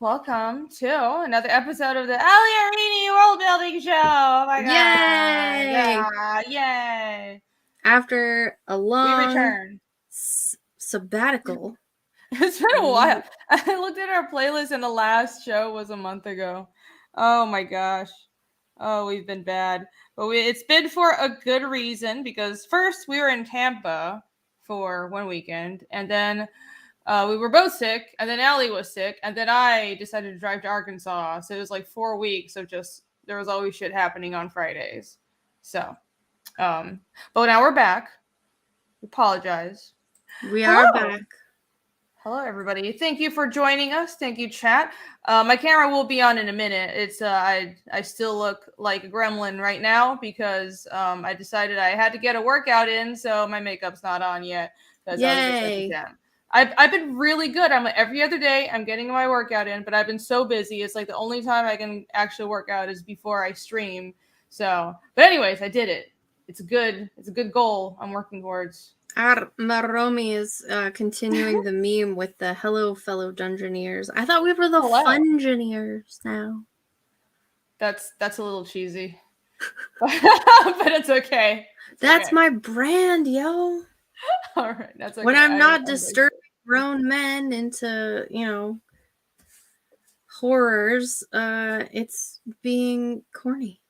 welcome to another episode of the ALI RENIE WorldBuilding Show. Oh my god! Yay! Yay! After a We long return. sabbatical. It's been a while. I looked at our playlist and the last show was a month ago. Oh my gosh. Oh, we've been bad. But it's been for a good reason because first we were in Tampa for one weekend and then we were both sick, and then Allie was sick, and then I decided to drive to Arkansas. So it was like 4 weeks of just there was always shit happening on Fridays. So, but now we're back. We apologize. We are back. Hello, everybody. Thank you for joining us. Thank you, chat. My camera will be on in a minute. It's I still look like a gremlin right now because I decided I had to get a workout in, so my makeup's not on yet because I was just like, damn. I've been really good. I'm every other day I'm getting my workout in, but I've been so busy. It's like the only time I can actually work out is before I stream. So, but anyways, I did it. It's a good goal I'm working towards. Maromi is continuing the meme with the hello fellow dungeoneers. I thought we were the fungeoneers now. That's a little cheesy. But it's okay. That's my brand, yo. All right, that's okay. When I'm not disturbing grown men into, horrors, it's being corny.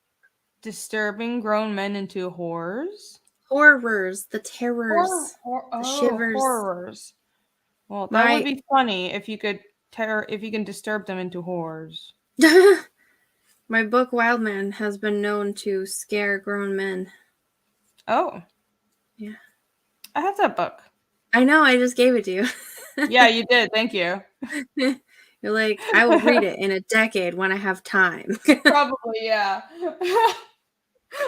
Disturbing grown men into horrors? Horrors, the terrors, the shivers. Horrors. Well, that would be funny if you could disturb them into horrors. My book Wildman has been known to scare grown men. Oh. Yeah. I have that book. I know, I just gave it to you. Yeah, you did. Thank you. You're like, I will read it in a decade when I have time. Probably, yeah.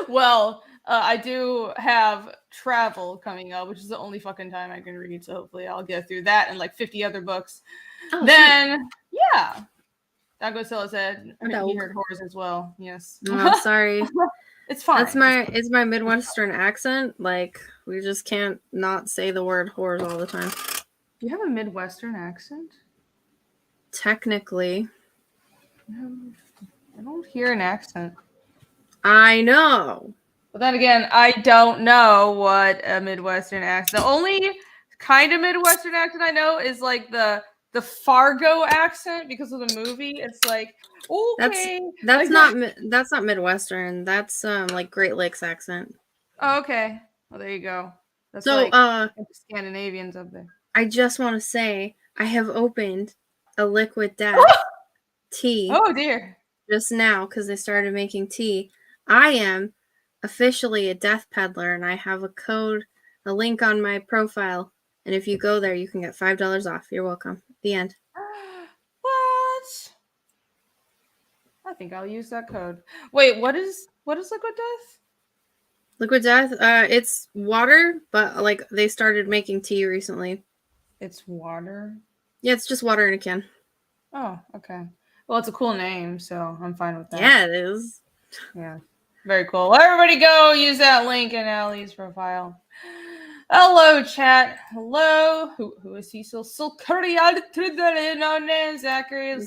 Well, I do have Travel coming up, which is the only fucking time I can read, so hopefully I'll get through that and like 50 other books. Oh, then, yeah. Dagosilla said he heard horrors as well. Yes. Oh, sorry. It's fine. It's my Midwestern accent. Like, we just can't not say the word horrors all the time. Do you have a Midwestern accent? Technically. I don't hear an accent. I know. But then again, I don't know what a Midwestern accent. The only kind of Midwestern accent I know is like the Fargo accent because of the movie. It's like, okay, that's not Midwestern. That's like Great Lakes accent. Oh, okay. Well, there you go. That's so like Scandinavians up there. I just want to say I have opened a Liquid Death tea. Oh dear! Just now because they started making tea. I am officially a death peddler, and I have a link on my profile. And if you go there, you can get $5 off. You're welcome. The end. What? I think I'll use that code. Wait, what is Liquid Death? Liquid Death, it's water, but like they started making tea recently. It's water? Yeah, it's just water in a can. Oh, okay. Well, it's a cool name, so I'm fine with that. Yeah, it is. Yeah. Very cool. Well, everybody go use that link in Allie's profile. Hello, chat. Hello. Who is he? So Surreal known as Zachary is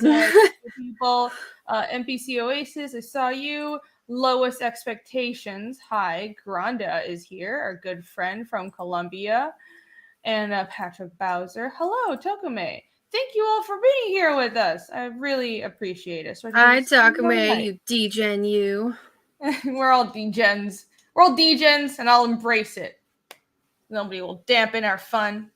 people. NPC Oasis, I saw you. Lowest Expectations. Hi. Granda is here, our good friend from Colombia. And Patrick Bowser. Hello, Tokume. Thank you all for being here with us. I really appreciate it. Hi, Tokume, you degen you. We're all degens. We're all degens, and I'll embrace it. Nobody will dampen our fun.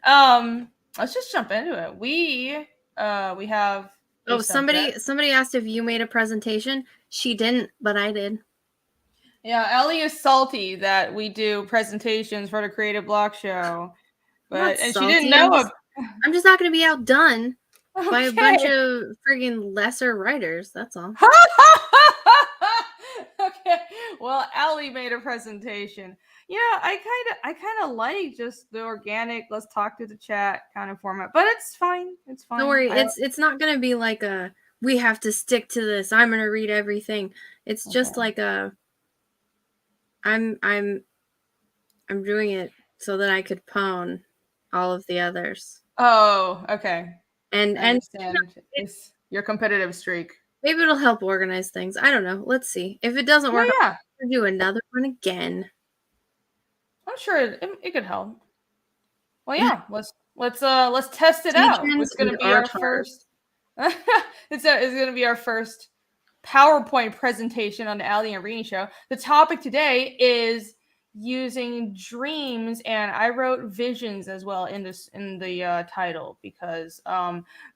Let's just jump into it. We have. Oh, somebody asked if you made a presentation. She didn't, but I did. Yeah, Ellie is salty that we do presentations for the Creative Block Show, but and she didn't know. I'm just not going to be outdone by a bunch of friggin' lesser writers. That's all. Okay. Well, Allie made a presentation. Yeah, I kind of like just the organic, let's talk to the chat kind of format, but it's fine. It's fine. Don't worry. It's not going to be like a, we have to stick to this. I'm going to read everything. It's just like a, I'm doing it so that I could pwn all of the others. Oh, okay. And your competitive streak. Maybe it'll help organize things. I don't know. Let's see. If it doesn't work, Yeah, I'll do another one again. I'm sure it could help. Well, yeah, let's test it out. Teachings It's gonna and be our Artar. first. It's gonna be our first PowerPoint presentation on the Ali Renie show. The topic today is using dreams, and I wrote visions as well in the title because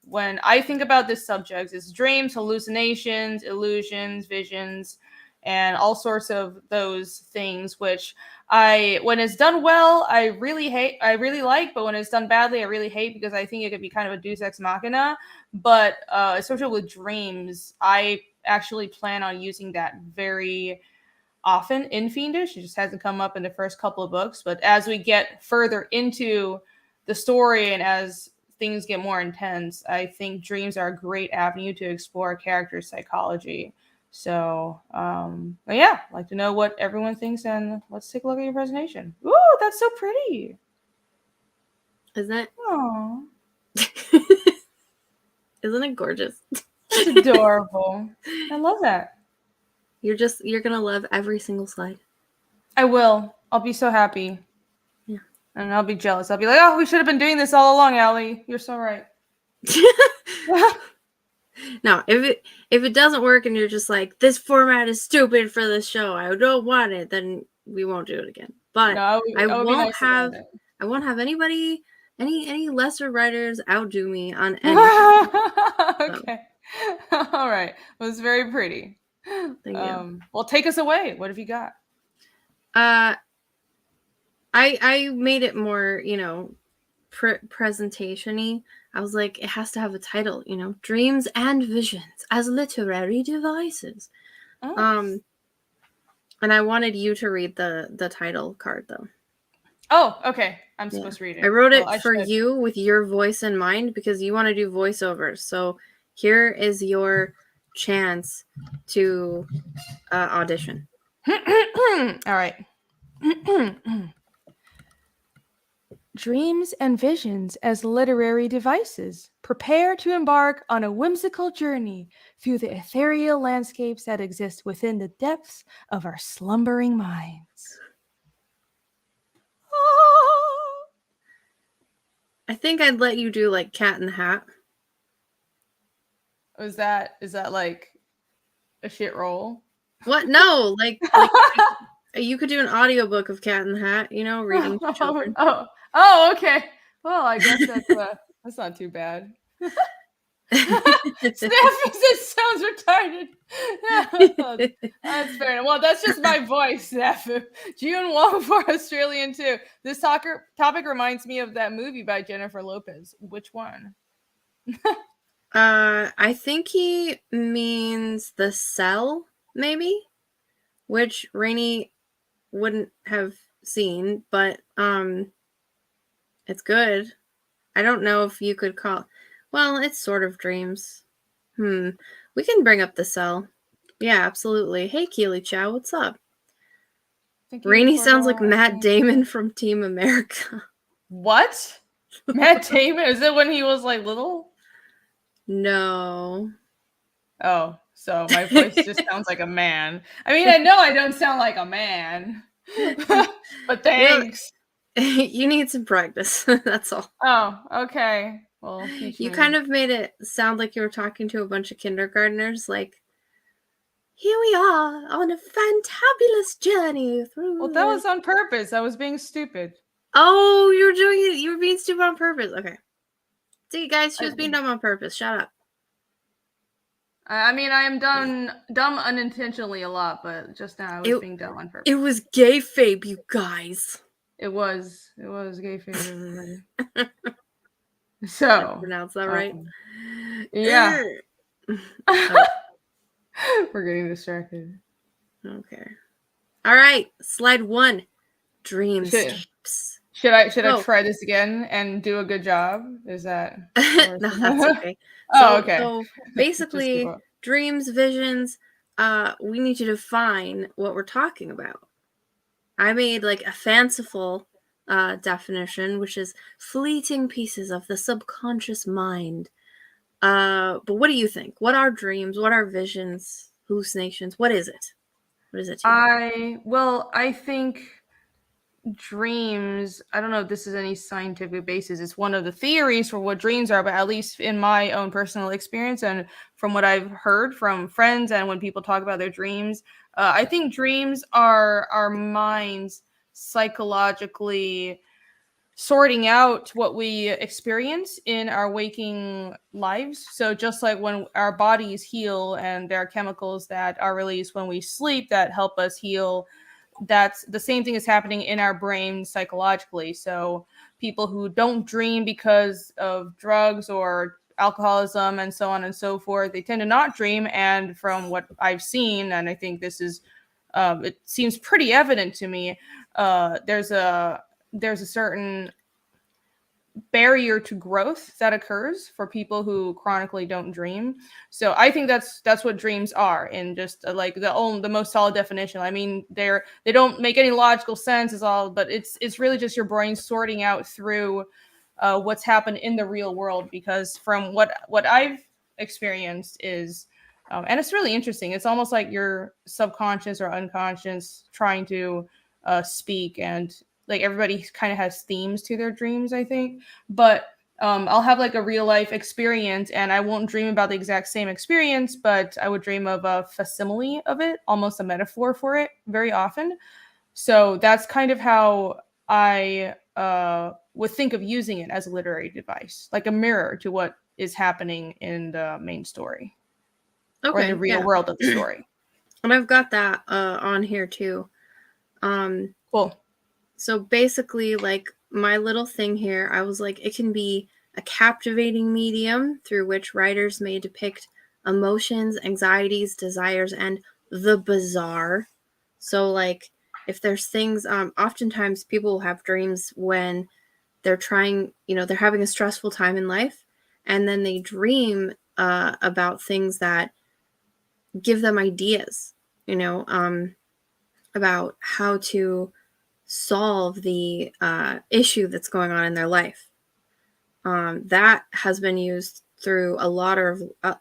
when I think about this subject, it's dreams, hallucinations, illusions, visions, and all sorts of those things. Which when it's done well, I really like, but when it's done badly, I really hate because I think it could be kind of a deus ex machina. But especially with dreams, I actually plan on using that very often in Fiendish. It just hasn't come up in the first couple of books. But as we get further into the story and as things get more intense, I think dreams are a great avenue to explore character psychology. So, but yeah, I'd like to know what everyone thinks, and let's take a look at your presentation. Ooh, that's so pretty. Isn't it? Oh, Isn't it gorgeous? it's adorable. I love that. You're gonna love every single slide. I will. I'll be so happy. Yeah. And I'll be jealous. I'll be like, oh, we should have been doing this all along, Ali. You're so right. No, if it doesn't work and you're just like, this format is stupid for this show, I don't want it, then we won't do it again. But No, I won't have anybody, any lesser writers outdo me on anything. Okay. All right. It was very pretty. Thank you. Well, take us away. What have you got? I made it more, presentation-y. I was like, it has to have a title, dreams and visions as literary devices. Oh. And I wanted you to read the title card though. Oh, okay. I'm supposed to read it. I wrote it for you with your voice in mind because you want to do voiceovers. So here is your chance to audition. All right. Dreams and visions as literary devices. Prepare to embark on a whimsical journey through the ethereal landscapes that exist within the depths of our slumbering minds. I think I'd let you do like Cat in the Hat. Is that like a shit roll? What? No, like you could do an audiobook of Cat in the Hat, reading to children. Oh, okay. Well, I guess that's not too bad. Snaffy just sounds retarded. That's fair. Well, that's just my voice, Snafu. June Wong for Australian too. This topic reminds me of that movie by Jennifer Lopez. Which one? I think he means The Cell, maybe, which Renie wouldn't have seen, but it's good. I don't know if you could call. Well, it's sort of dreams. We can bring up The Cell. Yeah, absolutely. Hey, Keely Chow, what's up? Renie sounds like Matt Damon from Team America. What? Matt Damon? Is it when he was like little? No. Oh, so my voice just sounds like a man. I mean, I know I don't sound like a man, but thanks. You need some practice. That's all. Oh, okay. Well, you kind of made it sound like you were talking to a bunch of kindergartners, like, here we are on a fantabulous journey through. Well, that was on purpose. I was being stupid. Oh, you were doing it. You were being stupid on purpose. Okay. See, guys, she was being dumb on purpose. Shut up. I mean, I am dumb unintentionally a lot, but just now I was being dumb on purpose. It was kayfabe, you guys. It was kayfabe, everybody. So pronounce that right? Yeah. We're getting distracted. Okay. All right. Slide 1. Dreamscapes. Should I try this again and do a good job? Is that no, that's okay. Okay. So basically, dreams, visions, we need to define what we're talking about. I made like a fanciful definition, which is fleeting pieces of the subconscious mind But what do you think? What are dreams? What are visions? Hallucinations? What is it? What is it to you? I think dreams, I don't know if this is any scientific basis. It's one of the theories for what dreams are, but at least in my own personal experience and from what I've heard from friends and when people talk about their dreams, I think dreams are our minds psychologically sorting out what we experience in our waking lives. So just like when our bodies heal and there are chemicals that are released when we sleep that help us heal, that's the same thing is happening in our brain psychologically. So people who don't dream because of drugs or alcoholism and so on and so forth, they tend to not dream. And from what I've seen, and I think this is it seems pretty evident to me, there's a certain barrier to growth that occurs for people who chronically don't dream. So I think that's what dreams are in just like the most solid definition. I mean, they don't make any logical sense is all, but it's really just your brain sorting out through what's happened in the real world. Because from what I've experienced is and it's really interesting. It's almost like your subconscious or unconscious trying to speak, and like everybody kind of has themes to their dreams, I think. But I'll have like a real life experience and I won't dream about the exact same experience, but I would dream of a facsimile of it, almost a metaphor for it very often. So that's kind of how I would think of using it as a literary device, like a mirror to what is happening in the main story or in the real world of the story. And I've got that on here too. Cool. So basically, like my little thing here, I was like, it can be a captivating medium through which writers may depict emotions, anxieties, desires, and the bizarre. So like if there's things, oftentimes people will have dreams when they're trying, they're having a stressful time in life, and then they dream about things that give them ideas, about how to solve the issue that's going on in their life. That has been used through a lot of. I'm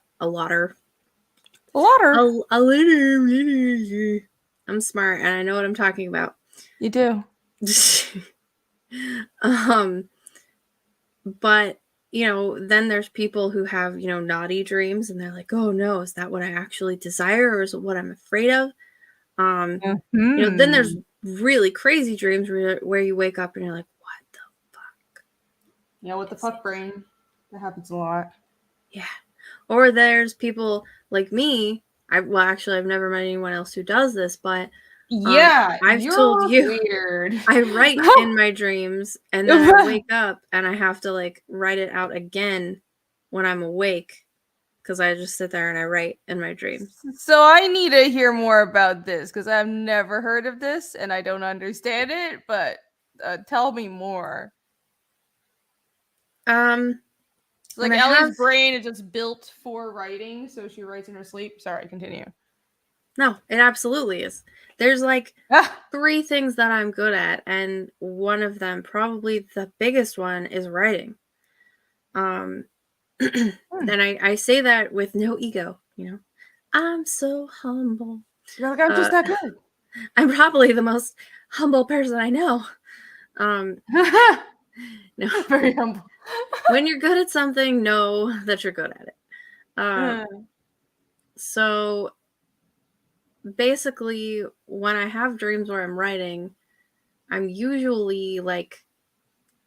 smart and I know what I'm talking about. You do. But then there's people who have naughty dreams and they're like, oh no, is that what I actually desire or is it what I'm afraid of? Then there's really crazy dreams where you wake up and you're like, what the fuck? Yeah, what the fuck brain? That happens a lot. Yeah. Or there's people like me. I've never met anyone else who does this, but I've told you weird. I write in my dreams and then I wake up and I have to like write it out again when I'm awake because I just sit there and I write in my dreams. So I need to hear more about this because I've never heard of this and I don't understand it, but tell me more. Like Ellie's brain is just built for writing, so she writes in her sleep. Sorry, continue. No, it absolutely is. There's like 3 things that I'm good at, and one of them, probably the biggest one, is writing. Then I say that with no ego, I'm so humble. You're like, I'm just that good. I'm probably the most humble person I know. No, very humble. When you're good at something, know that you're good at it. So basically, when I have dreams where I'm writing, I'm usually like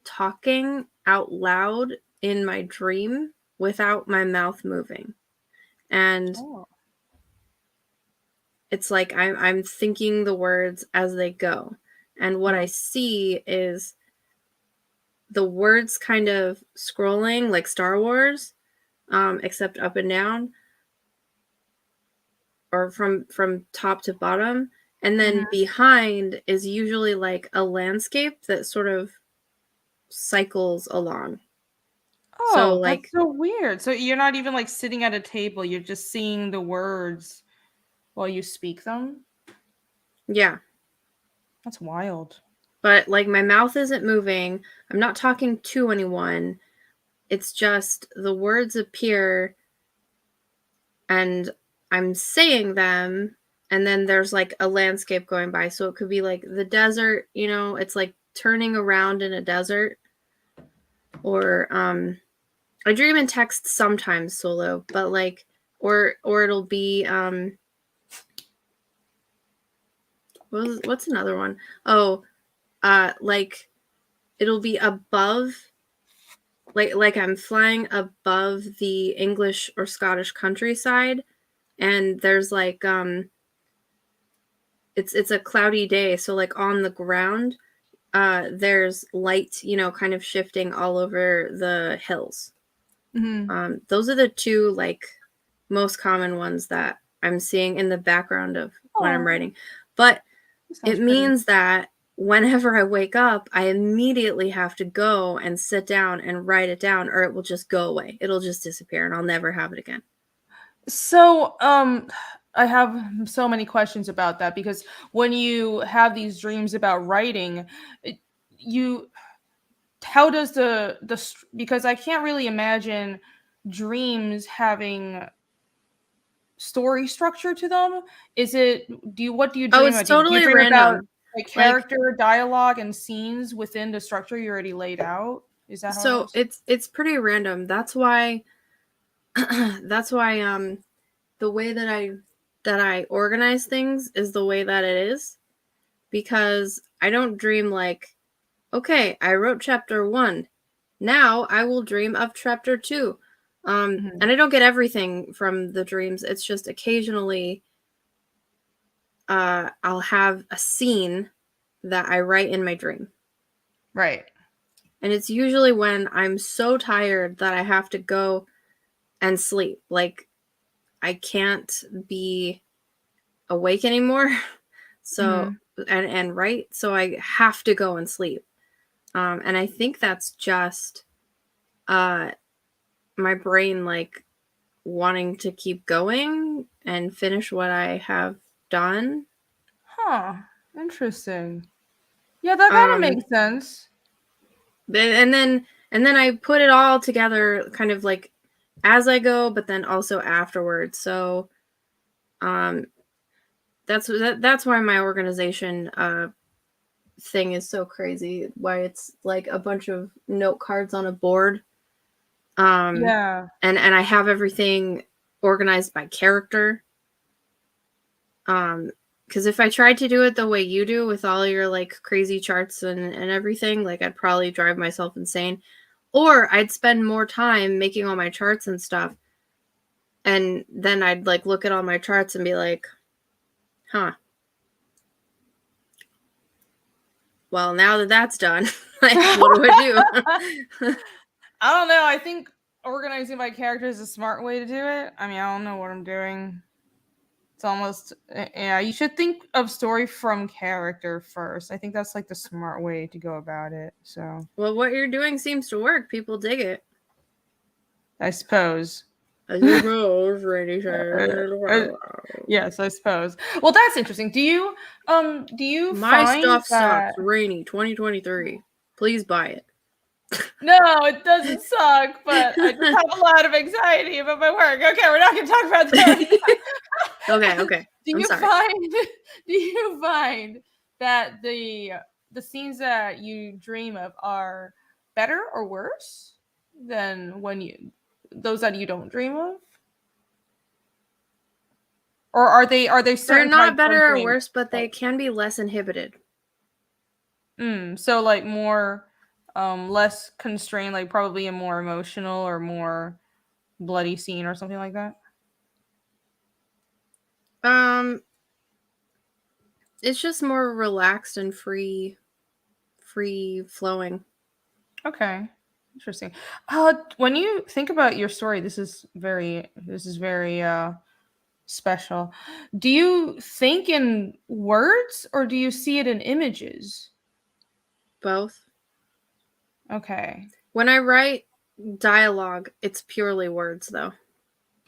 talking out loud in my dream without my mouth moving. And it's like I'm thinking the words as they go. And what I see is the words kind of scrolling like Star Wars, except up and down, or from top to bottom. And then behind is usually like a landscape that sort of cycles along. Oh, so, like, that's so weird. So you're not even like sitting at a table, you're just seeing the words while you speak them? Yeah. That's wild. But like my mouth isn't moving. I'm not talking to anyone. It's just the words appear and I'm saying them, and then there's like a landscape going by. So it could be like the desert, you know, it's like turning around in a desert. Or I dream in text sometimes solo, but like or it'll be what's another one? Oh, like it'll be above, like I'm flying above the English or Scottish countryside, and there's like it's a cloudy day, so like on the ground there's light, you know, kind of shifting all over the hills. Those are the two like most common ones that I'm seeing in the background of when I'm writing. But it means that whenever I wake up, I immediately have to go and sit down and write it down, or it will just go away. It'll just disappear and I'll never have it again. So, I have so many questions about that, because when you have these dreams about writing, how does because I can't really imagine dreams having story structure to them. What do you dream it's about? totally do you dream random. about like character dialogue and scenes within the structure you already laid out? Is that how So it's pretty random. That's why that's why the way that I organize things is the way that it is, because I don't dream like, okay, I wrote chapter 1. Now I will dream of chapter 2. And I don't get everything from the dreams. It's just occasionally I'll have a scene that I write in my dream. Right. And it's usually when I'm so tired that I have to go and sleep. Like, I can't be awake anymore. So, and write. So I have to go and sleep. And I think that's just my brain, like, wanting to keep going and finish what I have done. Huh. Interesting. Yeah, that kind of makes sense. And then I put it all together kind of like as I go, but then also afterwards. So that's why my organization thing is so crazy. Why it's like a bunch of note cards on a board. Yeah. And I have everything organized by character. Because if I tried to do it the way you do with all your like crazy charts and everything, like I'd probably drive myself insane. Or I'd spend more time making all my charts and stuff. And then I'd like look at all my charts and be like, huh. Well, now that that's done, like, what do I do? I don't know. I think organizing by character is a smart way to do it. I mean, I don't know what I'm doing. It's almost, yeah, you should think of story from character first. I think that's like the smart way to go about it. So, well, what you're doing seems to work. People dig it. I suppose. I suppose, Renie. Yes, I suppose. Well, that's interesting. Do you My find stuff that sucks. Renie 2023. Please buy it. No, it doesn't suck, but I just have a lot of anxiety about my work. Okay, we're not going to talk about that. Okay. Do you find that the scenes that you dream of are better or worse than those that you don't dream of? Or are they They're certain not types better of or dreams? worse, but they can be less inhibited. So like more less constrained, like probably a more emotional or more bloody scene or something like that. It's just more relaxed and free flowing. Okay. Interesting. When you think about your story, this is very special. Do you think in words or do you see it in images? Both. Okay. When I write dialogue, it's purely words though.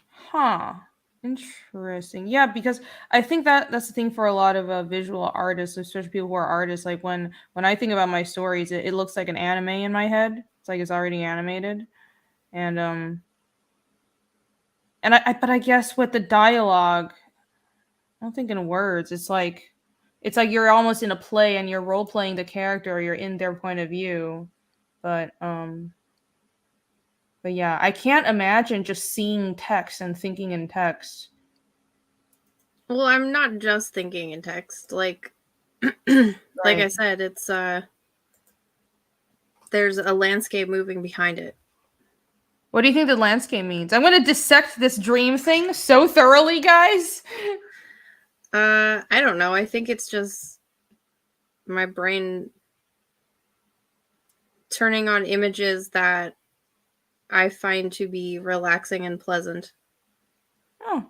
Huh. Interesting. Yeah, because I think that's the thing for a lot of visual artists, especially people who are artists. Like when I think about my stories, it looks like an anime in my head. It's like it's already animated. And but I guess with the dialogue, I don't think in words. It's like you're almost in a play and you're role playing the character, or you're in their point of view. But yeah, I can't imagine just seeing text and thinking in text. Well, I'm not just thinking in text. Like like I said, it's there's a landscape moving behind it. What do you think the landscape means? I'm going to dissect this dream thing so thoroughly, guys. I don't know. I think it's just my brain turning on images that I find to be relaxing and pleasant. Oh.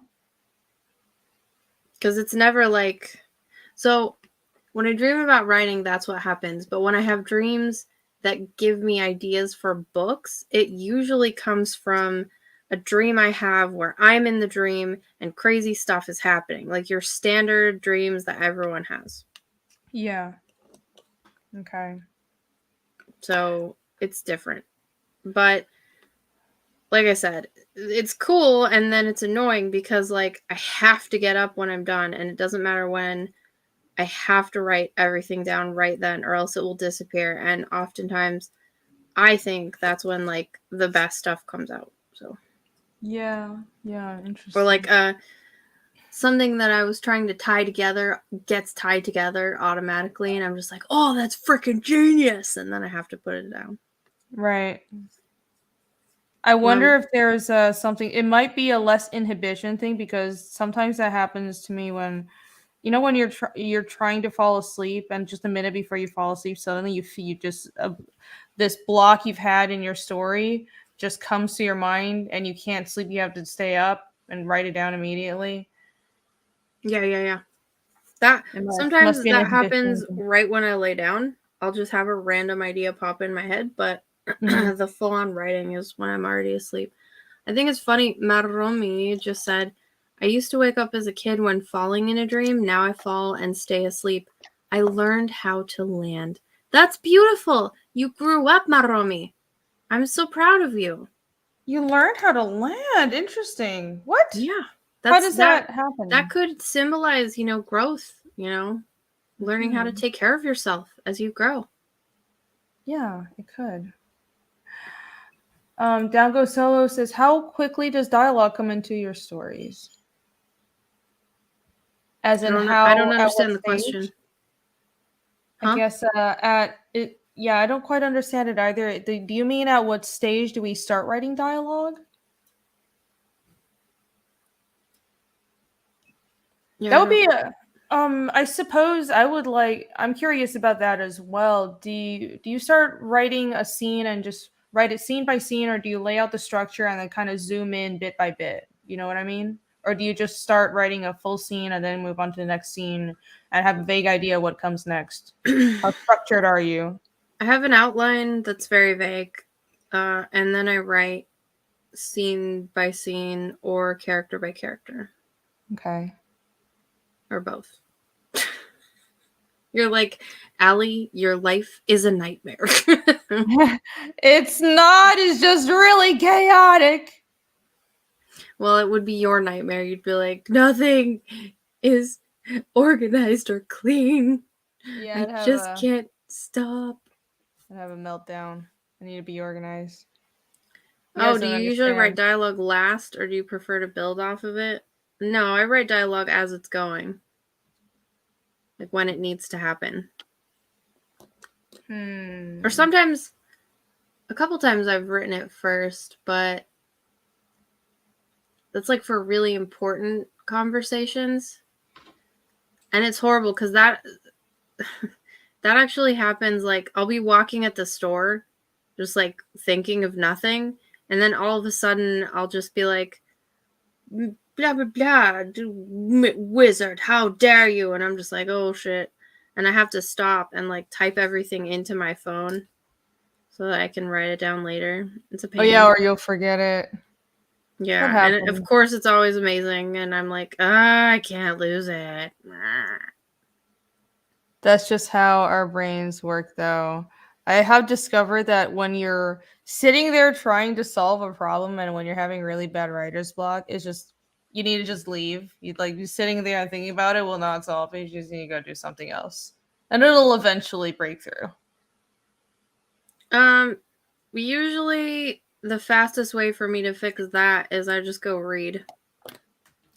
Because it's never like... So, when I dream about writing, that's what happens. But when I have dreams that give me ideas for books, it usually comes from a dream I have where I'm in the dream and crazy stuff is happening. Like your standard dreams that everyone has. Yeah. Okay. So it's different. But like I said, it's cool and then it's annoying because like I have to get up when I'm done and it doesn't matter when. I have to write everything down right then or else it will disappear. And oftentimes I think that's when like the best stuff comes out. So yeah, interesting. Or like something that I was trying to tie together gets tied together automatically and I'm just like, oh, that's freaking genius, and then I have to put it down. Right. I wonder if there's something. It might be a less inhibition thing because sometimes that happens to me when, when you're trying to fall asleep and just a minute before you fall asleep, suddenly you just this block you've had in your story just comes to your mind and you can't sleep. You have to stay up and write it down immediately. Yeah. That sometimes that happens right when I lay down. I'll just have a random idea pop in my head, but the full-on writing is when I'm already asleep. I think it's funny. Maromi just said, I used to wake up as a kid when falling in a dream. Now I fall and stay asleep. I learned how to land. That's beautiful. You grew up, Maromi. I'm so proud of you. You learned how to land. Interesting. What? Yeah. How does that happen? That could symbolize, growth, learning how to take care of yourself as you grow. Yeah, it could. Down Go Solo says, how quickly does dialogue come into your stories? As in I don't understand the question. I guess at it. Yeah, I don't quite understand it either. Do you mean at what stage do we start writing dialogue? Yeah, that would be I suppose I would I'm curious about that as well. Do you start writing a scene and just write it scene by scene, or do you lay out the structure and then kind of zoom in bit by bit? You know what I mean? Or do you just start writing a full scene and then move on to the next scene and have a vague idea what comes next? How structured are you? I have an outline that's very vague, and then I write scene by scene or character by character. Okay. Or both. You're like, Ali, your life is a nightmare. It's not. It's just really chaotic. Well, it would be your nightmare. You'd be like, nothing is organized or clean. Yeah, I just can't stop. I'd have a meltdown. I need to be organized. Oh, do you usually write dialogue last, or do you prefer to build off of it? No, I write dialogue as it's going. Like when it needs to happen. Or sometimes, a couple times I've written it first, but that's like for really important conversations. And it's horrible because that actually happens. Like I'll be walking at the store, just like thinking of nothing. And then all of a sudden I'll just be like, blah, blah, blah, wizard, how dare you? And I'm just like, oh shit. And I have to stop and like type everything into my phone so that I can write it down later. It's a pain. Oh yeah, or you'll forget it. Yeah, and of course it's always amazing, and I'm like, I can't lose it. That's just how our brains work, though. I have discovered that when you're sitting there trying to solve a problem and when you're having really bad writer's block, it's just you need to just leave. You like you sitting there and thinking about it will not solve it. You just need to go do something else. And it'll eventually break through. Usually the fastest way for me to fix that is I just go read.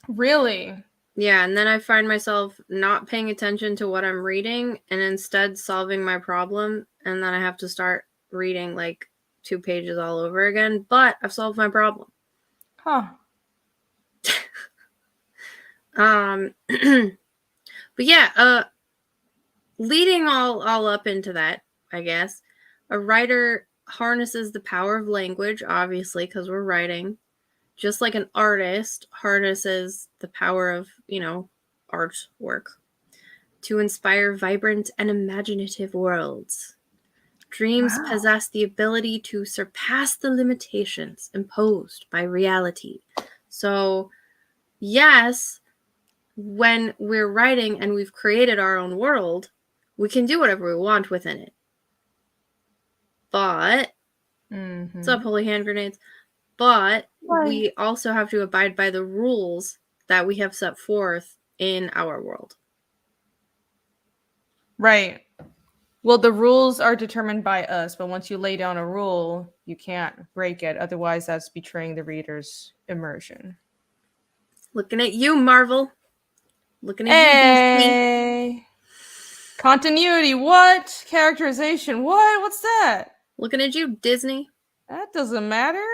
Really? Yeah, and then I find myself not paying attention to what I'm reading and instead solving my problem, and then I have to start reading like 2 pages all over again, but I've solved my problem. Huh. But yeah, leading all up into that, I guess, a writer harnesses the power of language, obviously, because we're writing, just like an artist harnesses the power of, artwork to inspire vibrant and imaginative worlds. Dreams Wow. possess the ability to surpass the limitations imposed by reality. So, yes, when we're writing and we've created our own world, we can do whatever we want within it. But, what's up, holy hand grenades? But we also have to abide by the rules that we have set forth in our world. Right. Well, the rules are determined by us, but once you lay down a rule, you can't break it. Otherwise, that's betraying the reader's immersion. Looking at you, Marvel. Looking at Hey! you, DC. Continuity, what? Characterization, what? What's that? Looking at you, Disney. That doesn't matter.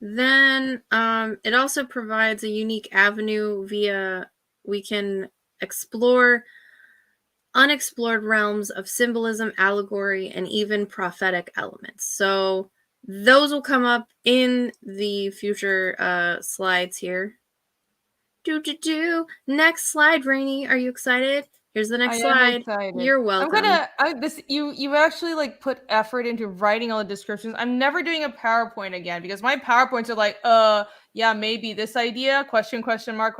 Then it also provides a unique avenue via we can explore unexplored realms of symbolism, allegory, and even prophetic elements. So those will come up in the future slides here. Next slide, Renie. Are you excited? Here's the next slide. Am excited. You're welcome. You actually like put effort into writing all the descriptions. I'm never doing a PowerPoint again because my PowerPoints are like, yeah, maybe this idea, question mark.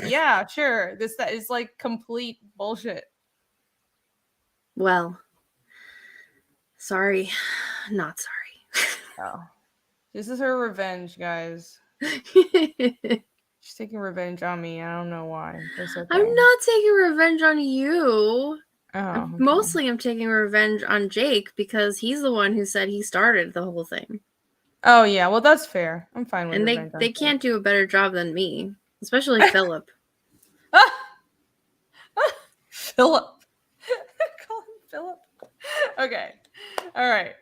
Yeah, sure. That is like complete bullshit. Well, sorry. Not sorry. Oh. This is her revenge, guys. She's taking revenge on me. I don't know why. That's okay. I'm not taking revenge on you. Oh, okay. Mostly I'm taking revenge on Jake because he's the one who said he started the whole thing. Oh, yeah. Well, that's fair. I'm fine with revenge. And they can't do a better job than me. Especially Philip. Philip. Call him Philip. Okay. All right.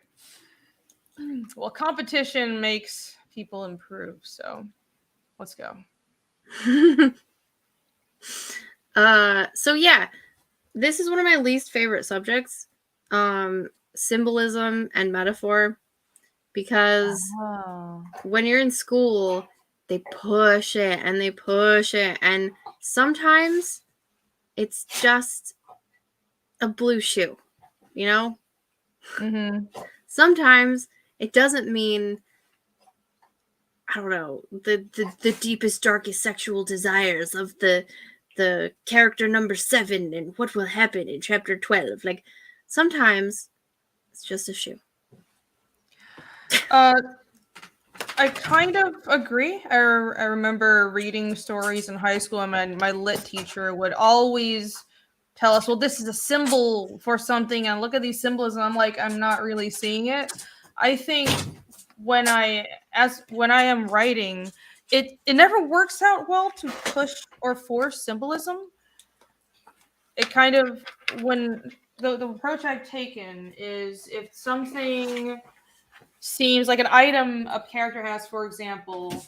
Well, competition makes people improve. So let's go. So yeah, this is one of my least favorite subjects, symbolism and metaphor, because when you're in school, they push it and they push it, and sometimes it's just a blue shoe, you know? Mm-hmm. Sometimes it doesn't mean, I don't know, the deepest, darkest sexual desires of the character number 7 and what will happen in chapter 12. Like, sometimes it's just a shoe. I kind of agree. I remember reading stories in high school, and my lit teacher would always tell us, well, this is a symbol for something, and look at these symbols. And I'm like, I'm not really seeing it. I think when I am writing, it never works out well to push or force symbolism. It kind of, when the approach I've taken is, if something seems like an item a character has, for example,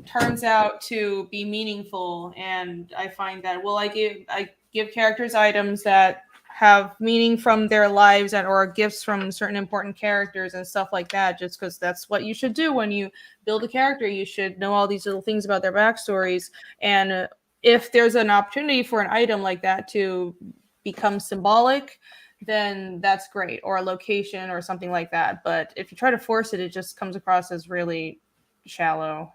turns out to be meaningful, and I find that, well, I give characters items that have meaning from their lives or gifts from certain important characters and stuff like that, just because that's what you should do when you build a character. You should know all these little things about their backstories, and if there's an opportunity for an item like that to become symbolic, then that's great, or a location or something like that. But if you try to force it, it just comes across as really shallow.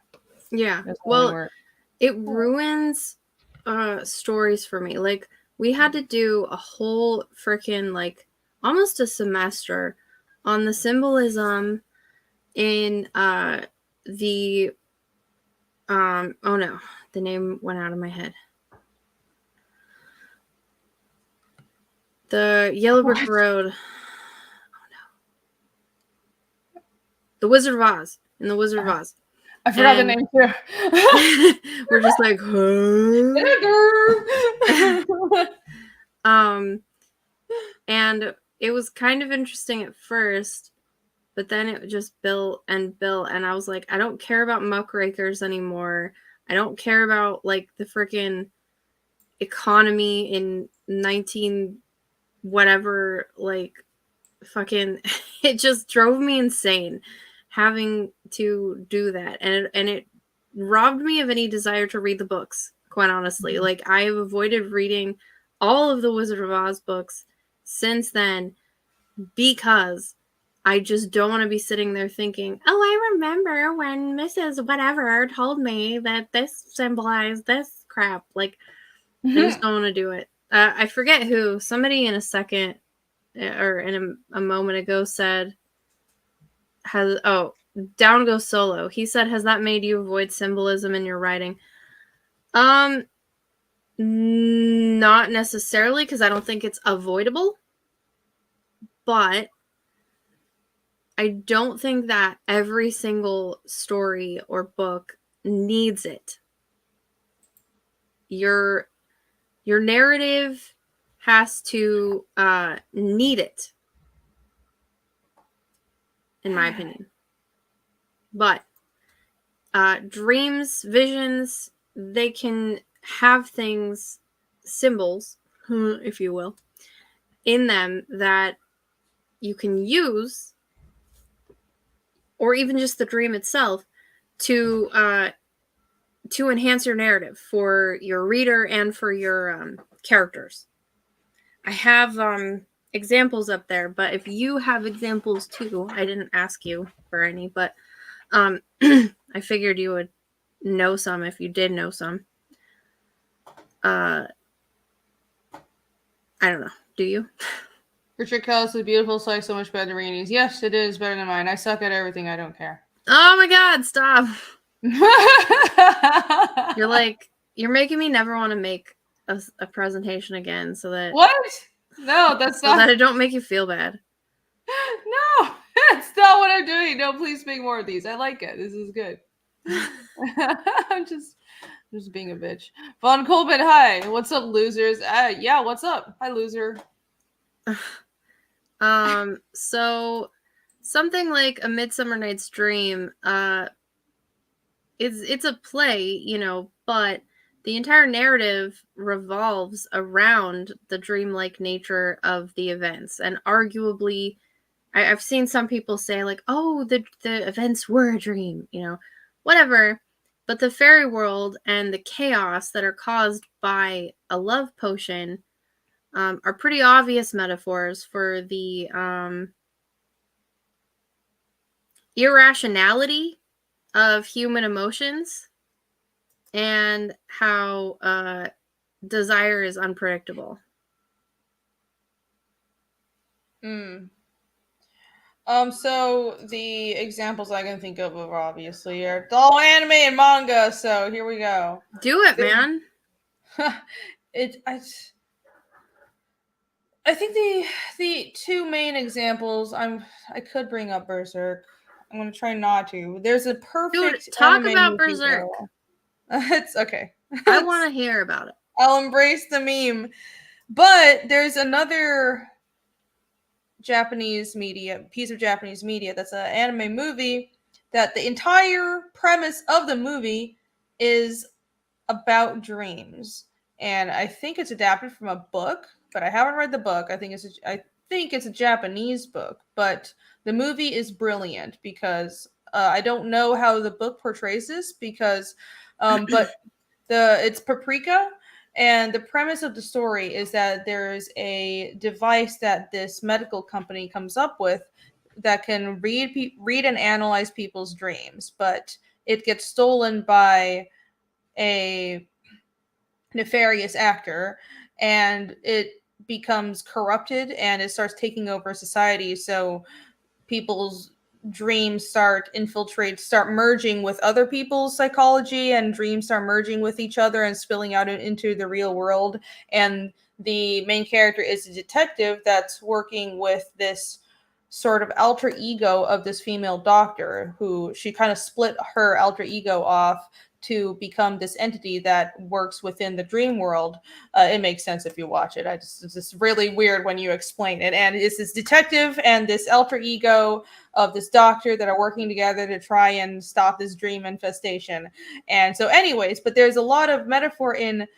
Yeah. Well, it ruins stories for me. Like, we had to do a whole freaking, like, almost a semester on the symbolism in the oh no, the name went out of my head. The Yellow Brick Road. Oh no. The Wizard of Oz. In the Wizard of Oz. I forgot the name too. We're just like, huh? And it was kind of interesting at first, but then it just built, and I was like, I don't care about muckrakers anymore. I don't care about, like, the freaking economy in 19 whatever, like, fucking it just drove me insane having to do that, and it robbed me of any desire to read the books, quite honestly. Like, I have avoided reading all of the Wizard of Oz books since then because I just don't want to be sitting there thinking, oh, I remember when Mrs. Whatever told me that this symbolized this crap. Like, I just don't want to do it. I forget who. Somebody in a second or in a moment ago said, Down Goes Solo. He said, has that made you avoid symbolism in your writing? Not necessarily, because I don't think it's avoidable. But I don't think that every single story or book needs it. Your narrative has to need it, in my opinion. But dreams, visions, they can have things, symbols, if you will, in them that you can use, or even just the dream itself, to enhance your narrative for your reader and for your characters. I have examples up there, but if you have examples too, I didn't ask you for any, but I figured you would know some if you did know some. I don't know. Do you? Richard Kellis is beautiful, so like so much better than Renie's. Yes, it is better than mine. I suck at everything. I don't care. Oh my god, stop. You're making me never want to make a presentation again, so that... What? No, that's so that I don't make you feel bad. No, that's not what I'm doing. No, please make more of these. I like it. This is good. I'm just being a bitch. Von Colbert, hi. What's up, losers? Yeah, what's up? Hi, loser. So something like A Midsummer Night's Dream, it's a play, you know, but the entire narrative revolves around the dreamlike nature of the events, and arguably, I've seen some people say, like, oh, the events were a dream, you know, whatever. But the fairy world and the chaos that are caused by a love potion are pretty obvious metaphors for the irrationality of human emotions and how desire is unpredictable. So the examples I can think of obviously are all anime and manga. So here we go. Do it, man. I think the two main examples I could bring up Berserk. I'm gonna try not to. There's a perfect Dude, talk anime about movie, Berserk. It's okay. I want to hear about it. I'll embrace the meme. But there's another piece of Japanese media that's an anime movie that the entire premise of the movie is about dreams. And I think it's adapted from a book, but I haven't read the book. I think it's a Japanese book, but the movie is brilliant because I don't know how the book portrays this because but it's Paprika. And the premise of the story is that there's a device that this medical company comes up with that can read and analyze people's dreams, but it gets stolen by a nefarious actor, and it becomes corrupted and it starts taking over society. So people's dreams start merging with other people's psychology, and dreams start merging with each other and spilling out into the real world. And the main character is a detective that's working with this sort of alter ego of this female doctor, who she kind of split her alter ego off to become this entity that works within the dream world. It makes sense if you watch it. It's just really weird when you explain it. And it's this detective and this alter ego of this doctor that are working together to try and stop this dream infestation. And so, anyways, but there's a lot of metaphor in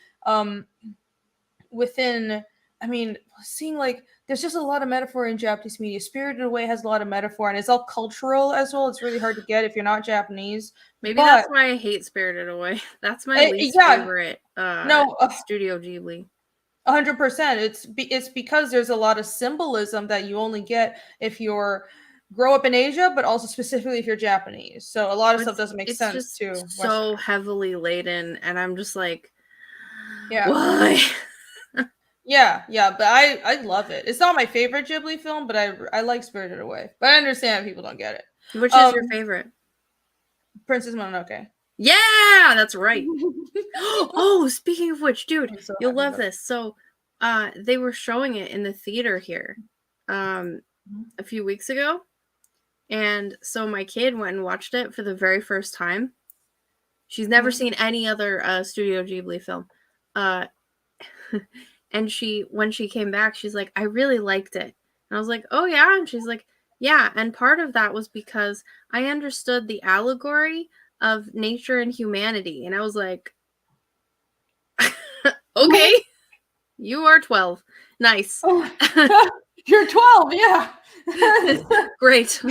within. I mean, seeing like there's just a lot of metaphor in Japanese media. Spirited Away has a lot of metaphor, and it's all cultural as well. It's really hard to get if you're not Japanese. Maybe that's why I hate Spirited Away. That's my least favorite Studio Ghibli. 100%. It's because there's a lot of symbolism that you only get if you're grow up in Asia, but also specifically if you're Japanese. So a lot of stuff doesn't make sense too. It's so heavily laden, and I'm just like, yeah, why? yeah, but I love it. It's not my favorite Ghibli film, but I like Spirited Away. But I understand people don't get it. Which is your favorite? Princess Mononoke. Yeah, that's right. Oh, speaking of which, dude, you'll love this. So, they were showing it in the theater here, a few weeks ago, and so my kid went and watched it for the very first time. She's never seen any other Studio Ghibli film, and when she came back, she's like, I really liked it. And I was like, oh yeah? And she's like, yeah. And part of that was because I understood the allegory of nature and humanity. And I was like, okay, you are 12. Nice. Oh, you're 12, yeah. Great.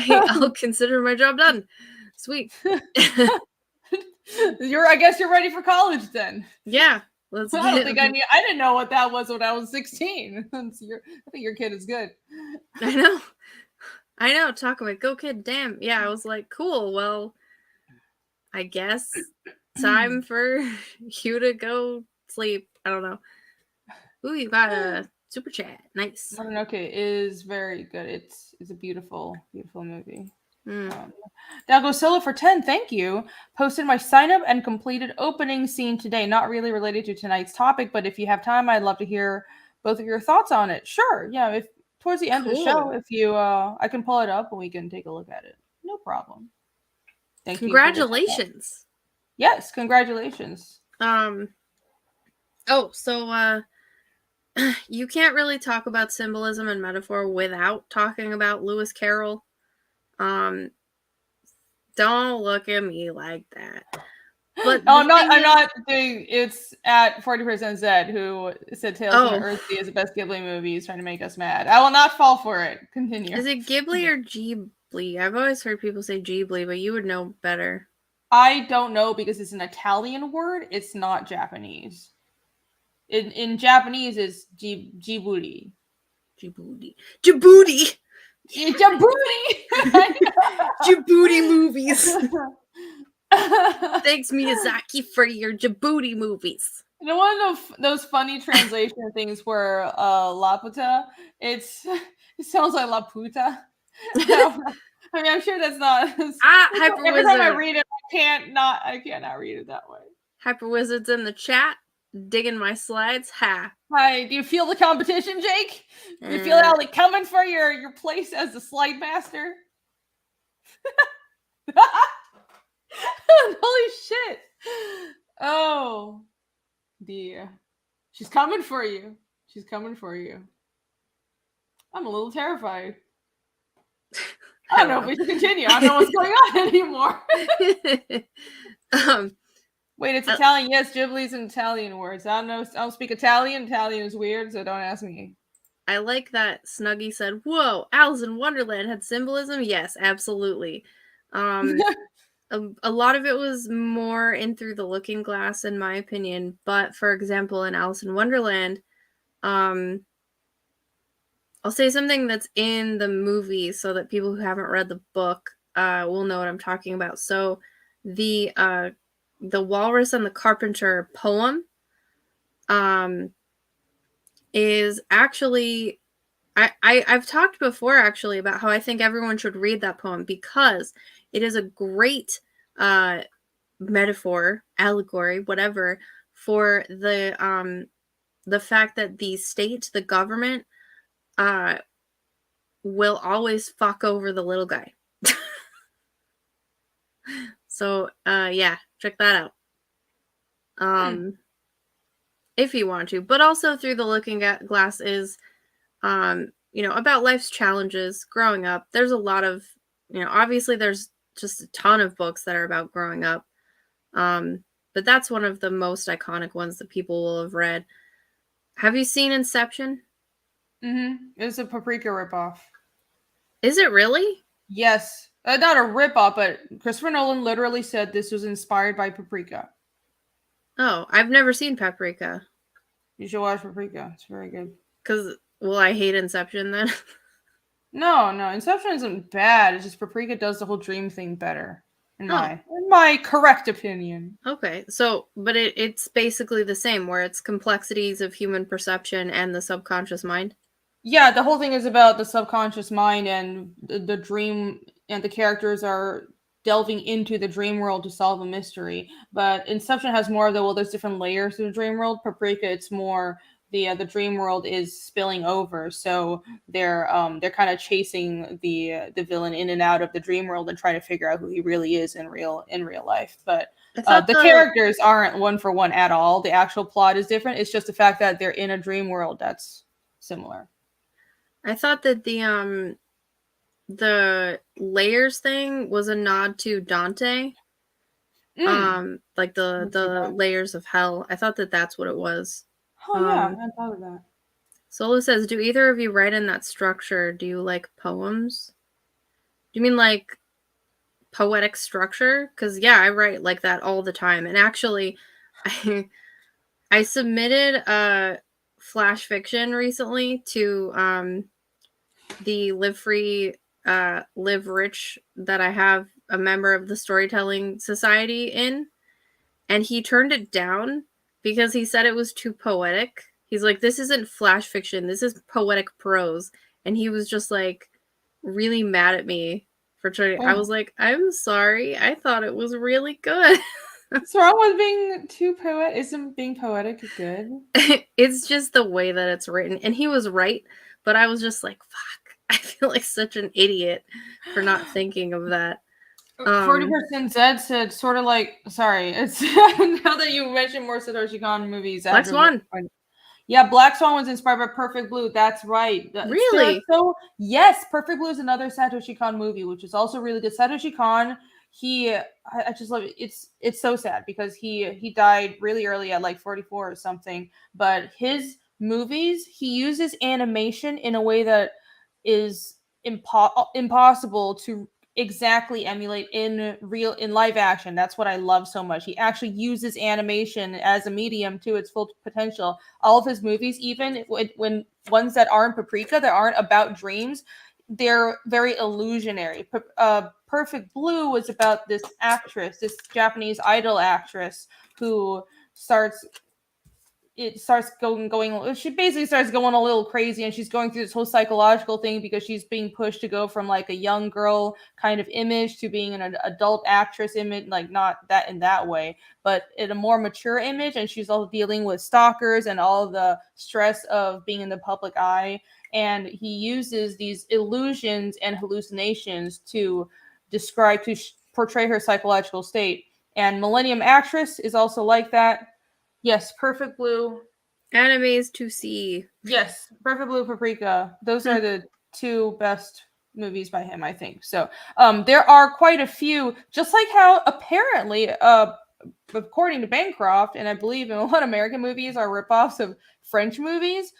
I'll consider my job done. Sweet. I guess you're ready for college then. Yeah. I didn't know what that was when I was 16. I think your kid is good. I know. Talk about go kid. Damn. Yeah, I was like, cool. Well, I guess time for you to go sleep. I don't know. Ooh, you got a super chat. Nice. Mononoke is very good. It's a beautiful, beautiful movie. Dagosilla for 10, thank you. Posted my sign up and completed opening scene today. Not really related to tonight's topic, but if you have time, I'd love to hear both of your thoughts on it. Sure, yeah. If towards the end of the show, if you, I can pull it up and we can take a look at it. No problem. Thank you. Congratulations. Yes, congratulations. Oh, so you can't really talk about symbolism and metaphor without talking about Lewis Carroll. Don't look at me like that. But I'm not doing. It's at 40% Zed who said Tales from Earthsea is the best Ghibli movie. He's trying to make us mad. I will not fall for it. Continue. Is it Ghibli or Ghibli? I've always heard people say Ghibli, but you would know better. I don't know because it's an Italian word. It's not Japanese. In Japanese, it's Djibouti. Djibouti. Djibouti movies. Thanks, Miyazaki, for your Djibouti movies. You know, one of those funny translation things where Laputa, it sounds like Laputa. I mean, I'm sure that's not. Every time I read it, I can't not read it that way. Hyper Wizards in the chat, digging my slides. Ha. Hi, do you feel the competition, Jake? Do you feel it like coming for your place as the slide master? Holy shit! Oh dear, she's coming for you. She's coming for you. I'm a little terrified. I don't know if we should continue. I don't know what's going on anymore. Wait, it's Italian. Yes, Ghibli's an Italian words. I don't know. I don't speak Italian. Italian is weird, so don't ask me. I like that Snuggie said, whoa, Alice in Wonderland had symbolism? Yes, absolutely. A lot of it was more in Through the Looking Glass, in my opinion. But, for example, in Alice in Wonderland, I'll say something that's in the movie so that people who haven't read the book will know what I'm talking about. So, the Walrus and the Carpenter poem, is actually I've talked before actually about how I think everyone should read that poem because it is a great metaphor, allegory, whatever, for the fact that the state, the government, will always fuck over the little guy. So yeah, check that out. If you want to, but also Through the Looking Glass is about life's challenges, growing up. There's a lot of, obviously there's just a ton of books that are about growing up. But that's one of the most iconic ones that people will have read. Have you seen Inception? It's a Paprika ripoff. Is it really? Yes. Not a ripoff, but Christopher Nolan literally said this was inspired by Paprika. Oh, I've never seen Paprika. You should watch Paprika. It's very good. Because, well, I hate Inception then. No, Inception isn't bad. It's just Paprika does the whole dream thing better. In my correct opinion. Okay, so, but it's basically the same, where it's complexities of human perception and the subconscious mind? Yeah, the whole thing is about the subconscious mind and the dream, and the characters are delving into the dream world to solve a mystery. But Inception has more of there's different layers to the dream world. Paprika, it's more the dream world is spilling over, so they're kind of chasing the villain in and out of the dream world and trying to figure out who he really is in real life. But the characters aren't one for one at all. The actual plot is different. It's just the fact that they're in a dream world that's similar. I thought that the layers thing was a nod to Dante. Like the layers of hell. I thought that that's what it was. Oh yeah, I thought of that. Solo says, do either of you write in that structure? Do you like poems? Do you mean like poetic structure? Because yeah, I write like that all the time. And actually, I submitted a flash fiction recently to the Live Free, Live Rich that I have a member of the Storytelling Society in, and he turned it down because he said it was too poetic. He's like, this isn't flash fiction, this is poetic prose. And he was just like really mad at me for trying. I was like, I'm sorry, I thought it was really good. What's wrong with being too poetic? Isn't being poetic good? It's just the way that it's written. And he was right, but I was just like, fuck, I feel like such an idiot for not thinking of that. 40% Zed said sort of like, sorry, it's now that you mentioned more Satoshi Kon movies. Black Swan. Yeah, Black Swan was inspired by Perfect Blue. That's right. Really? So yes, Perfect Blue is another Satoshi Kon movie, which is also really good. Satoshi Kon, I just love it. It's so sad because he died really early at like 44 or something. But his movies, he uses animation in a way that is impossible to exactly emulate in live action. That's what I love so much. He actually uses animation as a medium to its full potential. All of his movies, even when ones that aren't Paprika, that aren't about dreams, they're very illusionary. Perfect Blue was about this actress, this Japanese idol actress who starts going she basically starts going a little crazy, and she's going through this whole psychological thing because she's being pushed to go from like a young girl kind of image to being an adult actress image, like not that in that way, but in a more mature image. And she's also dealing with stalkers and all of the stress of being in the public eye. And he uses these illusions and hallucinations to portray her psychological state. And Millennium Actress is also like that. Yes, Perfect Blue. Animes to see. Yes, Perfect Blue, Paprika. Those are the two best movies by him, I think. So there are quite a few, just like how apparently, according to Bancroft, and I believe in a lot of American movies are ripoffs of French movies,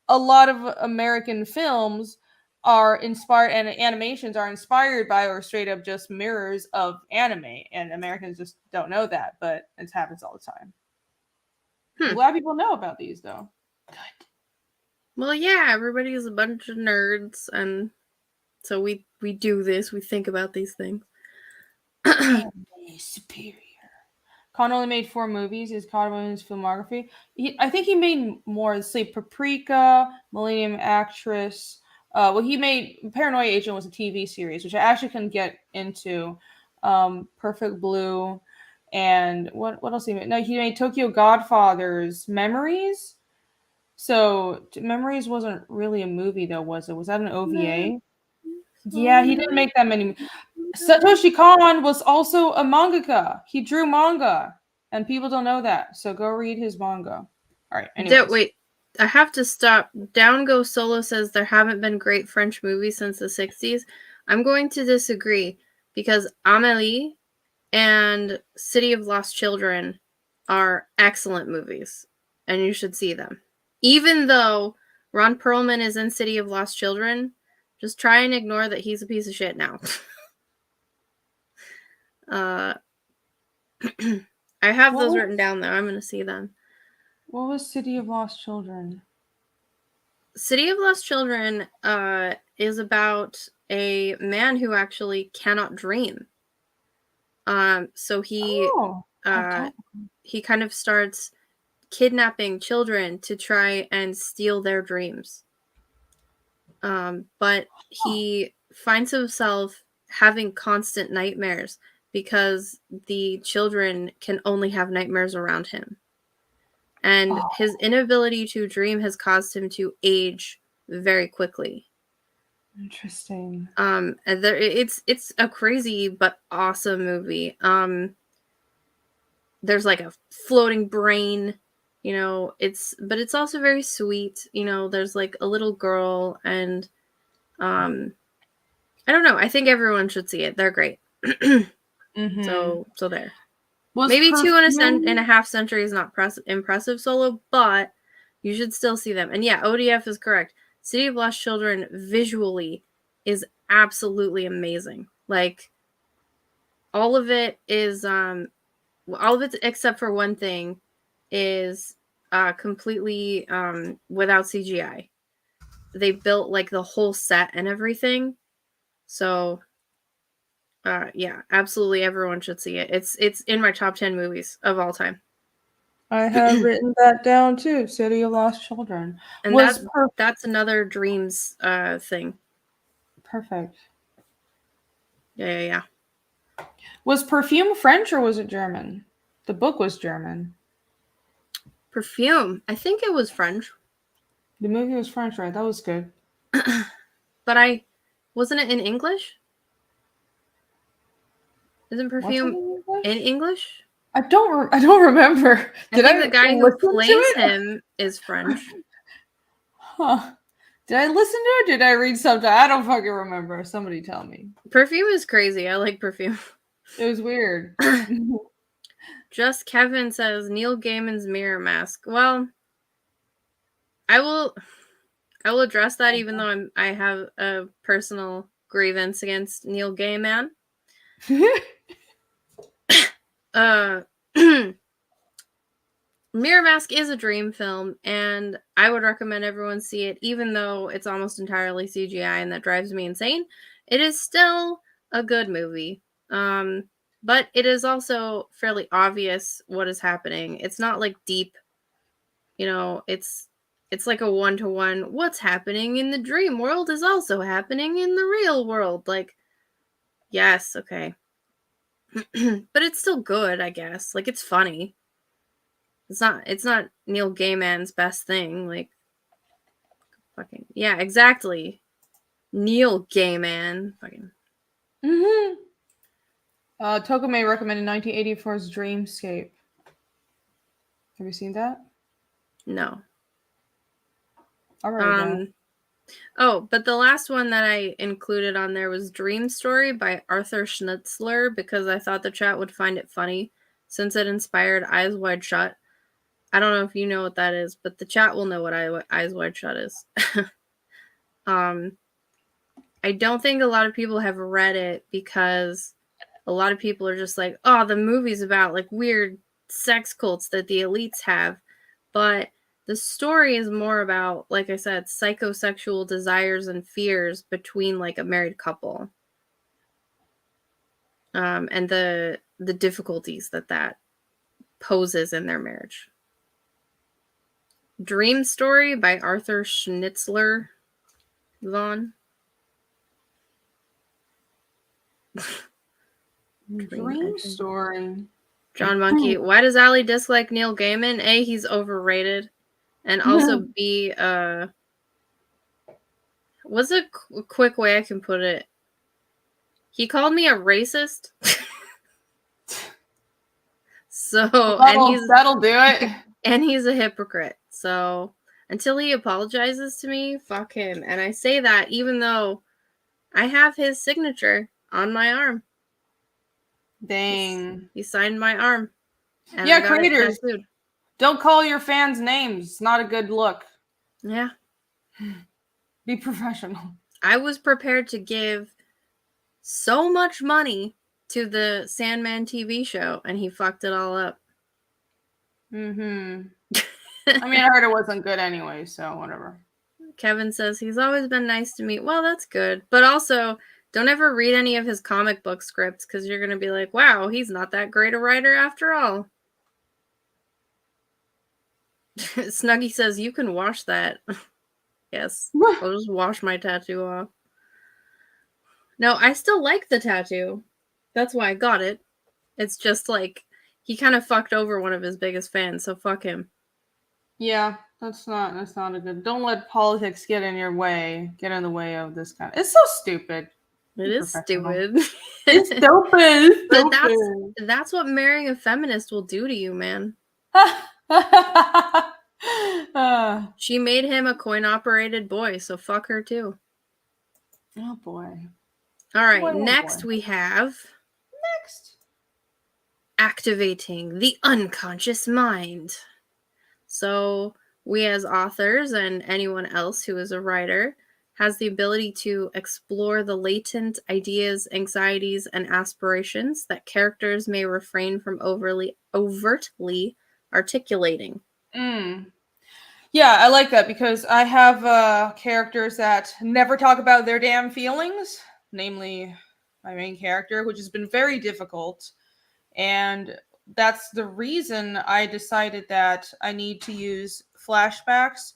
a lot of American films are inspired, and animations are inspired by or straight up just mirrors of anime. And Americans just don't know that, but it happens all the time. I'm glad people know about these, though. Good. Well, yeah, everybody is a bunch of nerds, and so we do this. We think about these things. Anime superior. Kon only made 4 movies. He's caught him in his filmography. I think he made more. Let's say Paprika, Millennium Actress. He made Paranoia Agent was a TV series, which I actually can get into. Perfect Blue, and what else he made? No, he made Tokyo Godfathers, Memories. So Memories wasn't really a movie though, was it? Was that an OVA? Yeah, he didn't make that many. Satoshi Kon was also a mangaka. He drew manga, and people don't know that. So go read his manga. All right. Anyways. Wait, I have to stop. Down Go Solo says there haven't been great French movies since the 60s. I'm going to disagree because Amélie and City of Lost Children are excellent movies, and you should see them. Even though Ron Perlman is in City of Lost Children, just try and ignore that he's a piece of shit now. I have those written down though. I'm going to see them. What was City of Lost Children? City of Lost Children is about a man who actually cannot dream. So he kind of starts kidnapping children to try and steal their dreams. But he finds himself having constant nightmares because the children can only have nightmares around him. And his inability to dream has caused him to age very quickly. Interesting. And it's a crazy but awesome movie. There's like a floating brain, you know, but it's also very sweet. You know, there's like a little girl, and I don't know. I think everyone should see it. They're great. Mm-hmm. So there. Was maybe Perfume... 2.5 centuries is not impressive solo, but you should still see them. And yeah, ODF is correct. City of Lost Children visually is absolutely amazing. Like, all of it is all of it except for one thing is completely without CGI. They built like the whole set and everything. So yeah, absolutely everyone should see it. It's in my top 10 movies of all time. I have written that down too. City of Lost Children. And that's another Dreams thing. Perfect. Yeah. Was Perfume French or was it German? The book was German. Perfume. I think it was French. The movie was French, right? That was good. But wasn't it in English? Isn't Perfume in English? I don't remember. I think the guy who plays him is French. Huh. Did I listen to it? Did I read something? I don't fucking remember. Somebody tell me. Perfume is crazy. I like Perfume. It was weird. Just Kevin says Neil Gaiman's Mirror Mask. Well, I will address that, even though I have a personal grievance against Neil Gaiman. Mirror Mask is a dream film, and I would recommend everyone see it, even though it's almost entirely CGI and that drives me insane. It is still a good movie. But it is also fairly obvious what is happening. It's not like deep, you know, it's like a 1-to-1. What's happening in the dream world is also happening in the real world. Like, yes, okay. But it's still good, I guess. Like, it's funny. It's not Neil Gaiman's best thing. Like, fucking, yeah, exactly. Neil Gaiman. Fucking. Mm-hmm. Tokome recommended 1984's Dreamscape. Have you seen that? No. All right. Oh, but the last one that I included on there was Dream Story by Arthur Schnitzler, because I thought the chat would find it funny since it inspired Eyes Wide Shut. I don't know if you know what that is, but the chat will know what Eyes Wide Shut is. I don't think a lot of people have read it because a lot of people are just like, oh, the movie's about like weird sex cults that the elites have. But the story is more about, like I said, psychosexual desires and fears between like a married couple. And the difficulties that poses in their marriage. Dream Story by Arthur Schnitzler von. Dream Story. John Monkey. Why does Ali dislike Neil Gaiman? A, he's overrated. And also B, what's a quick way I can put it? He called me a racist. So, that'll do it. And he's a hypocrite. So, until he apologizes to me, fuck him. And I say that even though I have his signature on my arm. Dang. He signed my arm. And yeah, creators, don't call your fans names. It's not a good look. Yeah. Be professional. I was prepared to give so much money to the Sandman TV show, and he fucked it all up. Mm-hmm. I mean, I heard it wasn't good anyway, so whatever. Kevin says he's always been nice to me. Well, that's good. But also, don't ever read any of his comic book scripts, because you're going to be like, wow, he's not that great a writer after all. Snuggy says, you can wash that. Yes. I'll just wash my tattoo off. No, I still like the tattoo. That's why I got it. It's just like, he kind of fucked over one of his biggest fans, so fuck him. Yeah, that's not a good. Don't let politics get in your way. Get in the way of this kind of. It's so stupid. It is stupid. It's stupid. But that's what marrying a feminist will do to you, man. She made him a coin-operated boy, so fuck her too. Oh boy. All right, next we have activating the unconscious mind. So we as authors and anyone else who is a writer has the ability to explore the latent ideas, anxieties, and aspirations that characters may refrain from overtly articulating. Yeah, I like that because I have characters that never talk about their damn feelings, namely my main character, which has been very difficult. And that's the reason I decided that I need to use flashbacks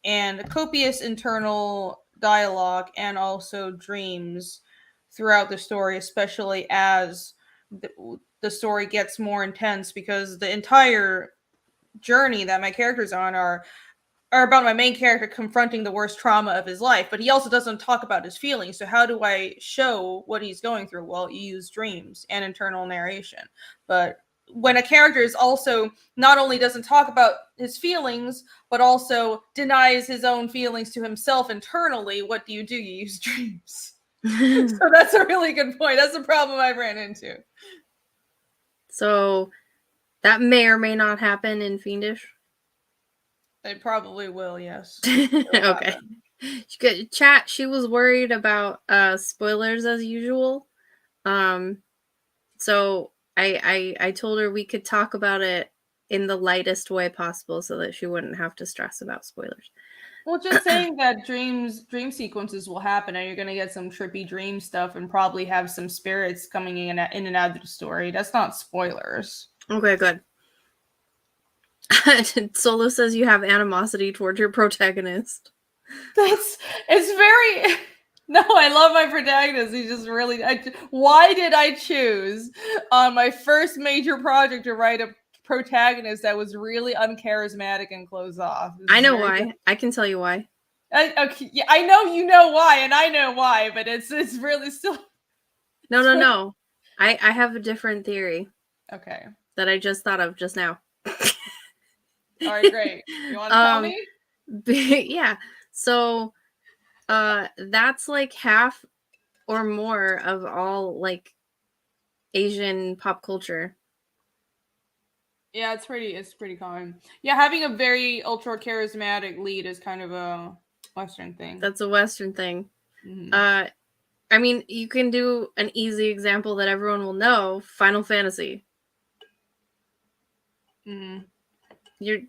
and copious internal dialogue and also dreams throughout the story, especially as the story gets more intense, because the entire journey that my characters on are about my main character confronting the worst trauma of his life, but he also doesn't talk about his feelings. So how do I show what he's going through? Well, you use dreams and internal narration. But when a character is also not only doesn't talk about his feelings, but also denies his own feelings to himself internally, what do? You use dreams. So that's a really good point. That's a problem I ran into. So that may or may not happen in Fiendish. It probably will, yes. Okay. Chat, she was worried about spoilers as usual. So I told her we could talk about it in the lightest way possible so that she wouldn't have to stress about spoilers. Well, just saying that dream sequences will happen, and you're going to get some trippy dream stuff and probably have some spirits coming in and out of the story. That's not spoilers. Okay, good. Solo says you have animosity towards your protagonist. It's very... No, I love my protagonist. He's just really... why did I choose on my first major project to write a protagonist that was really uncharismatic and closed off? I know why. Good. I can tell you why. Okay, yeah, I know you know why, and I know why, but it's really still... No. I have a different theory. Okay. That I just thought of just now. All right, great. You want to tell me? Yeah. So, that's like half or more of all like Asian pop culture. Yeah, it's pretty common. Yeah, having a very ultra charismatic lead is kind of a Western thing. That's a Western thing. Mm-hmm. I mean, you can do an easy example that everyone will know: Final Fantasy. Mm-hmm.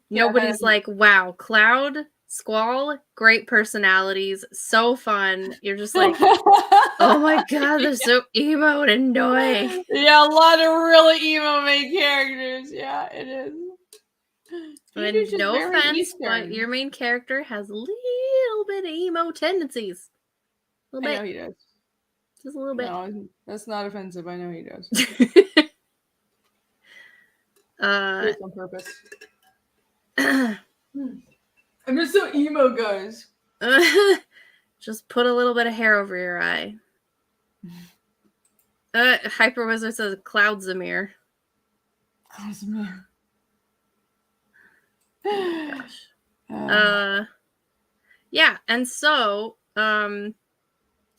Nobody's like, wow, Cloud Squall, great personalities, so fun. You're just like, oh my god, they're so emo and annoying. Yeah, a lot of really emo main characters. Yeah, it is. And no offense, but your main character has a little bit of emo tendencies. A little I bit. know he does. Just a little bit. No, that's not offensive. I know he does. It's on purpose. I'm just so emo, guys. Just put a little bit of hair over your eye. Hyper Wizard says Cloudzamir. Cloudzamir. Oh gosh. Yeah, and so the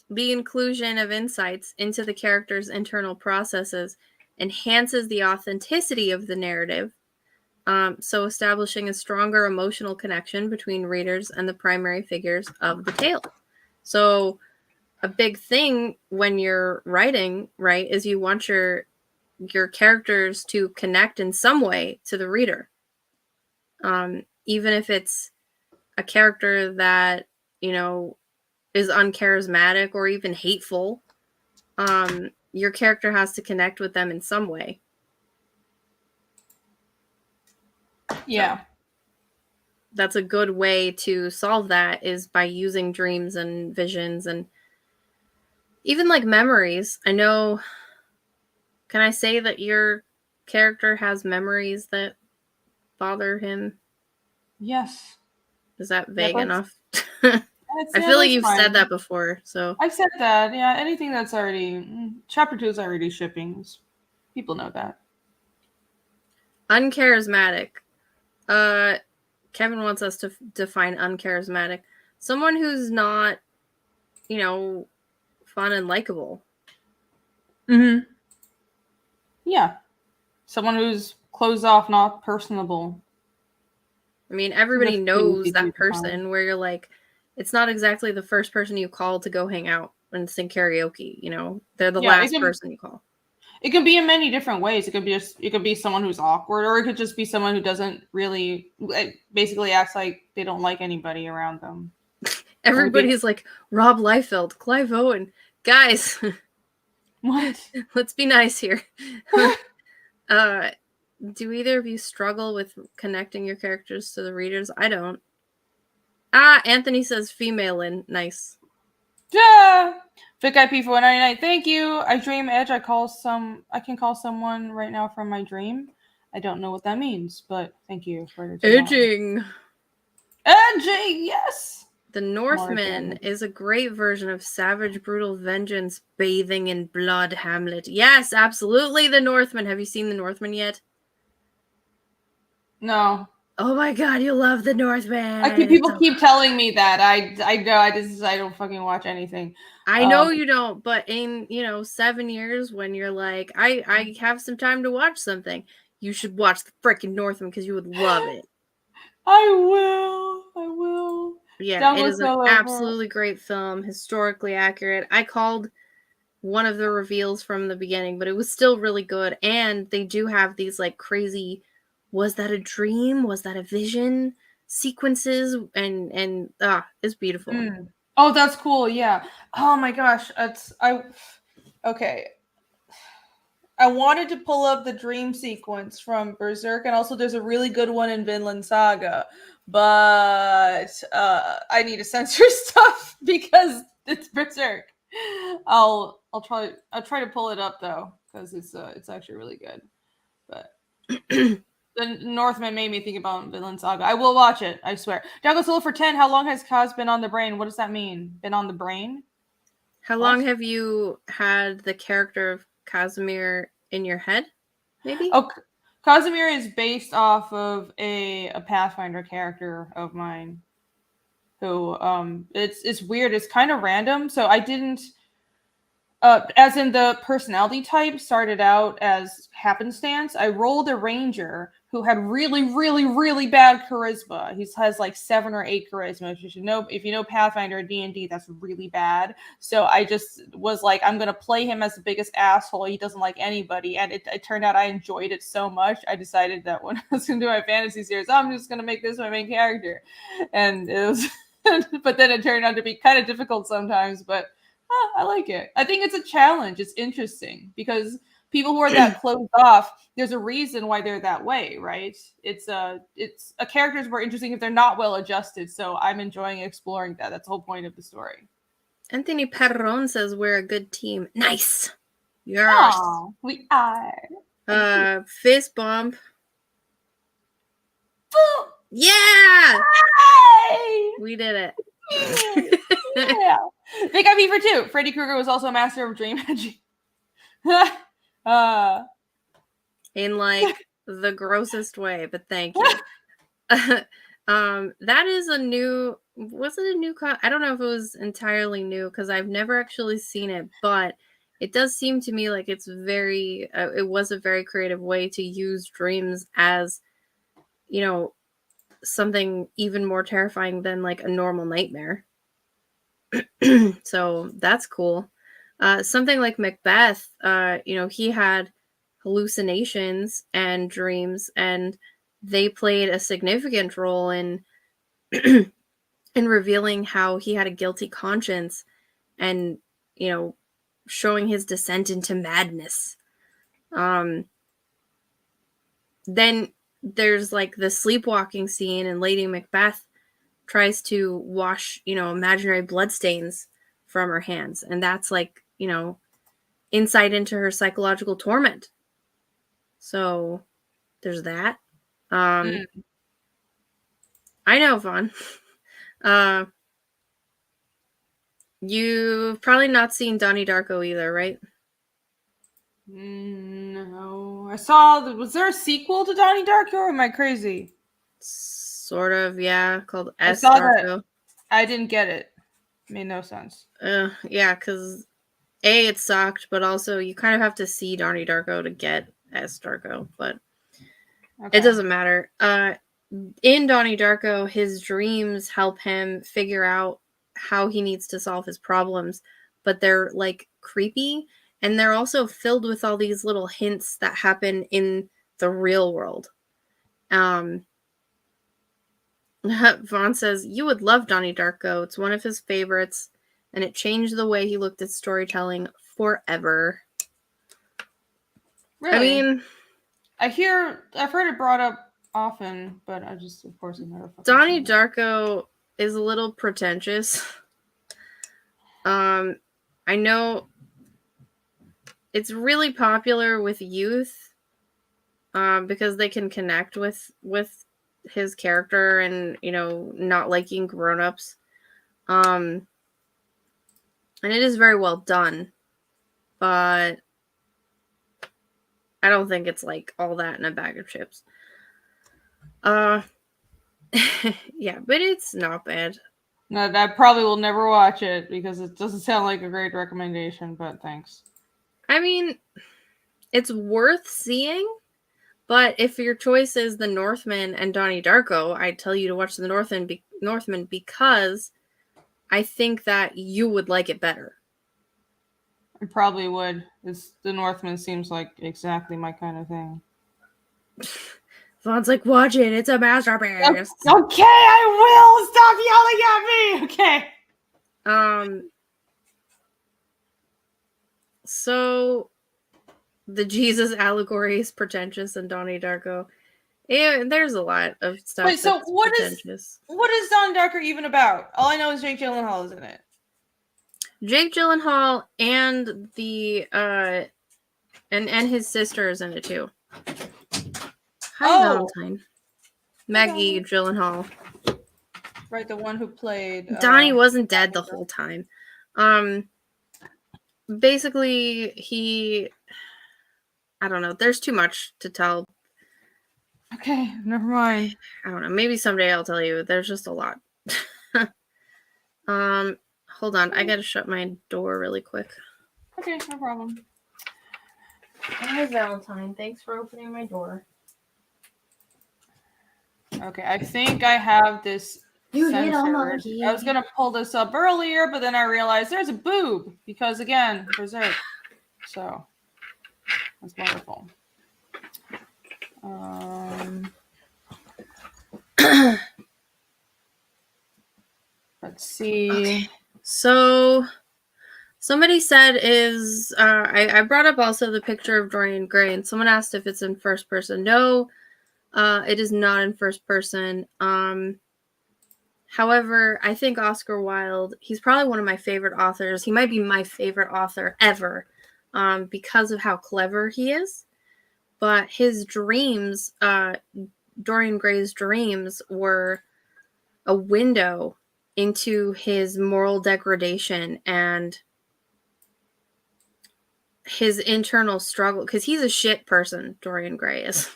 inclusion of insights into the character's internal processes enhances the authenticity of the narrative, so establishing a stronger emotional connection between readers and the primary figures of the tale. So a big thing when you're writing, right, is you want your characters to connect in some way to the reader. Even if it's a character that, you know, is uncharismatic or even hateful, your character has to connect with them in some way. Yeah. So that's a good way to solve that, is by using dreams and visions and even like memories. I know, can I say that your character has memories that bother him? Yes. Is that vague enough? I feel like you've said that before, so. I've said that, yeah. Anything that's already... Chapter 2 is already shipping. People know that. Uncharismatic. Kevin wants us to define uncharismatic. Someone who's not, you know, fun and likable. Mm-hmm. Yeah. Someone who's closed off, not personable. I mean, everybody knows that person where you're like, it's not exactly the first person you call to go hang out and sing karaoke, you know? They're the last person you call. It can be in many different ways. It could be someone who's awkward, or it could just be someone who doesn't really, basically acts like they don't like anybody around them. Everybody's like, Rob Liefeld, Clive Owen. Guys, what? Let's be nice here. Do either of you struggle with connecting your characters to the readers? I don't. Anthony says female in. Nice. Yeah. Vic IP 499. Thank you. I dream edge. I can call someone right now from my dream. I don't know what that means, but thank you for edging. Edging, yes. The Northman is a great version of savage, brutal vengeance bathing in blood Hamlet. Yes, absolutely, The Northman. Have you seen The Northman yet? No. Oh my god, you love The Northman. People keep telling me that. I know. I don't fucking watch anything. I know you don't, but in 7 years, when you're like, I have some time to watch something, you should watch the freaking Northman because you would love it. I will. Yeah, it is an absolutely great film, historically accurate. I called one of the reveals from the beginning, but it was still really good. And they do have these like crazy, was that a dream? Was that a vision? Sequences and it's beautiful. Oh, that's cool. Yeah. Oh my gosh. Okay. I wanted to pull up the dream sequence from Berserk, and also there's a really good one in Vinland Saga, but I need to censor stuff because it's Berserk. I'll try to pull it up though, because it's actually really good. But the Northman made me think about Vinland Saga. I will watch it, I swear. Dago Solo for 10. How long has Kaz been on the brain? What does that mean? Been on the brain? How long have you had the character of Casimir in your head? Maybe? Oh, Casimir is based off of a Pathfinder character of mine. Who it's weird. It's kind of random. So I didn't. As in the personality type started out as happenstance. I rolled a ranger who had really, really, really bad charisma. He has like 7 or 8 charisma. You should know, if you know Pathfinder or D&D, that's really bad. So I just was like, I'm gonna play him as the biggest asshole. He doesn't like anybody, and it turned out I enjoyed it so much. I decided that when I was gonna do my fantasy series, I'm just gonna make this my main character, and it was. But then it turned out to be kind of difficult sometimes, but I like it. I think it's a challenge. It's interesting because people who are that closed off, there's a reason why they're that way, right? It's a character's more interesting if they're not well adjusted. So I'm enjoying exploring that. That's the whole point of the story. Anthony Perron says we're a good team. Nice. Yes. Aww, we are. Fist bump. Boom. Yeah. Hey! We did it. Yeah. They got me for 2. Freddy Krueger was also a master of dream magic. In like the grossest way, but thank you. That is a new. Was it a new? I don't know if it was entirely new because I've never actually seen it, but it does seem to me like it's very. It was a very creative way to use dreams as, you know, something even more terrifying than like a normal nightmare. So that's cool. Something like Macbeth, you know, he had hallucinations and dreams, and they played a significant role in in revealing how he had a guilty conscience and, you know, showing his descent into madness. Then there's like the sleepwalking scene, and Lady Macbeth tries to wash, you know, imaginary bloodstains from her hands, and that's like, you know, insight into her psychological torment. So there's that. I know, Vaughn. You've probably not seen Donnie Darko either, right? No, I saw. Was there a sequel to Donnie Darko? Or am I crazy? Sort of, yeah. Called S. I saw Darko. that. I didn't get it. Made no sense. Yeah, because A, it sucked, but also you kind of have to see Donnie Darko to get S. Darko, but it doesn't matter. In Donnie Darko, his dreams help him figure out how he needs to solve his problems, but they're like creepy, and they're also filled with all these little hints that happen in the real world. Vaughn says, you would love Donnie Darko. It's one of his favorites, and it changed the way he looked at storytelling forever. Really? I mean, I've heard it brought up often, but I just, of course, have never. Donnie Darko is a little pretentious. I know it's really popular with youth, because they can connect with his character and, you know, not liking grown-ups. And it is very well done, but I don't think it's like all that in a bag of chips. Yeah, but it's not bad. No, I probably will never watch it because it doesn't sound like a great recommendation, but thanks. I mean, it's worth seeing, but if your choice is The Northman and Donnie Darko, I'd tell you to watch The Northman because I think that you would like it better. I probably would. The Northman seems like exactly my kind of thing. Vaughn's like, watch it. It's a masterpiece. Okay, I will. Stop yelling at me. Okay. So the Jesus allegory is pretentious in Donnie Darko. Yeah, there's a lot of stuff. Wait, so what is Donnie Darko even about? All I know is Jake Gyllenhaal is in it. Jake Gyllenhaal and the and his sister is in it too. Hi, Valentine. Maggie Gyllenhaal. Right, the one who played Donnie wasn't dead the whole time. Basically I don't know. There's too much to tell. Okay, never mind. I don't know. Maybe someday I'll tell you. There's just a lot. Hold on. I gotta shut my door really quick. Okay, no problem. Hi, Valentine. Thanks for opening my door. Okay, I think I have this censored. I was gonna pull this up earlier, but then I realized there's a boob because again, Berserk. So that's wonderful. Let's see. Okay. So somebody said I brought up also the picture of Dorian Gray, and someone asked if it's in first person. No, it is not in first person. However, I think Oscar Wilde, he's probably one of my favorite authors. He might be my favorite author ever, because of how clever he is. But his dreams, Dorian Gray's dreams, were a window into his moral degradation and his internal struggle, because he's a shit person, Dorian Gray is.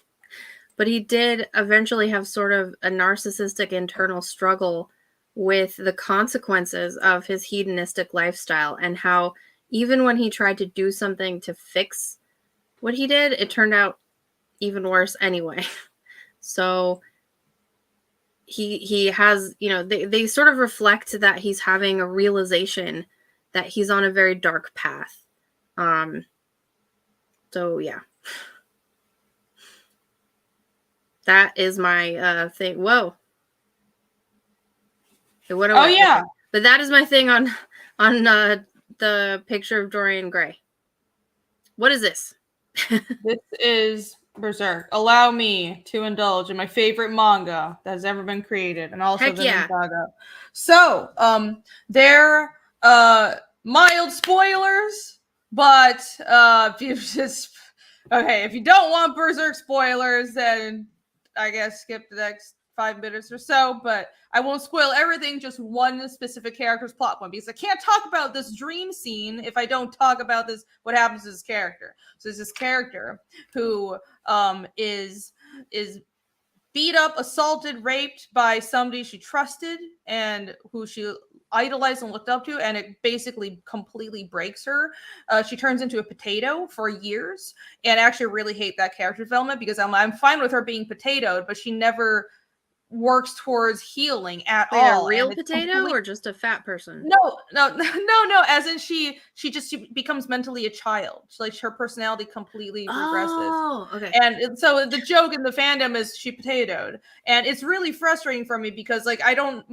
But he did eventually have sort of a narcissistic internal struggle with the consequences of his hedonistic lifestyle, and how even when he tried to do something to fix what he did, it turned out even worse anyway. So he has, they sort of reflect that he's having a realization that he's on a very dark path. So yeah. That is my thing. Whoa. It went away. Oh yeah. Okay. But that is my thing on the picture of Dorian Gray. What is this? This is Berserk. Allow me to indulge in my favorite manga that has ever been created, and also Heck the yeah. saga. So, they're mild spoilers, but if you just if you don't want Berserk spoilers, then I guess skip the next 5 minutes or so, but I won't spoil everything, just one specific character's plot point, because I can't talk about this dream scene if I don't talk about what happens to this character. So there's this character who is beat up, assaulted, raped by somebody she trusted and who she idolized and looked up to, and it basically completely breaks her. She turns into a potato for years, and I actually really hate that character development, because I'm fine with her being potatoed, but she never works towards healing at all. A real potato or just a fat person? No. As in she becomes mentally a child. Like her personality completely regresses. Oh, okay. And so the joke in the fandom is she potatoed, and it's really frustrating for me because like I don't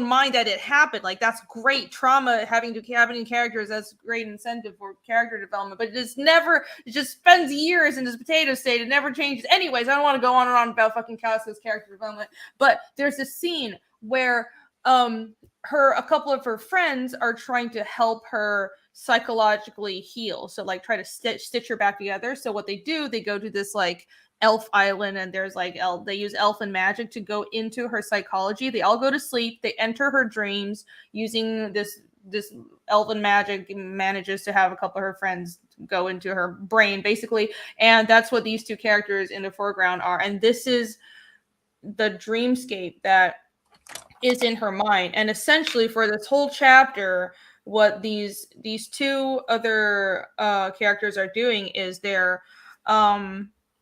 mind that it happened. Like that's great trauma having characters. That's great incentive for character development. But it just spends years in this potato state. It never changes. Anyways, I don't want to go on and on about fucking Kasu's character development. But there's this scene where a couple of her friends are trying to help her psychologically heal. So like try to stitch her back together. So what they do, they go to this like elf island, and there's like they use elfin magic to go into her psychology. They all go to sleep. They enter her dreams using this elven magic. Manages to have a couple of her friends go into her brain basically, and that's what these two characters in the foreground are. And this is the dreamscape that is in her mind. And essentially for this whole chapter, what these two other characters are doing is they're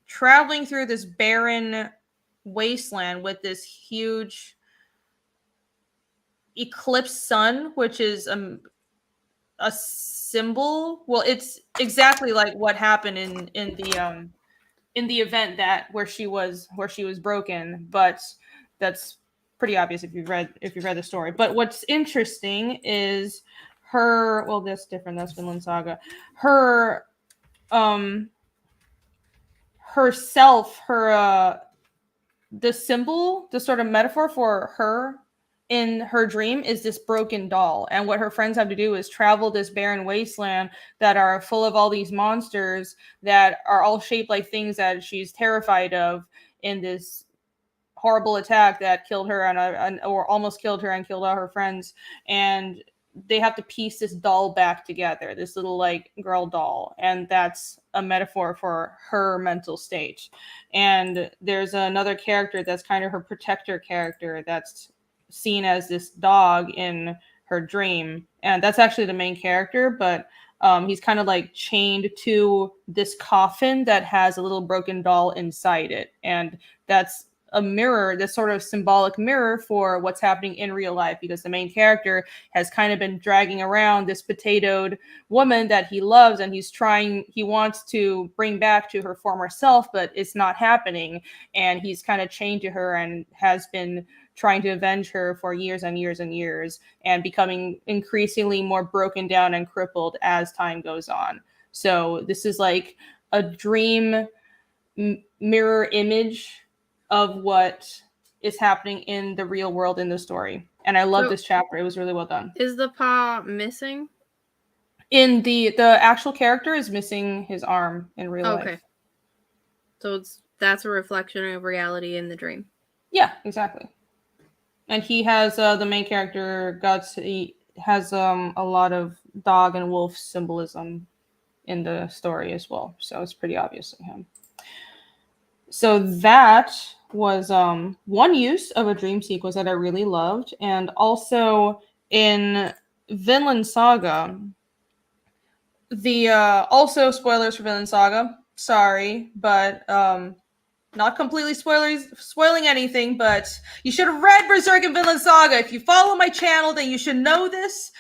traveling through this barren wasteland with this huge eclipse sun, which is a symbol. Well, it's exactly like what happened in the event that where she was broken, but that's pretty obvious if you've read the story. But what's interesting is that's different. That's Vinland Saga. Herself, the symbol, the sort of metaphor for her in her dream is this broken doll. And what her friends have to do is travel this barren wasteland that are full of all these monsters that are all shaped like things that she's terrified of in this horrible attack that killed her or almost killed her and killed all her friends. And they have to piece this doll back together, this little like girl doll, and that's a metaphor for her mental state. And there's another character that's kind of her protector character that's seen as this dog in her dream, and that's actually the main character. But He's kind of like chained to this coffin that has a little broken doll inside it, and that's a mirror, this sort of symbolic mirror for what's happening in real life, because the main character has kind of been dragging around this potatoed woman that he loves, and he wants to bring back to her former self, but it's not happening, and he's kind of chained to her and has been trying to avenge her for years and years and years, and becoming increasingly more broken down and crippled as time goes on. So this is like a dream mirror image of what is happening in the real world in the story. And I love this chapter. It was really well done. Is the paw missing? In the actual character is missing his arm in real life. So that's a reflection of reality in the dream. Yeah, exactly. And he has the main character Guts. He has a lot of dog and wolf symbolism in the story as well. So it's pretty obviously him. So that was one use of a dream sequence that I really loved. And also in Vinland Saga, the also spoilers for Vinland Saga. Sorry, but not completely spoiling anything, but you should have read Berserk and Vinland Saga. If you follow my channel, then you should know this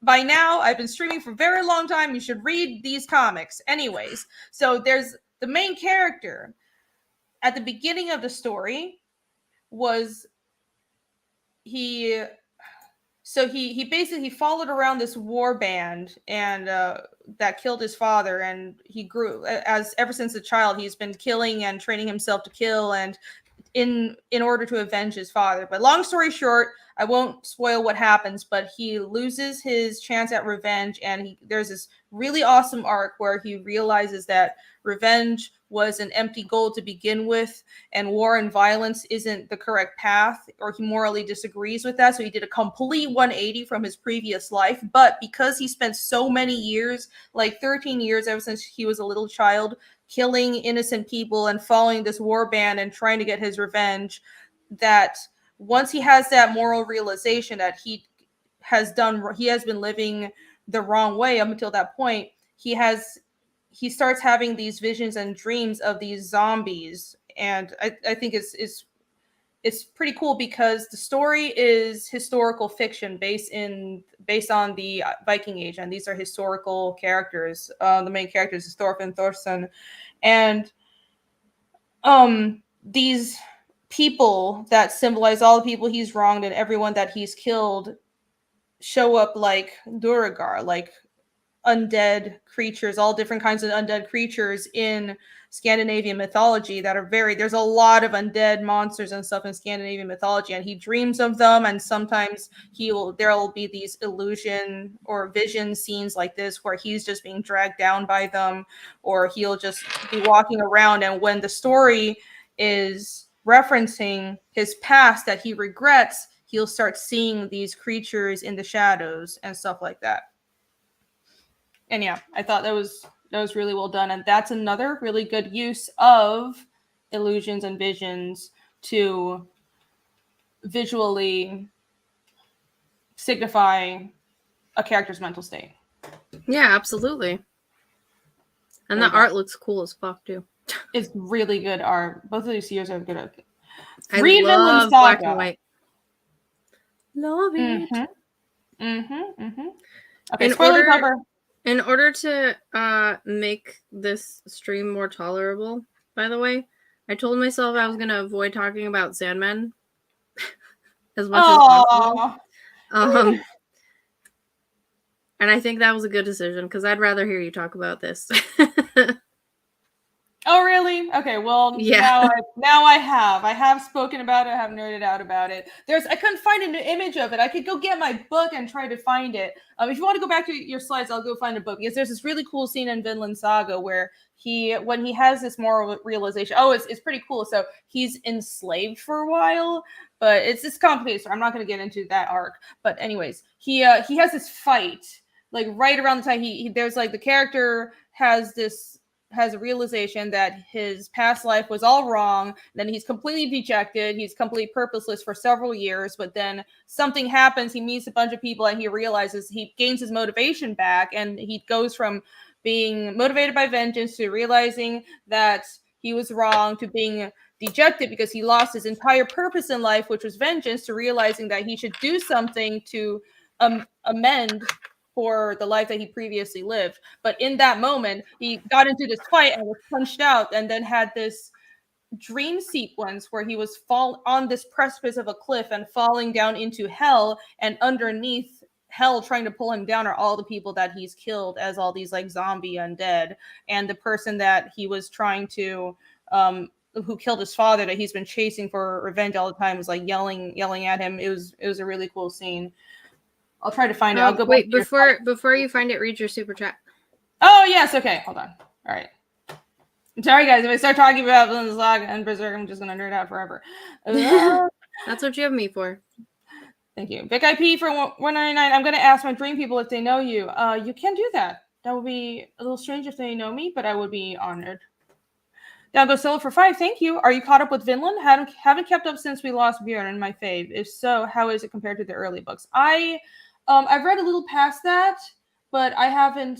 by now. I've been streaming for a very long time. You should read these comics. Anyways, so there's the main character at the beginning of the story was he basically followed around this war band and that killed his father, and he grew ever since a child he's been killing and training himself to kill and in order to avenge his father. But long story short, I won't spoil what happens, but he loses his chance at revenge, and there's this really awesome arc where he realizes that revenge was an empty goal to begin with, and war and violence isn't the correct path, or he morally disagrees with that. So he did a complete 180 from his previous life. But because he spent so many years, like 13 years ever since he was a little child, killing innocent people and following this war band and trying to get his revenge, that once he has that moral realization that he has been living the wrong way up until that point, he starts having these visions and dreams of these zombies. And I think it's pretty cool because the story is historical fiction based on the Viking Age, and these are historical characters. The main characters is Thorfinn Thorson, and these people that symbolize all the people he's wronged and everyone that he's killed show up like Duragar, like undead creatures, all different kinds of undead creatures in Scandinavian mythology that are there's a lot of undead monsters and stuff in Scandinavian mythology, and he dreams of them, and sometimes there'll be these illusion or vision scenes like this where he's just being dragged down by them, or he'll just be walking around, and when the story is referencing his past that he regrets, he'll start seeing these creatures in the shadows and stuff like that. And yeah, I thought that was really well done. And that's another really good use of illusions and visions to visually signify a character's mental state. Yeah, absolutely. And the art looks cool as fuck too. It's really good art. Both of these series are good art. I love black and white. Love it. Okay, spoiler cover. In order to make this stream more tolerable, by the way, I told myself I was going to avoid talking about Sandman as much as possible. And I think that was a good decision because I'd rather hear you talk about this. Oh, really? Okay, well, yeah. now I have spoken about it. I have nerded out about it. I couldn't find an image of it. I could go get my book and try to find it. If you want to go back to your slides, I'll go find a book, because there's this really cool scene in Vinland Saga where when he has this moral realization, it's pretty cool. So he's enslaved for a while, but it's complicated, so I'm not going to get into that arc. But anyways, he has this fight, like right around the time there's like the character has has a realization that his past life was all wrong. Then he's completely dejected. He's completely purposeless for several years. But then something happens. He meets a bunch of people and he realizes he gains his motivation back. And he goes from being motivated by vengeance to realizing that he was wrong to being dejected because he lost his entire purpose in life, which was vengeance, to realizing that he should do something to amend for the life that he previously lived. But in that moment, he got into this fight and was punched out, and then had this dream sequence where he was fall on this precipice of a cliff and falling down into hell, and underneath hell trying to pull him down are all the people that he's killed as all these like zombie undead, and the person that he was trying to who killed his father that he's been chasing for revenge all the time was like yelling at him. It was a really cool scene. I'll try to find it. I'll go wait, before you find it, read your super chat. Oh yes, okay, hold on. All right. I'm sorry guys, if I start talking about Vinland Saga and Berserk, I'm just gonna nerd out forever. That's what you have me for. Thank you. Vic IP for 199. I'm gonna ask my dream people if they know you. You can do that. That would be a little strange if they know me, but I would be honored. Down goes Solo for 5. Thank you. Are you caught up with Vinland? Haven't kept up since we lost Bjorn in my fave. If so, how is it compared to the early books? I've read a little past that, but I haven't.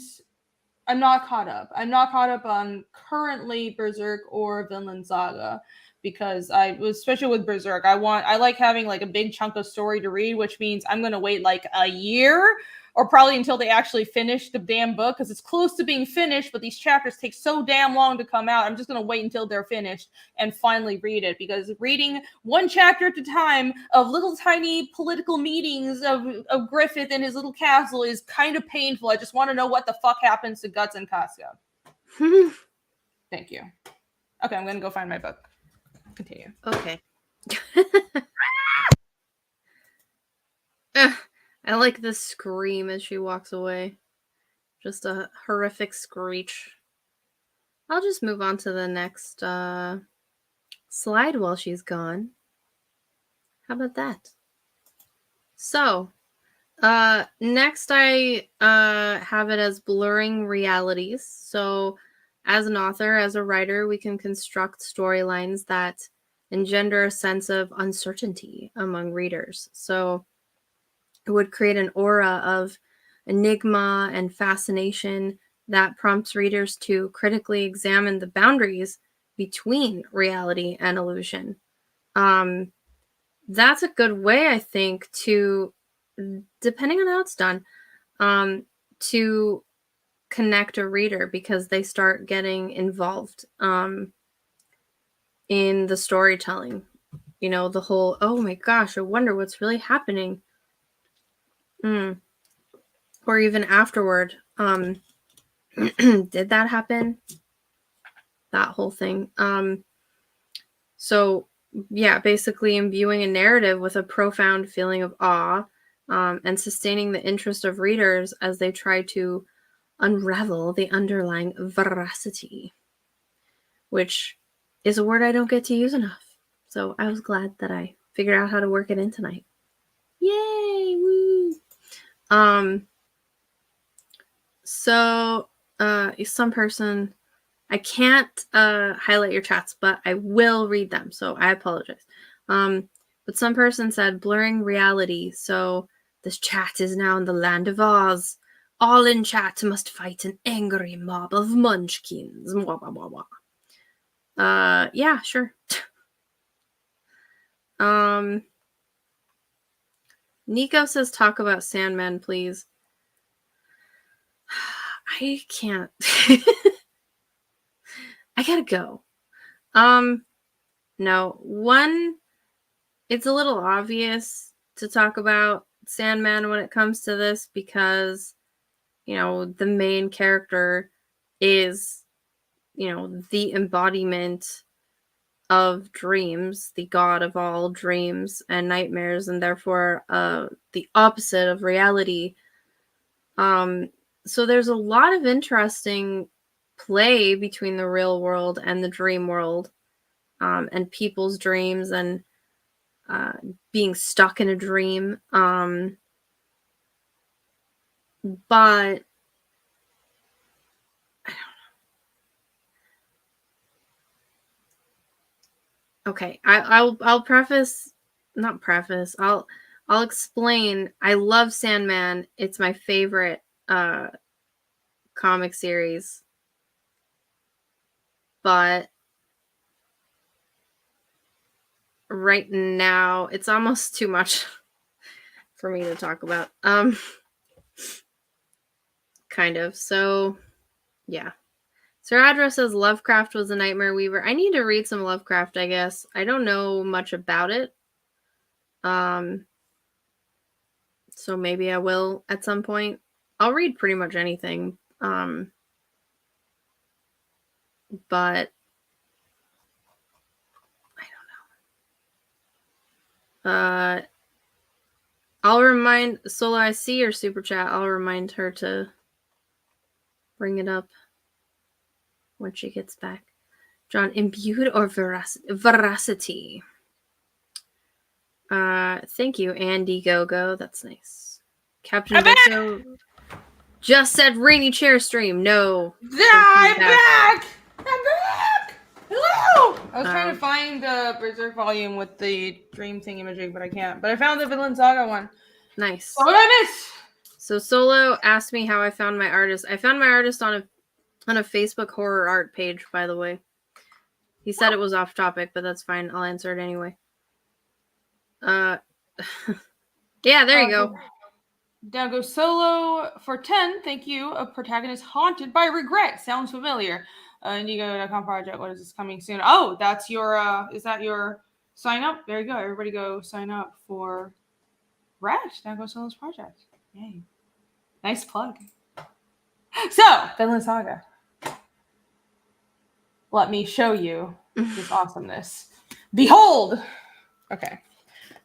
I'm not caught up. I'm not caught up on currently Berserk or Vinland Saga, because especially with Berserk, I like having like a big chunk of story to read, which means I'm gonna wait like a year or probably until they actually finish the damn book, because it's close to being finished, but these chapters take so damn long to come out. I'm just gonna wait until they're finished and finally read it, because reading one chapter at a time of little tiny political meetings of Griffith in his little castle is kind of painful. I just want to know what the fuck happens to Guts and Casca. Thank you. Okay, I'm gonna go find my book. Continue. Okay. I like the scream as she walks away. Just a horrific screech. I'll just move on to the next slide while she's gone. How about that? So, next I have it as blurring realities. So, as an author, as a writer, we can construct storylines that engender a sense of uncertainty among readers. So, it would create an aura of enigma and fascination that prompts readers to critically examine the boundaries between reality and illusion. That's a good way, I think, to, depending on how it's done, to connect a reader, because they start getting involved in the storytelling. You know, the whole, oh my gosh, I wonder what's really happening. Or even afterward, did that happen? That whole thing. So yeah, basically imbuing a narrative with a profound feeling of awe, and sustaining the interest of readers as they try to unravel the underlying veracity, which is a word I don't get to use enough. So I was glad that I figured out how to work it in tonight. Yay! Woo! So, some person, I can't highlight your chats, but I will read them, so I apologize. But some person said blurring reality, so this chat is now in the land of Oz. All in chat must fight an angry mob of munchkins. Yeah, sure. Nico says talk about Sandman, please. I can't. I gotta go. No. One, it's a little obvious to talk about Sandman when it comes to this, because, you know, the main character is, you know, the embodiment of dreams, the god of all dreams and nightmares, and therefore the opposite of reality. So there's a lot of interesting play between the real world and the dream world, and people's dreams, and being stuck in a dream. But I don't know. Okay, I'll preface, not preface. I'll explain. I love Sandman. It's my favorite comic series. But right now it's almost too much for me to talk about. Kind of. So, yeah. Sir Adra says Lovecraft was a nightmare weaver. I need to read some Lovecraft, I guess. I don't know much about it. So maybe I will at some point. I'll read pretty much anything. But I don't know. I'll remind Sola, I see your super chat. I'll remind her to bring it up when she gets back. John, imbued or veracity? Thank you, Andy Gogo. That's nice. Captain Victor just said rainy chair stream. No. I'm back! Hello! I was trying to find the Berserk volume with the Dream thingamajig, but I can't. But I found the Vinland Saga one. Nice. What did I miss? So Solo asked me how I found my artist. I found my artist on a Facebook horror art page, by the way. He said it was off topic, but that's fine. I'll answer it anyway. Yeah, there you go. Down goes Solo for 10. Thank you. A protagonist haunted by regret. Sounds familiar. Indigo.com project. What is this coming soon? Oh, that's your, is that your sign up? There you go. Everybody go sign up for Rat. Down goes Solo's project. Yay. Nice plug. So, Vinland Saga. Let me show you this awesomeness. Behold! Okay.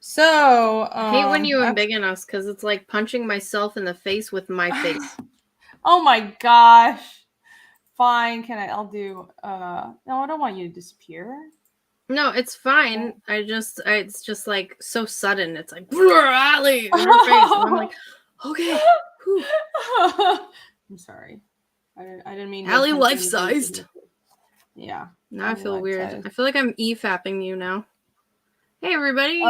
So, I hate when you embiggen us because it's like punching myself in the face with my face. Oh my gosh. Fine. I'll do, no, I don't want you to disappear. No, it's fine. It's just like so sudden. It's like, Ali in your face. And I'm like, okay. Whew. I'm sorry. I didn't mean Ali life-sized. Yeah. Now I feel weird. I feel like I'm e-fapping you now. Hey everybody,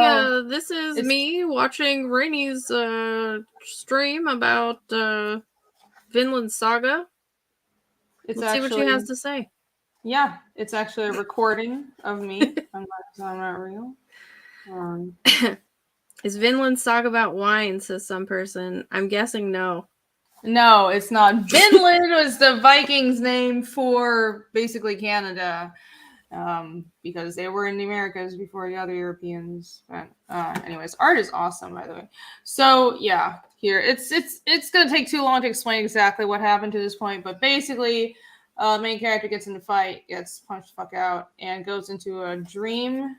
this is me watching Renie's stream about Vinland Saga. Let's see what she has to say. Yeah, it's actually a recording of me. I'm not real. Is Vinland Saga about wine, says some person. I'm guessing no. No, it's not. Vinland was the Vikings' name for basically Canada. Because they were in the Americas before the other Europeans. But anyways, art is awesome, by the way. So yeah, here it's gonna take too long to explain exactly what happened to this point, but basically, main character gets in the fight, gets punched the fuck out, and goes into a dream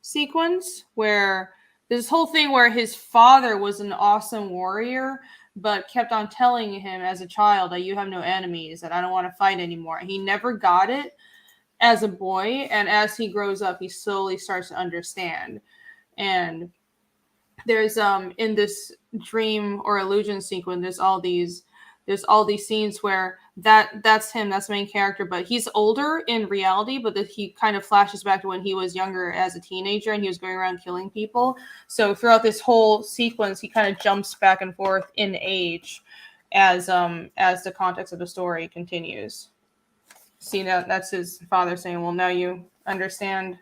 sequence where this whole thing where his father was an awesome warrior, but kept on telling him as a child that you have no enemies, that I don't want to fight anymore. He never got it as a boy, and as he grows up, he slowly starts to understand. And there's in this dream or illusion sequence, there's all these scenes where that's him, that's the main character, but he's older in reality, but he kind of flashes back to when he was younger as a teenager and he was going around killing people. So throughout this whole sequence, he kind of jumps back and forth in age as the context of the story continues. See, that's his father saying, well, now you understand,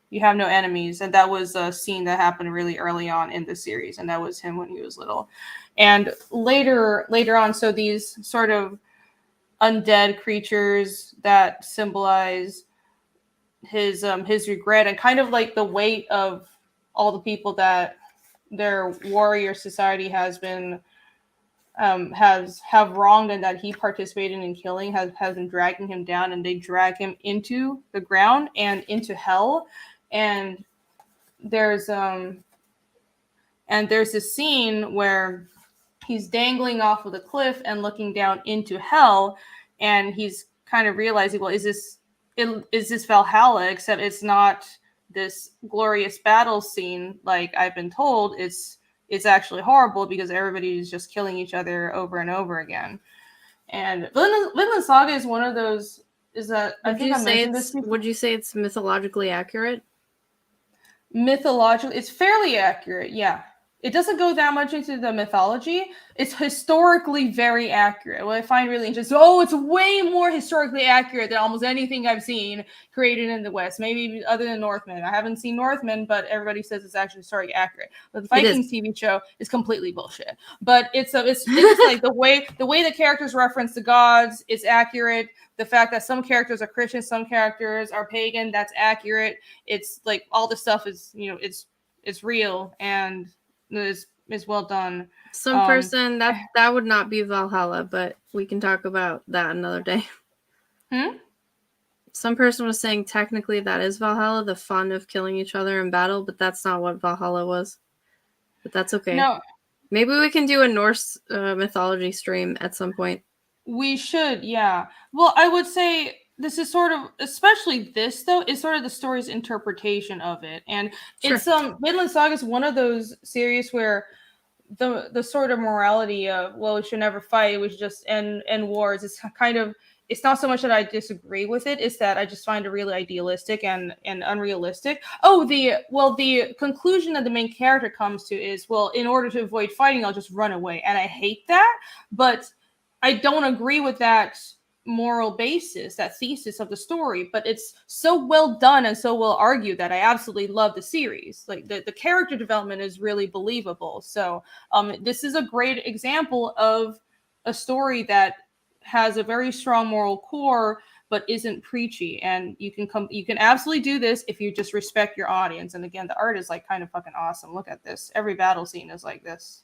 you have no enemies. And that was a scene that happened really early on in the series. And that was him when he was little. And later on, so these sort of undead creatures that symbolize his regret and kind of like the weight of all the people that their warrior society has been have wronged and that he participated in killing has been dragging him down, and they drag him into the ground and into hell. And there's this scene where he's dangling off of the cliff and looking down into hell, and he's kind of realizing, well, is this Valhalla? Except it's not this glorious battle scene like I've been told. It's actually horrible because everybody's just killing each other over and over again. And Vinland Saga is one of those is that I think I mentioned this before. Would you say it's mythologically accurate? Mythologically, it's fairly accurate. Yeah, it doesn't go that much into the mythology. It's historically very accurate. What I find really interesting, it's way more historically accurate than almost anything I've seen created in the West. Maybe other than Northmen. I haven't seen Northmen, but everybody says it's actually historically accurate. But the Vikings TV show is completely bullshit. But it's just like the way the characters reference the gods is accurate. The fact that some characters are Christian, some characters are pagan, that's accurate. It's like all the stuff is, it's real and is well done. Some person that would not be Valhalla, but we can talk about that another day. Some person was saying technically that is Valhalla, the fun of killing each other in battle, but that's not what Valhalla was. But that's okay. No, maybe we can do a Norse mythology stream at some point. We should, yeah. Well, I would say this is sort of, especially this though, is sort of the story's interpretation of it, and it's Vinland Saga is one of those series where the sort of morality of, well, we should never fight, we should just end wars. It's kind of, it's not so much that I disagree with it, it's that I just find it really idealistic and unrealistic. The conclusion that the main character comes to is, well, in order to avoid fighting, I'll just run away, and I hate that, but I don't agree with that moral basis, that thesis of the story, but it's so well done and so well argued that I absolutely love the series. Like the character development is really believable. So this is a great example of a story that has a very strong moral core but isn't preachy, and you can absolutely do this if you just respect your audience. And again, the art is like kind of fucking awesome. Look at this. Every battle scene is like this.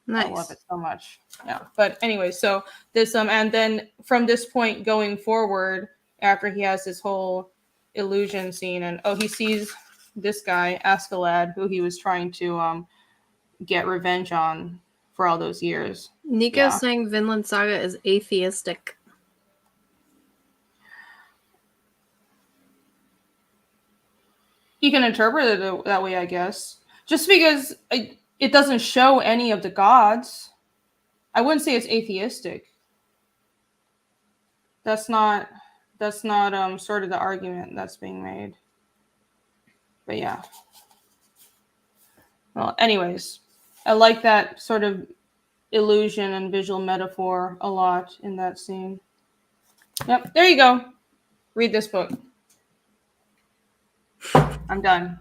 Nice. I love it so much. Yeah. But anyway, so this and then from this point going forward, after he has this whole illusion scene, and he sees this guy, Askeladd, who he was trying to get revenge on for all those years. Nico's saying Vinland Saga is atheistic. You can interpret it that way, I guess. Just because it doesn't show any of the gods, I wouldn't say it's atheistic. That's not sort of the argument that's being made. But yeah. Well, anyways, I like that sort of illusion and visual metaphor a lot in that scene. Yep, there you go. Read this book. I'm done.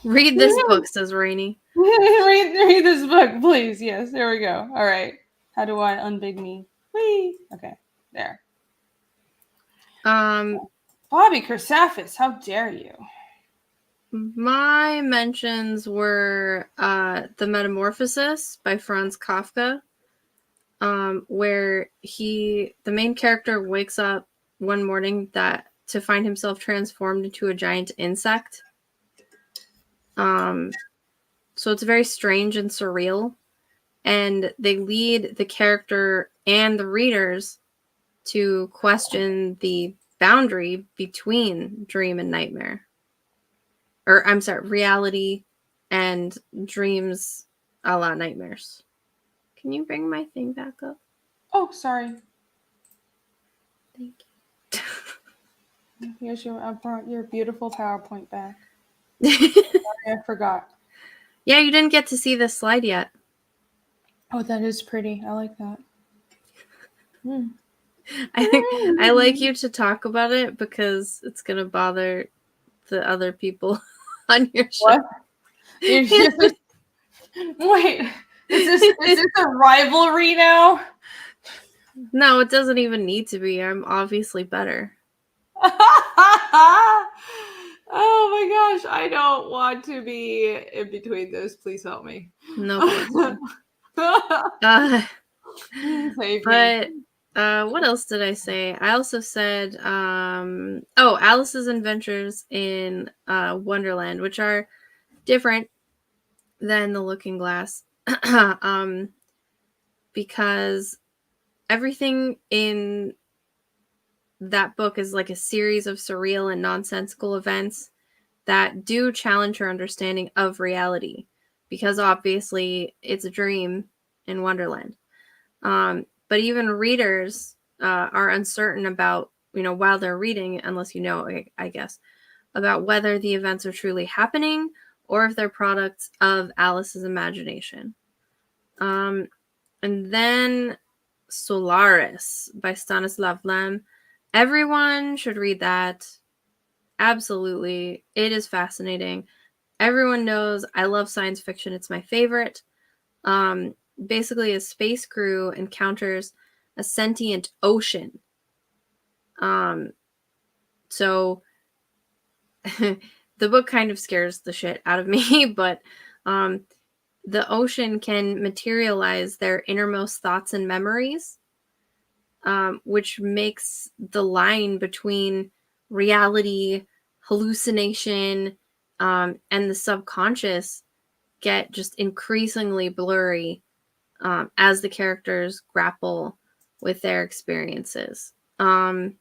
Read this book, says Renie. read this book, please. Yes, there we go. All right. How do I unbig me? Whee! Okay, there. Bobby Chrysophis, how dare you? My mentions were The Metamorphosis by Franz Kafka, where the main character wakes up one morning to find himself transformed into a giant insect. So it's very strange and surreal, and they lead the character and the readers to question the boundary between dream and nightmare. Or, I'm sorry, reality and dreams a la nightmares. Can you bring my thing back up? Oh, sorry. Thank you. Here's I brought your beautiful PowerPoint back. Sorry, I forgot. Yeah, you didn't get to see this slide yet. Oh, that is pretty. I like that. I like you to talk about it because it's gonna bother the other people on your show. What? Wait, is this a rivalry now? No, it doesn't even need to be. I'm obviously better. Oh my gosh, I don't want to be in between this. Please help me. No. Save but me. What else did I say? I also said Alice's Adventures in Wonderland, which are different than The Looking Glass. Because everything in that book is like a series of surreal and nonsensical events that do challenge her understanding of reality, because obviously it's a dream in Wonderland. But even readers are uncertain about while they're reading, unless I guess, about whether the events are truly happening or if they're products of Alice's imagination. And then Solaris by Stanislav Lem. Everyone should read that. Absolutely. It is fascinating. Everyone knows I love science fiction. It's my favorite. Basically, a space crew encounters a sentient ocean. So the book kind of scares the shit out of me, but the ocean can materialize their innermost thoughts and memories, which makes the line between reality, hallucination, and the subconscious get just increasingly blurry as the characters grapple with their experiences. There's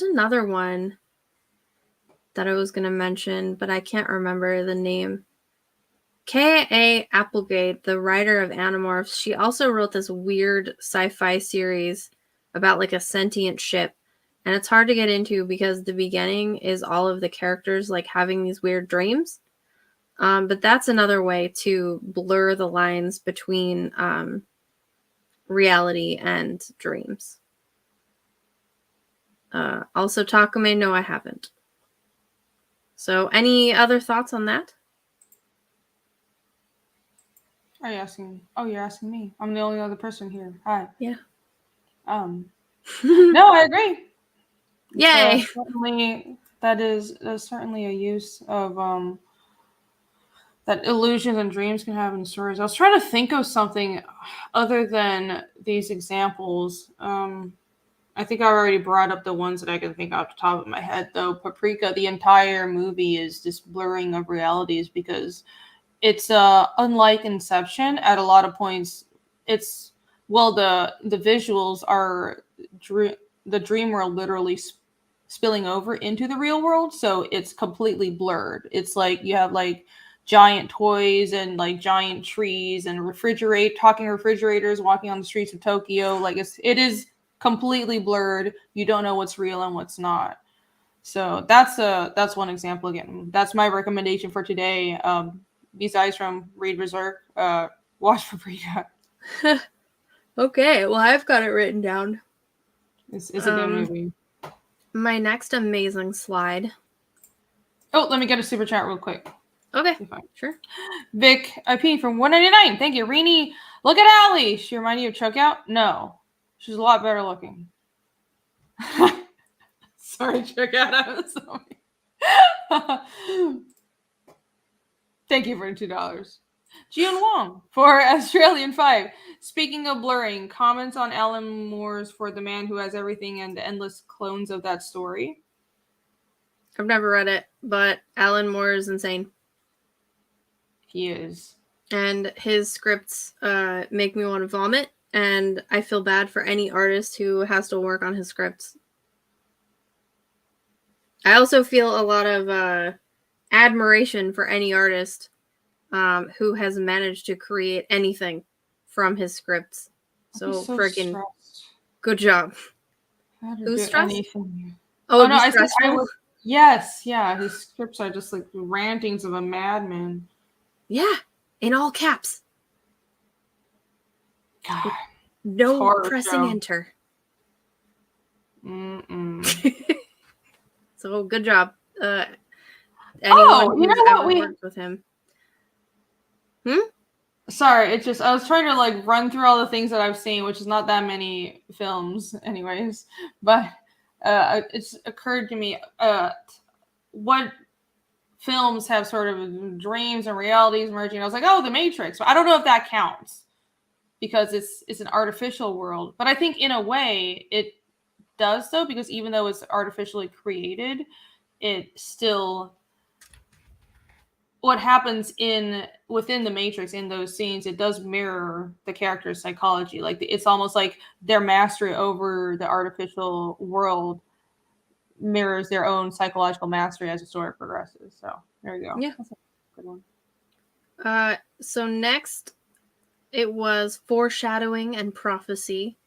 another one that I was going to mention, but I can't remember the name. K.A. Applegate, the writer of Animorphs, she also wrote this weird sci-fi series about like a sentient ship. And it's hard to get into because the beginning is all of the characters like having these weird dreams. But that's another way to blur the lines between reality and dreams. Also, Takame, no, I haven't. So, any other thoughts on that? Are you asking? Oh, you're asking me. I'm the only other person here. Hi. Yeah. No, I agree. Yay! Certainly, that is certainly a use of that illusions and dreams can have in stories. I was trying to think of something other than these examples. I think I already brought up the ones that I can think off the top of my head, though. Paprika, the entire movie is this blurring of realities because it's unlike Inception. At a lot of points, it's the visuals are the dream world literally spilling over into the real world, so it's completely blurred. It's like you have like giant toys and like giant trees and talking refrigerators walking on the streets of Tokyo. Like it is completely blurred. You don't know what's real and what's not. So that's one example. Again, that's my recommendation for today. Besides from read Berserk, watch Paprika. Okay, well, I've got it written down. It's a good movie. My next amazing slide. Oh, let me get a super chat real quick. Okay, sure. Vic IP from 199. Thank you. Renie, look at Ali. She remind you of Chokeout? No. She's a lot better looking. Sorry, Chokeout. I'm sorry. Thank you for $2. Jian Wong for Australian 5. Speaking of blurring, comments on Alan Moore's For the Man Who Has Everything and the endless clones of that story? I've never read it, but Alan Moore is insane. He is. And his scripts make me want to vomit, and I feel bad for any artist who has to work on his scripts. I also feel a lot of admiration for any artist who has managed to create anything from his scripts. So freaking good job. Who's stressed? Anything. Oh no, I said I would. Yes, yeah. His scripts are just like rantings of a madman. Yeah, in all caps. God, no pressing enter. So good job. Anyone who's ever worked with him. Sorry, it's just I was trying to like run through all the things that I've seen, which is not that many films, anyways. But it's occurred to me what films have sort of dreams and realities merging. I was like, oh, The Matrix. But I don't know if that counts because it's an artificial world. But I think in a way it does though, because even though it's artificially created, it still what happens within the Matrix in those scenes, it does mirror the character's psychology. Like it's almost like their mastery over the artificial world mirrors their own psychological mastery as the story progresses. So there you go. Yeah, that's a good one. So next, it was Foreshadowing and Prophecy.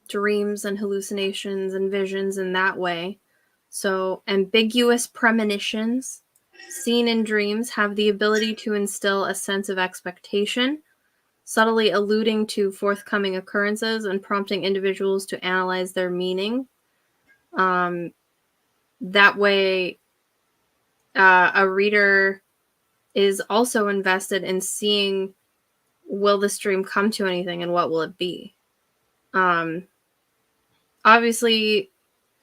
dreams and hallucinations and visions in that way. So, ambiguous premonitions seen in dreams have the ability to instill a sense of expectation, subtly alluding to forthcoming occurrences and prompting individuals to analyze their meaning. That way, a reader is also invested in seeing, will this dream come to anything and what will it be? Obviously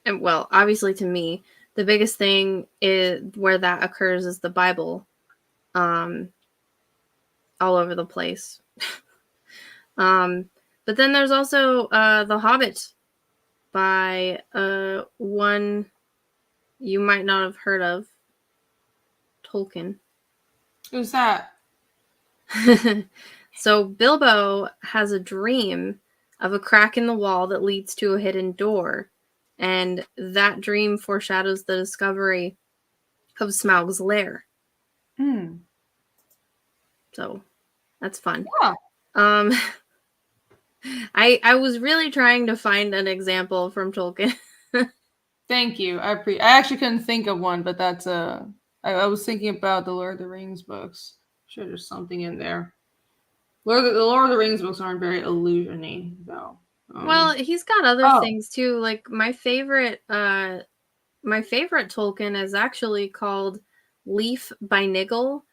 to me, the biggest thing is where that occurs is the Bible, all over the place. But then there's also The Hobbit by one you might not have heard of, Tolkien. Who's that? So Bilbo has a dream of a crack in the wall that leads to a hidden door, and that dream foreshadows the discovery of Smaug's lair. So that's fun. Yeah. I was really trying to find an example from Tolkien. Thank you. I actually couldn't think of one, but that's I was thinking about the Lord of the Rings books. I'm sure there's something in there. The Lord of the Rings books aren't very illusion-y, though. Well, he's got other things too. Like my favorite Tolkien is actually called Leaf by Niggle,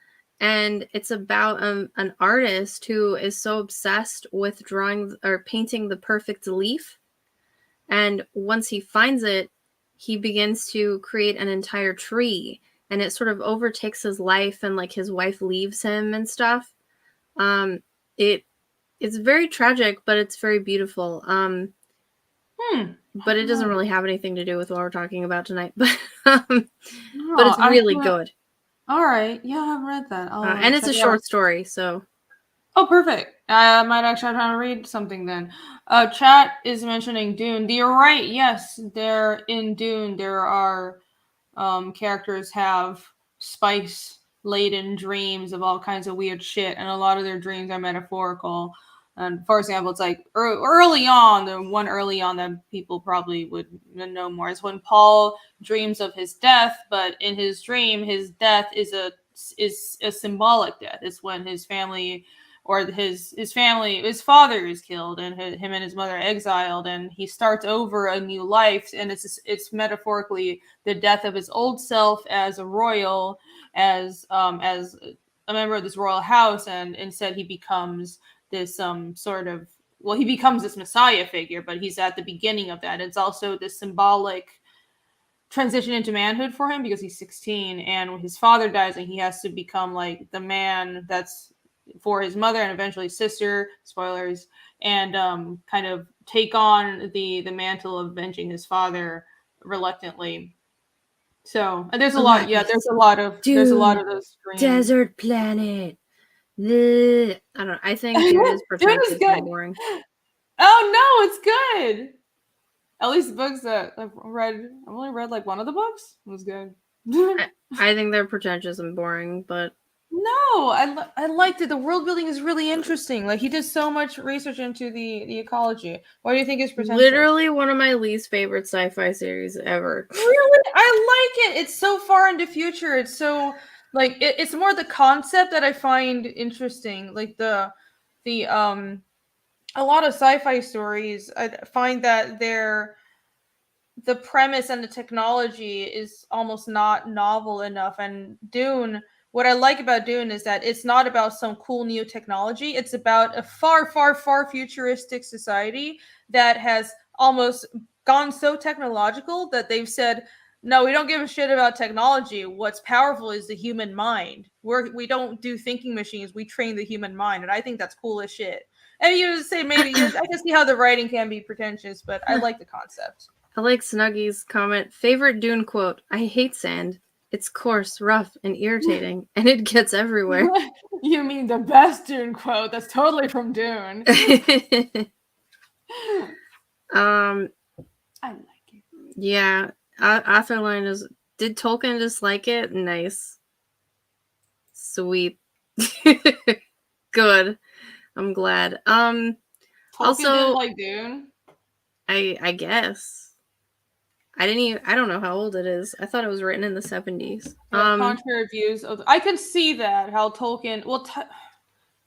and it's about an artist who is so obsessed with drawing or painting the perfect leaf, and once he finds it, he begins to create an entire tree, and it sort of overtakes his life, and like his wife leaves him and stuff. It's very tragic, but it's very beautiful. But it doesn't really have anything to do with what we're talking about tonight. But but it's really good. All right, yeah, I haven't read that. And it's a short story, so. Oh, perfect. I might actually try to read something then. Chat is mentioning Dune. You're right. Yes, there in Dune there are characters have spice-laden dreams of all kinds of weird shit, and a lot of their dreams are metaphorical. And for example, it's like early on, the one early on that people probably would know more is when Paul dreams of his death, but in his dream, his death is a symbolic death. It's when his family or his father is killed and him and his mother are exiled, and he starts over a new life, and it's metaphorically the death of his old self as a royal, as a member of this royal house, and instead he becomes this he becomes this messiah figure, but he's at the beginning of that. It's also this symbolic transition into manhood for him because he's 16, and when his father dies and he has to become like the man that's for his mother and eventually sister, spoilers, and kind of take on the mantle of avenging his father reluctantly. So there's a lot. Yeah, there's a lot of those dreams. Desert planet. I don't know. I think Dune is pretentious and boring. Oh no, it's good. At least the books that I've only read like one of the books. It was good. I think they're pretentious and boring, but no, I liked it. The world building is really interesting. Like he did so much research into the ecology. Why do you think it's pretentious? Literally one of my least favorite sci-fi series ever. Really, I like it. It's so far into future. It's so like it's more the concept that I find interesting. Like a lot of sci-fi stories, I find that the premise and the technology is almost not novel enough. And Dune, what I like about Dune is that it's not about some cool new technology. It's about a far, far, far futuristic society that has almost gone so technological that they've said, no, we don't give a shit about technology. What's powerful is the human mind. We don't do thinking machines. We train the human mind. And I think that's cool as shit. And you say maybe, I can see how the writing can be pretentious, but I like the concept. I like Snuggy's comment. Favorite Dune quote: I hate sand. It's coarse, rough, and irritating, and it gets everywhere. You mean the best Dune quote? That's totally from Dune. I like it. Yeah. Authorline is... Did Tolkien just like it? Nice. Sweet. Good. I'm glad. Tolkien didn't like Dune? I guess. I don't know how old it is. I thought it was written in the 70s. Contrary views of. I can see that how Tolkien. Well,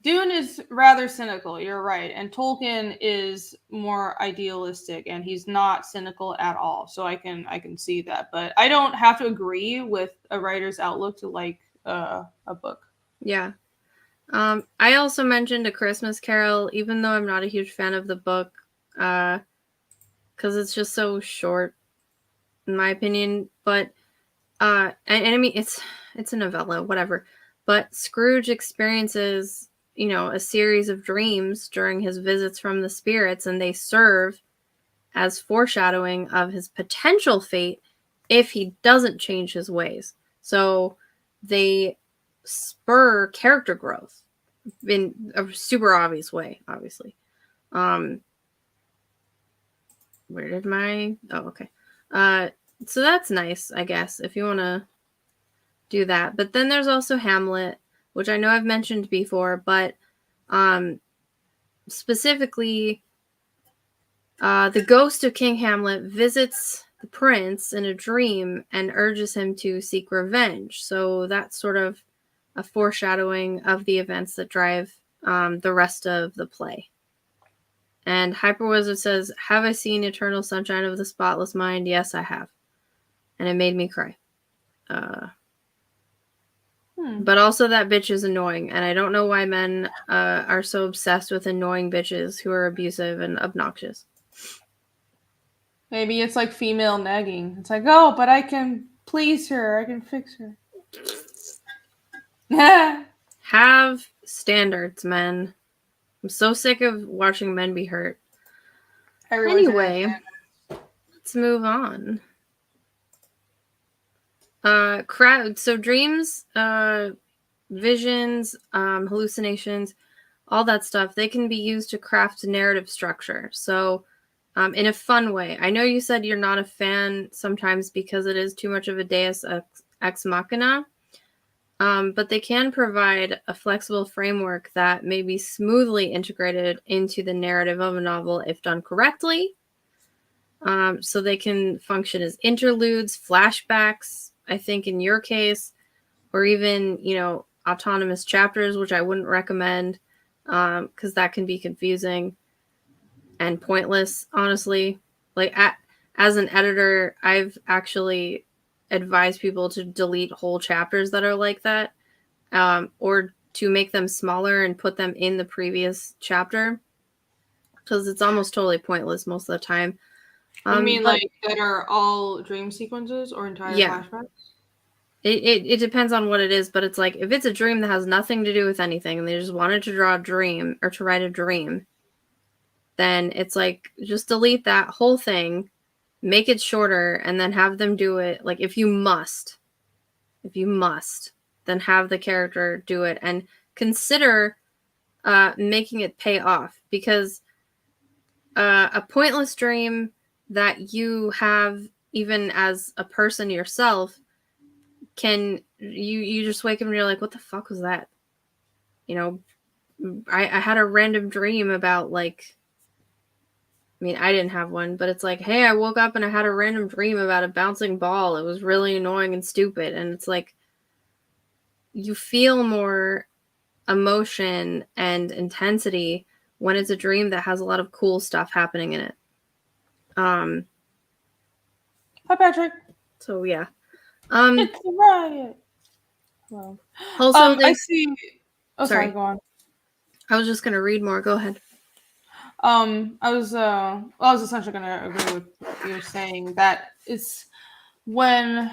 Dune is rather cynical. You're right, and Tolkien is more idealistic, and he's not cynical at all. So I can see that, but I don't have to agree with a writer's outlook to like a book. Yeah. I also mentioned A Christmas Carol, even though I'm not a huge fan of the book, because it's just so short, in my opinion. But and I mean it's a novella, whatever. But Scrooge experiences, a series of dreams during his visits from the spirits, and they serve as foreshadowing of his potential fate if he doesn't change his ways. So they spur character growth in a super obvious way, obviously. Where did my... Oh, okay. So that's nice, I guess, if you want to do that. But then there's also Hamlet, which I know I've mentioned before, but specifically, the ghost of King Hamlet visits the prince in a dream and urges him to seek revenge. So that's sort of a foreshadowing of the events that drive the rest of the play. And Hyperwizard says, have I seen Eternal Sunshine of the Spotless Mind? Yes, I have. And it made me cry. But also that bitch is annoying. And I don't know why men are so obsessed with annoying bitches who are abusive and obnoxious. Maybe it's like female nagging. It's like, oh, but I can please her. I can fix her. Have standards, men. I'm so sick of watching men be hurt. Anyway, let's move on. So dreams, visions, hallucinations, all that stuff, they can be used to craft narrative structure. So in a fun way. I know you said you're not a fan sometimes because it is too much of a deus ex machina. But they can provide a flexible framework that may be smoothly integrated into the narrative of a novel if done correctly. So they can function as interludes, flashbacks, I think in your case, or even, autonomous chapters, which I wouldn't recommend because that can be confusing and pointless, honestly. Like, as an editor, I've actually advise people to delete whole chapters that are like that, or to make them smaller and put them in the previous chapter, because it's almost totally pointless most of the time. You mean like that are all dream sequences or entire flashbacks? It depends on what it is, but it's like if it's a dream that has nothing to do with anything and they just wanted to draw a dream or to write a dream, then it's like just delete that whole thing, make it shorter, and then have them do it. Like if you must, then have the character do it and consider making it pay off, because a pointless dream that you have even as a person yourself can you just wake up and you're like, what the fuck was that? I had a random dream about like, I mean, I didn't have one, but it's like, hey, I woke up and I had a random dream about a bouncing ball. It was really annoying and stupid. And it's like, you feel more emotion and intensity when it's a dream that has a lot of cool stuff happening in it. Hi, Patrick. So yeah. It's a riot. Well, also, I see. Oh, sorry. Go on. I was just gonna read more. Go ahead. I was essentially gonna agree with what you're saying. That it's when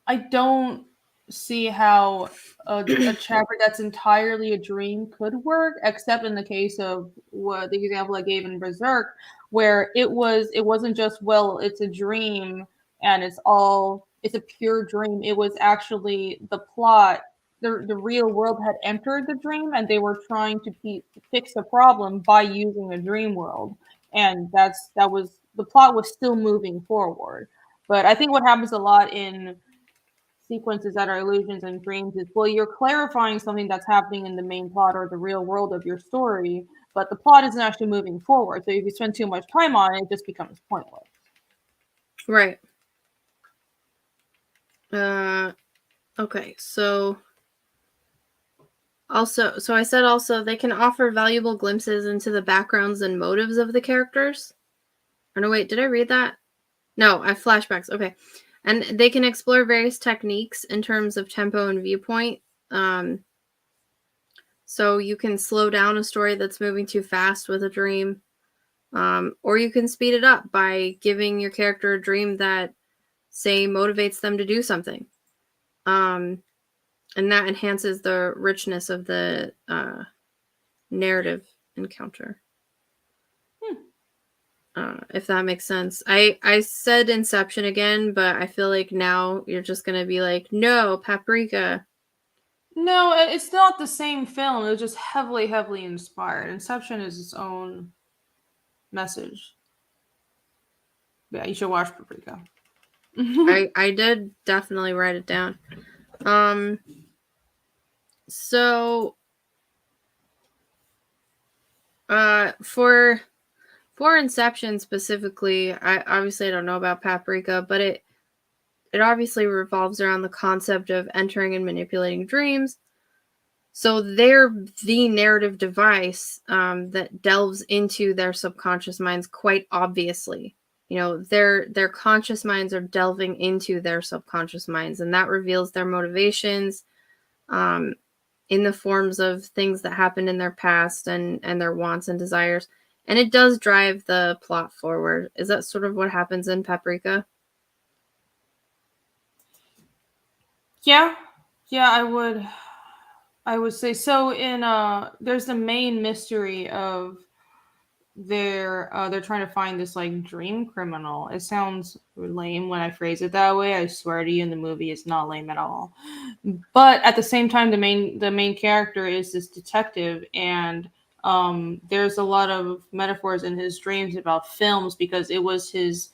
I don't see how a chapter that's entirely a dream could work, except in the case of what the example I gave in Berserk, where it wasn't just, well, it's a dream and it's a pure dream. It was actually the plot. The real world had entered the dream, and they were trying to fix the problem by using the dream world, and the plot was still moving forward. But I think what happens a lot in sequences that are illusions and dreams is, well, you're clarifying something that's happening in the main plot or the real world of your story, but the plot isn't actually moving forward. So if you spend too much time on it, it just becomes pointless. Right. Okay, so I said also they can offer valuable glimpses into the backgrounds and motives of the characters. Or no, wait, did I read that? No, I flashbacks. Okay. And they can explore various techniques in terms of tempo and viewpoint. So you can slow down a story that's moving too fast with a dream. Or you can speed it up by giving your character a dream that, say, motivates them to do something. And that enhances the richness of the narrative encounter. If that makes sense. I said Inception again, but I feel like now you're just going to be like, no, Paprika. No, it's not the same film. It was just heavily, heavily inspired. Inception is its own message. Yeah, you should watch Paprika. I did definitely write it down. So for Inception specifically, I don't know about Paprika, but it obviously revolves around the concept of entering and manipulating dreams. So they're the narrative device that delves into their subconscious minds quite obviously. You know, their conscious minds are delving into their subconscious minds, and that reveals their motivations in the forms of things that happened in their past and their wants and desires. And it does drive the plot forward. Is that sort of what happens in Paprika? Yeah, I would say so. In there's the main mystery of they're trying to find this like dream criminal. It sounds lame when I phrase it that way. I swear to you, in the movie, it's not lame at all. But at the same time, the main character is this detective, and there's a lot of metaphors in his dreams about films because it was his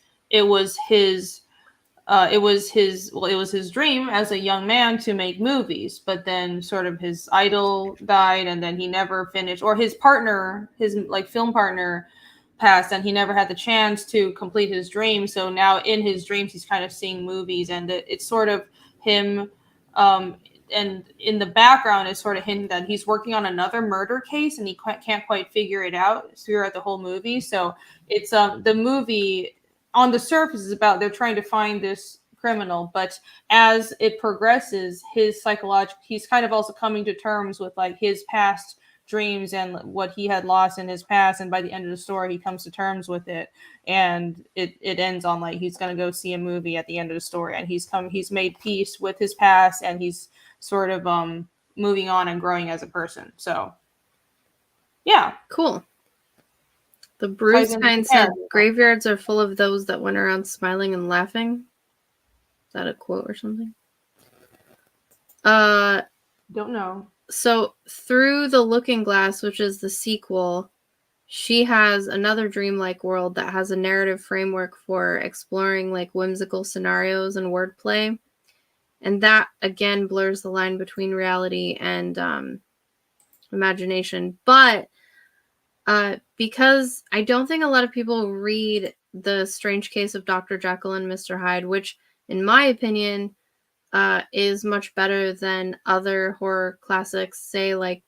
dream as a young man to make movies, but then sort of his idol died and then he never finished, or his partner, his like film partner passed and he never had the chance to complete his dream. So now in his dreams he's kind of seeing movies, and it's sort of him and in the background is sort of hinting that he's working on another murder case and he can't quite figure it out throughout the whole movie. So it's the movie on the surface is about they're trying to find this criminal, but as it progresses, he's kind of also coming to terms with like his past dreams and what he had lost in his past, and by the end of the story he comes to terms with it, and it ends on like he's going to go see a movie at the end of the story, and he's made peace with his past, and he's sort of moving on and growing as a person. So yeah, cool. The Bruce kind said, graveyards are full of those that went around smiling and laughing. Is that a quote or something? Don't know. So Through the Looking Glass, which is the sequel, she has another dreamlike world that has a narrative framework for exploring like whimsical scenarios and wordplay. And that again blurs the line between reality and imagination. But because I don't think a lot of people read The Strange Case of Dr. Jekyll and Mr. Hyde, which in my opinion is much better than other horror classics, say like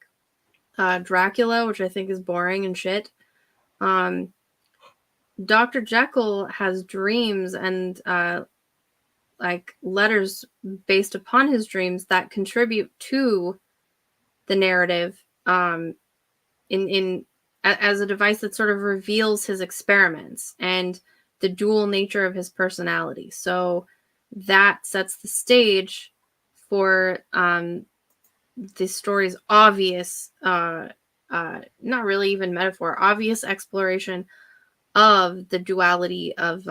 Dracula, which I think is boring and shit. Dr. Jekyll has dreams and like letters based upon his dreams that contribute to the narrative in as a device that sort of reveals his experiments and the dual nature of his personality. So that sets the stage for the story's obvious, not really even metaphor, obvious exploration of the duality of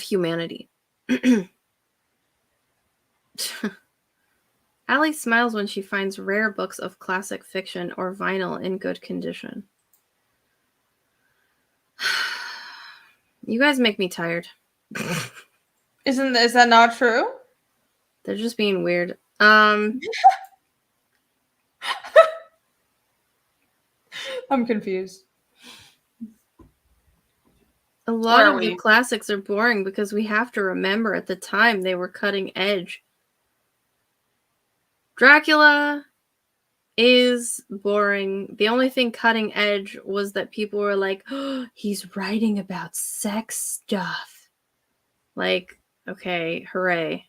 humanity. Ali smiles when she finds rare books of classic fiction or vinyl in good condition. You guys make me tired. Is that not true? They're just being weird. I'm confused. A lot Where of are the we? classics are boring because we have to remember at the time they were cutting edge. Dracula is boring. The only thing cutting edge was that people were like, oh, he's writing about sex stuff. Like, okay, hooray.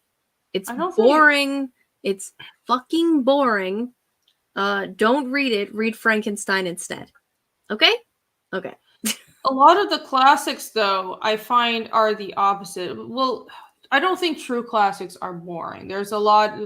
It's I don't think boring. It's fucking boring. Don't read it. Read Frankenstein instead. Okay? Okay. a lot of the classics, though, I find are the opposite. Well, I don't think true classics are boring. There's a lot.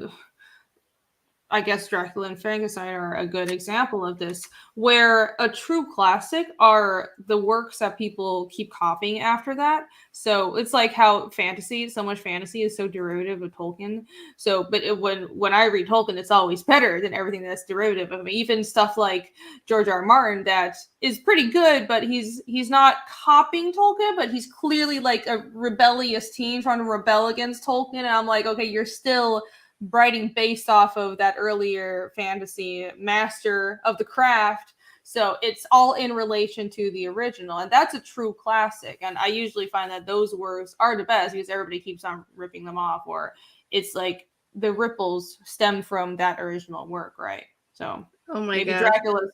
I guess Dracula and Frankenstein are a good example of this, where a true classic are the works that people keep copying after that. So it's like how fantasy, so much fantasy is so derivative of Tolkien. So, but when I read Tolkien, it's always better than everything that's derivative of him. Even stuff like George R. R. Martin that is pretty good, but he's not copying Tolkien, but he's clearly like a rebellious teen trying to rebel against Tolkien. And I'm like, okay, you're still writing based off of that earlier fantasy master of the craft, so it's all in relation to the original, and that's a true classic. And I usually find that those works are the best because everybody keeps on ripping them off, or it's like the ripples stem from that original work, right? So Oh my maybe god. Dracula's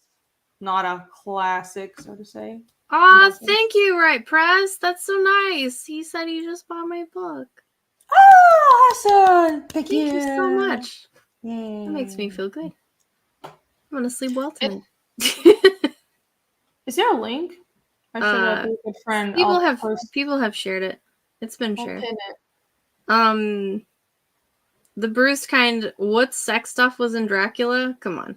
not a classic, so to say. Aw, thank you, Right Press. That's so nice. He said he just bought my book. Oh, awesome! Thank you. Thank you so much. Yay. That makes me feel good. I'm gonna sleep well tonight. Is there a link? I should be a good friend. People have shared it. It's been I'll shared. pin it. The Bruce kind what sex stuff was in Dracula? Come on.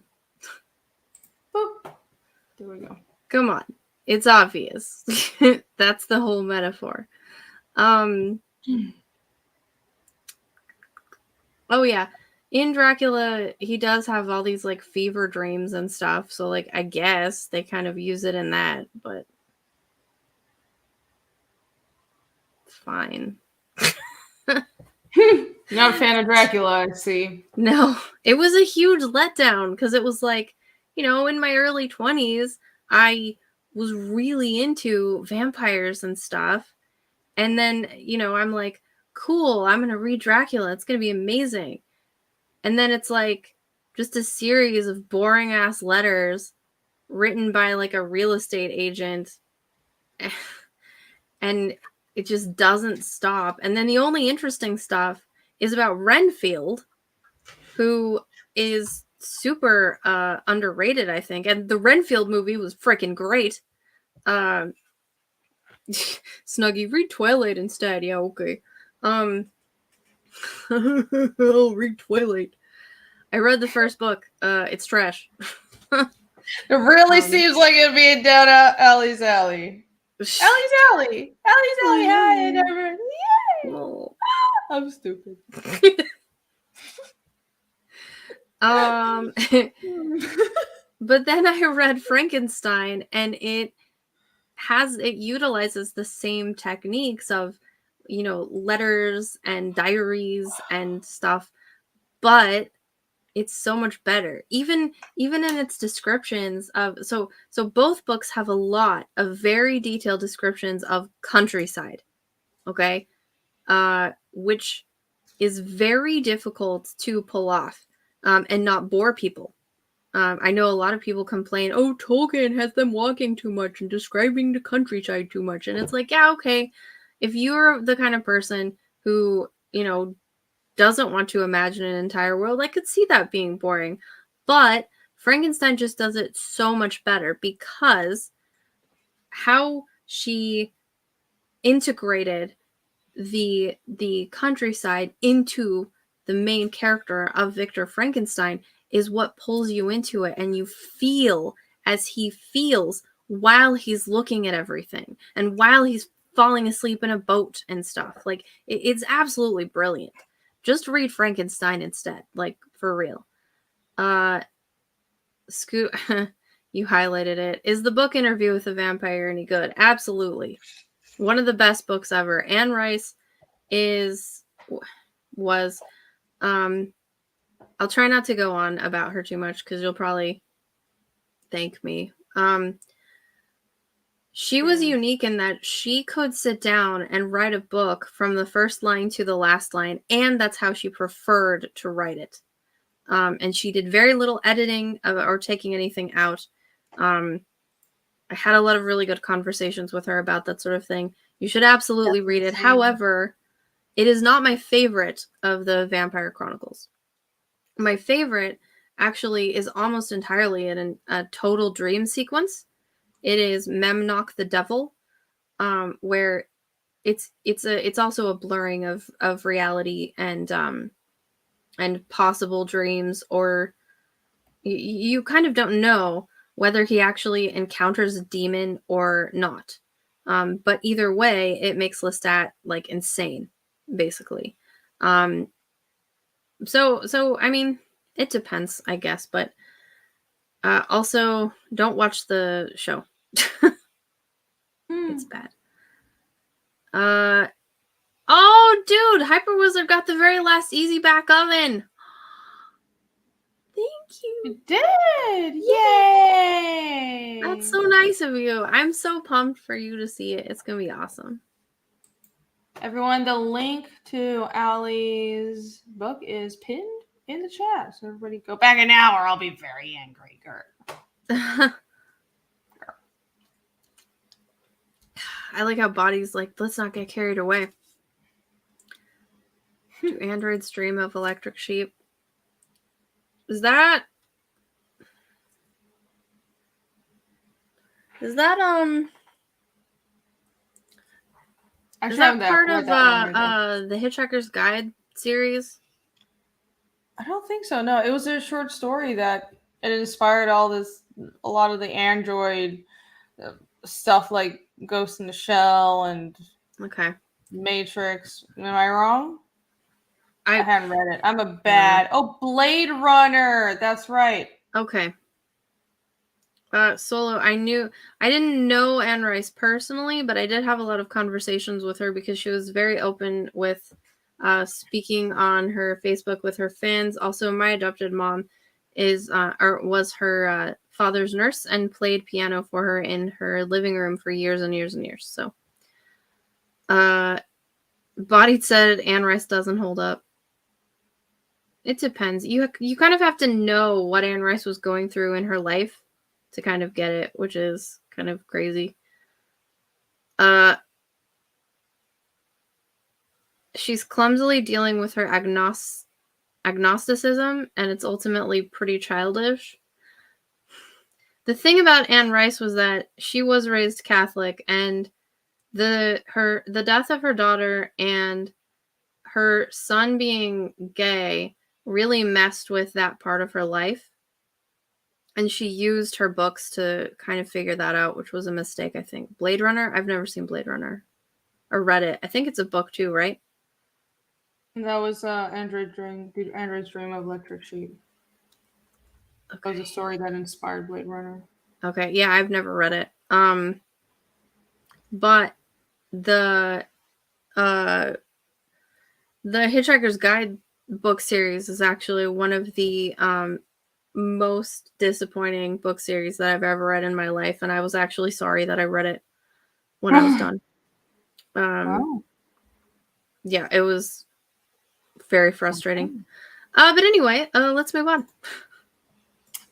Boop. There we go. Come on. It's obvious. That's the whole metaphor. Oh yeah. In Dracula, he does have all these like fever dreams and stuff. So like I guess they kind of use it in that, but it's fine. Not a fan of Dracula, I see. No, it was a huge letdown because it was like, in my early 20s, I was really into vampires and stuff. And then, I'm like, cool, I'm going to read Dracula. It's going to be amazing. And then it's like just a series of boring ass letters written by like a real estate agent. And it just doesn't stop. And then the only interesting stuff is about Renfield, who is super underrated, I think. And the Renfield movie was freaking great. Snuggie, read Twilight instead. Yeah, okay. I'll read Twilight. I read the first book. It's trash. It really seems like it'd be down Allie's alley. Allie's alley. Allie's alley. Hi, never. Yay! Oh. I'm stupid. But then I read Frankenstein, and it utilizes the same techniques of, letters and diaries and stuff, but it's so much better. Even in its descriptions of so both books have a lot of very detailed descriptions of countryside. Okay? Which is very difficult to pull off and not bore people. I know a lot of people complain, oh, Tolkien has them walking too much and describing the countryside too much. And it's like, yeah, okay. If you're the kind of person who, doesn't want to imagine an entire world, I could see that being boring. But Frankenstein just does it so much better because how she integrated the countryside into the main character of Victor Frankenstein is what pulls you into it, and you feel as he feels while he's looking at everything and while he's falling asleep in a boat and stuff. Like, it's absolutely brilliant. Just read Frankenstein instead, like, for real. Scoot, you highlighted it. Is the book Interview with a Vampire any good? Absolutely. One of the best books ever. Anne Rice was I'll try not to go on about her too much because you'll probably thank me She was unique in that she could sit down and write a book from the first line to the last line, and that's how she preferred to write it. And she did very little editing or taking anything out. I had a lot of really good conversations with her about that sort of thing. You should absolutely read it. However, it is not my favorite of the Vampire Chronicles. My favorite actually is almost entirely in a total dream sequence. It is Memnoch the Devil, where it's also a blurring of reality and possible dreams, or you kind of don't know whether he actually encounters a demon or not. But either way, it makes Lestat like insane, basically. So I mean, it depends, I guess, but also don't watch the show. It's bad. Oh, dude, Hyper Wizard got the very last Easy Back Oven. Thank you. You did! Yay! That's so nice of you. I'm so pumped for you to see it. It's gonna be awesome. Everyone, the link to Ali's book is pinned in the chat. So everybody go back an hour. I'll be very angry, Gert. I like how Body's like, let's not get carried away. Do androids dream of electric sheep? Is that Is that part of the Hitchhiker's Guide series? I don't think so. No, it was a short story that it inspired a lot of the android stuff, like Ghost in the Shell and Matrix. Am I wrong? I haven't read it. I'm a bad. Oh, Blade Runner. That's right. Okay. Solo, I didn't know Anne Rice personally, but I did have a lot of conversations with her because she was very open with speaking on her Facebook with her fans. Also, my adopted mom was her father's nurse and played piano for her in her living room for years and years and years. So, Bodied said Anne Rice doesn't hold up. It depends. You kind of have to know what Anne Rice was going through in her life to kind of get it, which is kind of crazy. She's clumsily dealing with her agnosticism, and it's ultimately pretty childish. The thing about Anne Rice was that she was raised Catholic, and the death of her daughter and her son being gay really messed with that part of her life. And she used her books to kind of figure that out, which was a mistake, I think. Blade Runner? I've never seen Blade Runner. Or read it. I think it's a book too, right? That was Android's Dream of Electric Sheep. Okay. That was a story that inspired Blade Runner. Okay, yeah, I've never read it. But the Hitchhiker's Guide book series is actually one of the most disappointing book series that I've ever read in my life, and I was actually sorry that I read it when I was done. Wow. Yeah, it was very frustrating. But anyway, let's move on.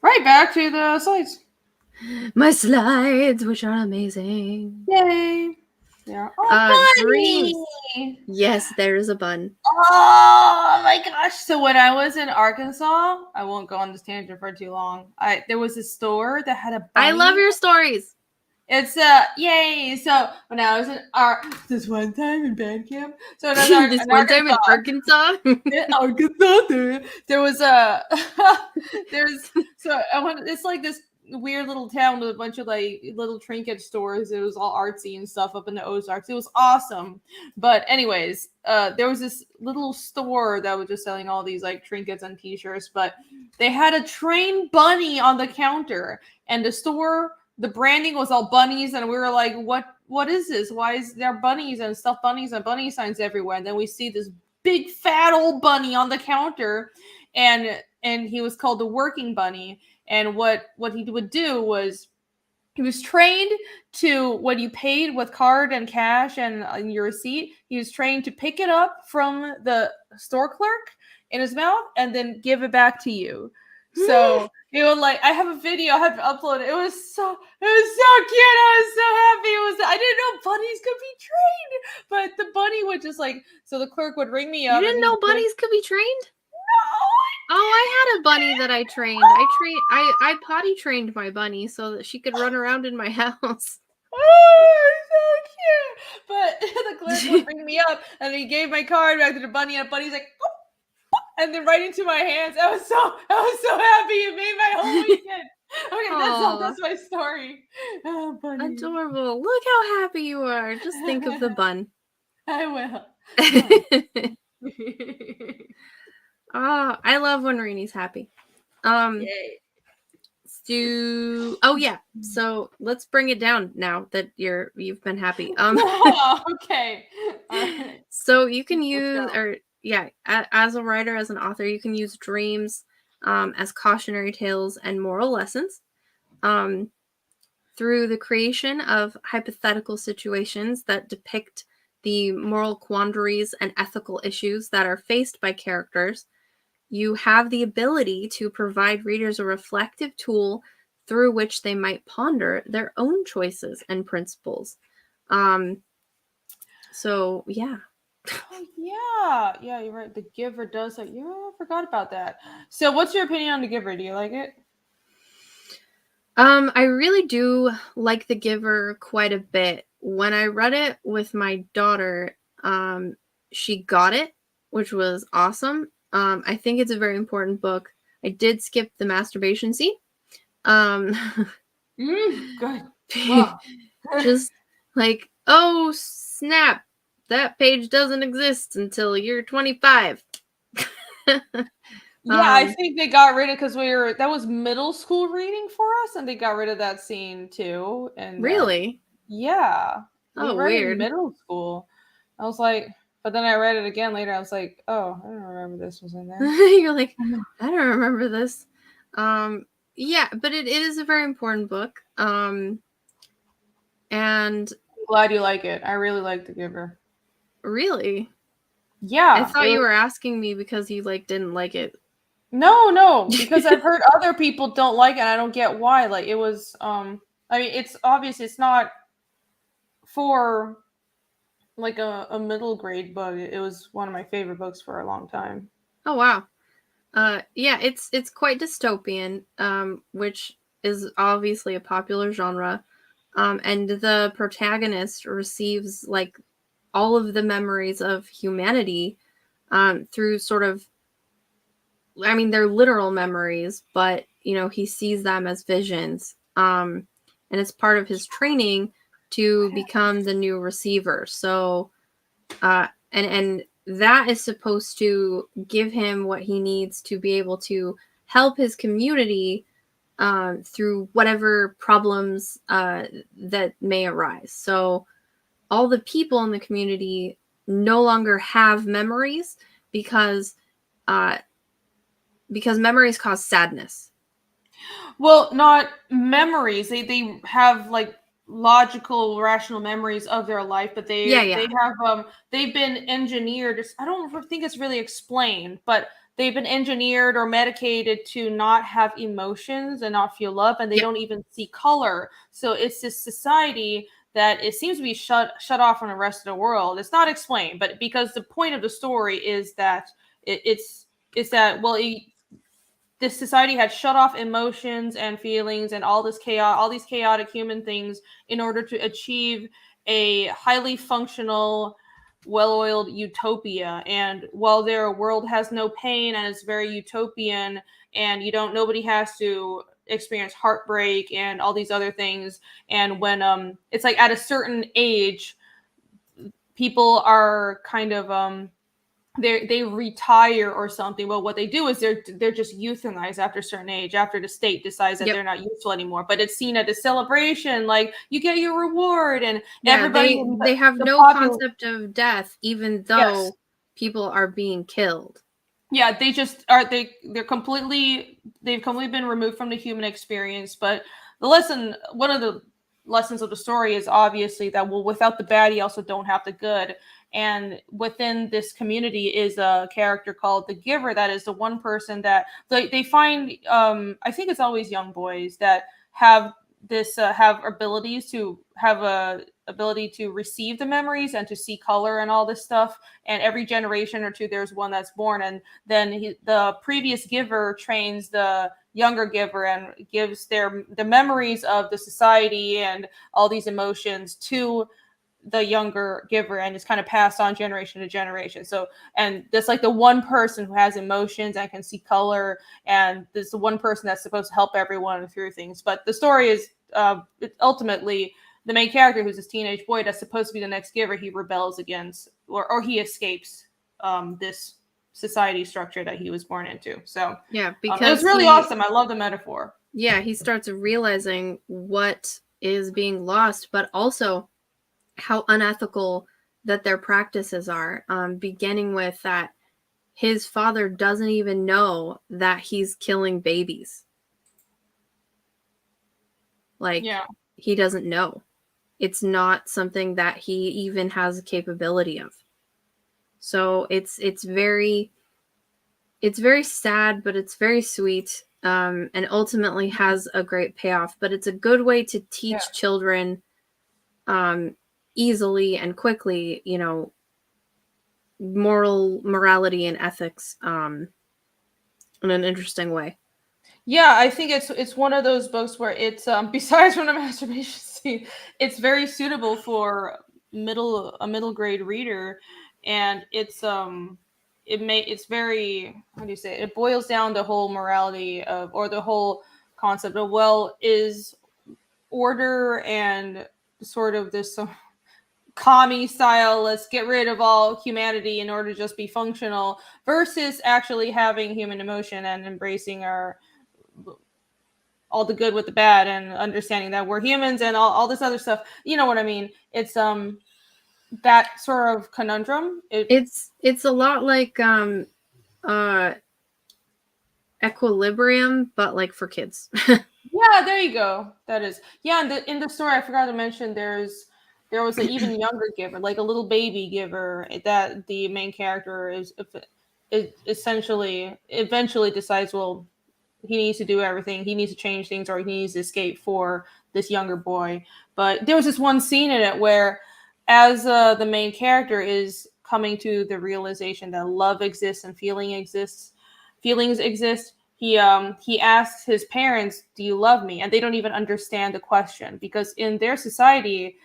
Right, back to the slides. My slides, which are amazing. Yay! Yeah. Dreams. Yes, there is a bun. Oh my gosh! So when I was in Arkansas, I won't go on this tangent for too long. There was a store that had a bunny. I love your stories. It's yay! So when I was in this one time in band camp, so this one time in Arkansas, there was it's like this weird little town with a bunch of like little trinket stores. It was all artsy and stuff up in the Ozarks. It was awesome. But anyways, there was this little store that was just selling all these like trinkets and t-shirts, but they had a train bunny on the counter, and the branding was all bunnies, and we were like, what is this? Why is there bunnies and stuffed bunnies and bunny signs everywhere? And then we see this big fat old bunny on the counter, and he was called the working bunny. And what he would do was He was trained to, when you paid with card and cash and your receipt, he was trained to pick it up from the store clerk in his mouth and then give it back to you. So it would like, I have a video I have to upload. It was so cute. I was so happy. I didn't know bunnies could be trained, but the bunny would just like, so the clerk would ring me You up. didn't know bunnies could be trained? No. Oh, I had a bunny that I trained. I potty trained my bunny so that she could run around in my house. Oh, so cute. But the clerk would bring me up and he gave my card back to the bunny, and bunny's like, boop, boop, and then right into my hands. I was so happy. It made my whole weekend. Okay, that's my story. Oh, bunny. Adorable. Look how happy you are. Just think of the bun. I will. Oh, I love when Renie's happy. Yay. Oh yeah. So let's bring it down now that you've been happy. Okay. All right. So you can use, or yeah, as a writer, as an author, you can use dreams as cautionary tales and moral lessons through the creation of hypothetical situations that depict the moral quandaries and ethical issues that are faced by characters. You have the ability to provide readers a reflective tool through which they might ponder their own choices and principles. So yeah. Oh, yeah, you're right. The Giver does that. Yeah, I forgot about that. So what's your opinion on The Giver? Do you like it? I really do like The Giver quite a bit. When I read it with my daughter, she got it, which was awesome. I think it's a very important book. I did skip the masturbation scene. Good. Wow. Just like, oh snap, that page doesn't exist until you're 25. Yeah, I think they got rid of, because that was middle school reading for us, and they got rid of that scene too. And really? Yeah. We read it in Weird. middle school. I was like, but then I read it again later. I was like, oh, I don't remember this was in there. You're like, I don't remember this. Yeah, but it is a very important book. And I'm glad you like it. I really like The Giver. Really? Yeah. I thought you were asking me because you didn't like it. No, because I've heard other people don't like it, and I don't get why. Like, it was I mean, it's obvious it's not for like a middle grade book. It was one of my favorite books for a long time. Oh wow. Yeah, it's quite dystopian, which is obviously a popular genre. And the protagonist receives all of the memories of humanity through sort of, I mean, they're literal memories, but he sees them as visions. And it's part of his training to become the new receiver. So, and that is supposed to give him what he needs to be able to help his community through whatever problems that may arise. So all the people in the community no longer have memories because memories cause sadness. Well, not memories. They have logical, rational memories of their life, but they have they've been engineered. I don't think it's really explained, but they've been engineered or medicated to not have emotions and not feel love, and they don't even see color. So it's this society that it seems to be shut off from the rest of the world. It's not explained, but because the point of the story is that it's that this society had shut off emotions and feelings and all these chaotic human things in order to achieve a highly functional, well-oiled utopia. And while their world has no pain and it's very utopian, and nobody has to experience heartbreak and all these other things. And when it's like at a certain age, people are kind of they retire or something. Well, what they do is they're just euthanized after a certain age, after the state decides that they're not useful anymore. But it's seen at a celebration, like you get your reward, and everybody they have no concept of death, even though people are being killed. Yeah, they just are they've completely been removed from the human experience, but one of the lessons of the story is obviously that, well, without the bad, you also don't have the good. And within this community is a character called the Giver. That is the one person that they find. I think it's always young boys that have this have abilities to have a ability to receive the memories and to see color and all this stuff. And every generation or two, there's one that's born, and then the previous giver trains the younger giver and gives the memories of the society and all these emotions to the younger giver, and it's kind of passed on generation to generation. So, and that's like the one person who has emotions and can see color, and this is the one person that's supposed to help everyone through things. But the story is ultimately the main character, who's this teenage boy that's supposed to be the next giver. He rebels against, or he escapes this society structure that he was born into. So yeah, because it was really awesome. I love the metaphor. Yeah, he starts realizing what is being lost, but also how unethical that their practices are, beginning with that his father doesn't even know that he's killing babies. Like, yeah. He doesn't know. It's not something that he even has a capability of. So it's very sad, but it's very sweet, and ultimately has a great payoff. But it's a good way to teach children easily and quickly, morality and ethics in an interesting way. Yeah, I think it's one of those books where it's besides from the masturbation scene, it's very suitable for a middle grade reader, and it's very, how do you say it boils down the whole morality of, or the whole concept of, well, is order and sort of this commie style, let's get rid of all humanity in order to just be functional, versus actually having human emotion and embracing all the good with the bad and understanding that we're humans and all this other stuff. You know what I mean? It's that sort of conundrum. It's a lot like Equilibrium, but like for kids. Yeah, there you go. That is. Yeah, in the story, I forgot to mention there was an even younger giver, like a little baby giver, that the main character is eventually decides, well, he needs to do everything. He needs to change things, or he needs to escape for this younger boy. But there was this one scene in it where, as the main character is coming to the realization that love exists and feelings exist, he asks his parents, "Do you love me?" And they don't even understand the question, because in their society,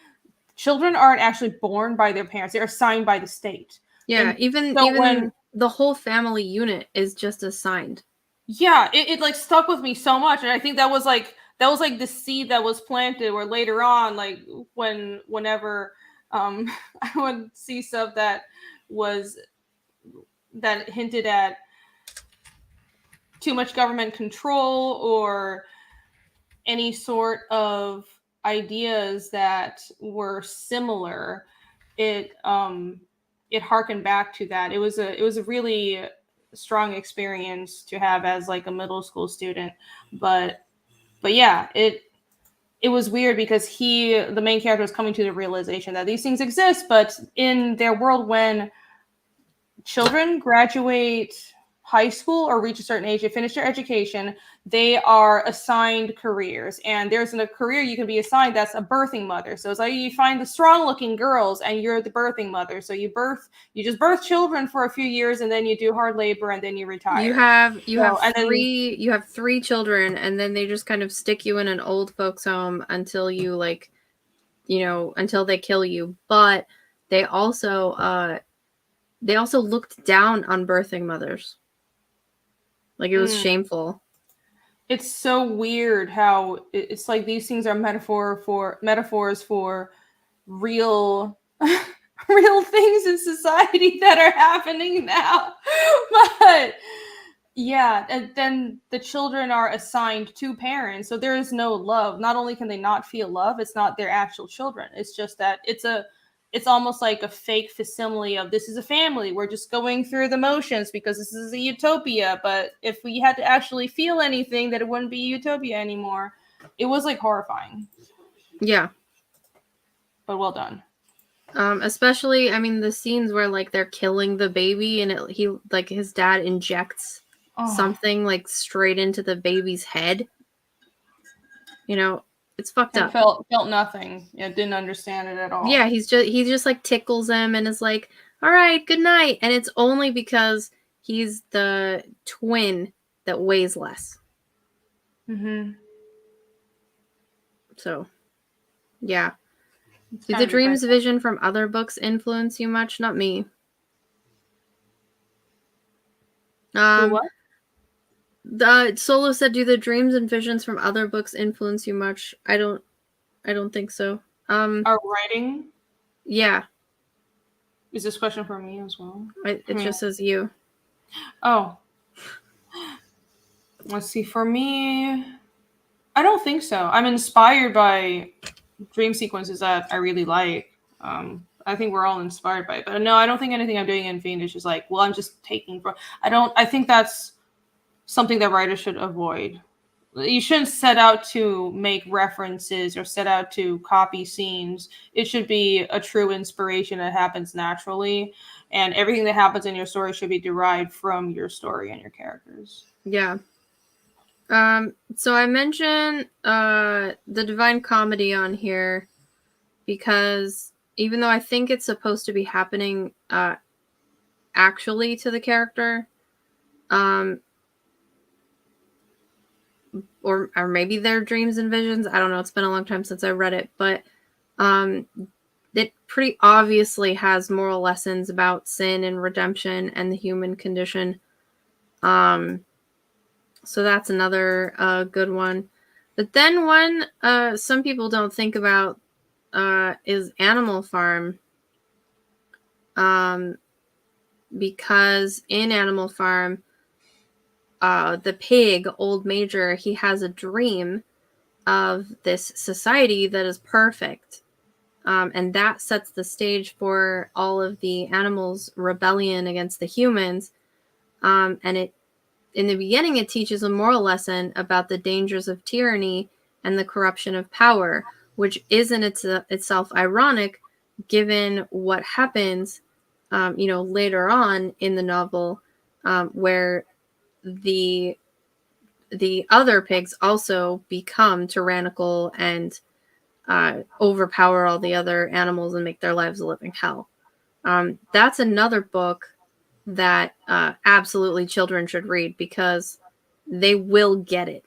children aren't actually born by their parents; they're assigned by the state. Yeah, and even when the whole family unit is just assigned. Yeah, it like stuck with me so much, and I think that was like the seed that was planted, where later on, like whenever I would see stuff that hinted at too much government control or any sort of ideas that were similar, it harkened back to that. It was a really strong experience to have as like a middle school student, but yeah, it was weird because the main character was coming to the realization that these things exist, but in their world, when children graduate high school or reach a certain age, they finish their education, they are assigned careers, and there's a career you can be assigned that's a birthing mother. So it's like you find the strong looking girls and you're the birthing mother, so you just birth children for a few years, and then you do hard labor, and then you retire. You have three children, and then they just kind of stick you in an old folks home until you until they kill you. But they also looked down on birthing mothers. Like, it was shameful. It's so weird how it's like these things are metaphors for real real things in society that are happening now. But yeah, and then the children are assigned to parents, so there is no love. Not only can they not feel love, it's not their actual children. It's just that it's almost like a fake facsimile of, this is a family. We're just going through the motions because this is a utopia. But if we had to actually feel anything, that it wouldn't be utopia anymore. it was like horrifying. Yeah. But well done. Especially, I mean, the scenes where like they're killing the baby and he like his dad injects something like straight into the baby's head. You know, it's fucked up. Felt nothing. Yeah, didn't understand it at all. Yeah, he just like tickles him and is like, "All right, good night." And it's only because he's the twin that weighs less. Mm-hmm. So, yeah. Do the dreams vision from other books influence you much? Not me. What? Solo said, "Do the dreams and visions from other books influence you much?" I don't think so. Our writing? Yeah. Is this question for me as well? It just says you. Oh. Let's see. For me, I don't think so. I'm inspired by dream sequences that I really like. I think we're all inspired by it. But no, I don't think anything I'm doing in Fiendish is like, well, I'm just taking from. I think that's something that writers should avoid. You shouldn't set out to make references or set out to copy scenes. It should be a true inspiration that happens naturally. And everything that happens in your story should be derived from your story and your characters. Yeah. So I mentioned the Divine Comedy on here because even though I think it's supposed to be happening actually to the character, or maybe their dreams and visions, I don't know, it's been a long time since I read it, but it pretty obviously has moral lessons about sin and redemption and the human condition. So that's another good one. But then one some people don't think about is Animal Farm. Because in Animal Farm, the pig, Old Major, he has a dream of this society that is perfect. And that sets the stage for all of the animals' rebellion against the humans. And it, in the beginning, it teaches a moral lesson about the dangers of tyranny and the corruption of power, which isn't itself ironic, given what happens, later on in the novel, where the other pigs also become tyrannical and overpower all the other animals and make their lives a living hell. That's another book that absolutely children should read because they will get it.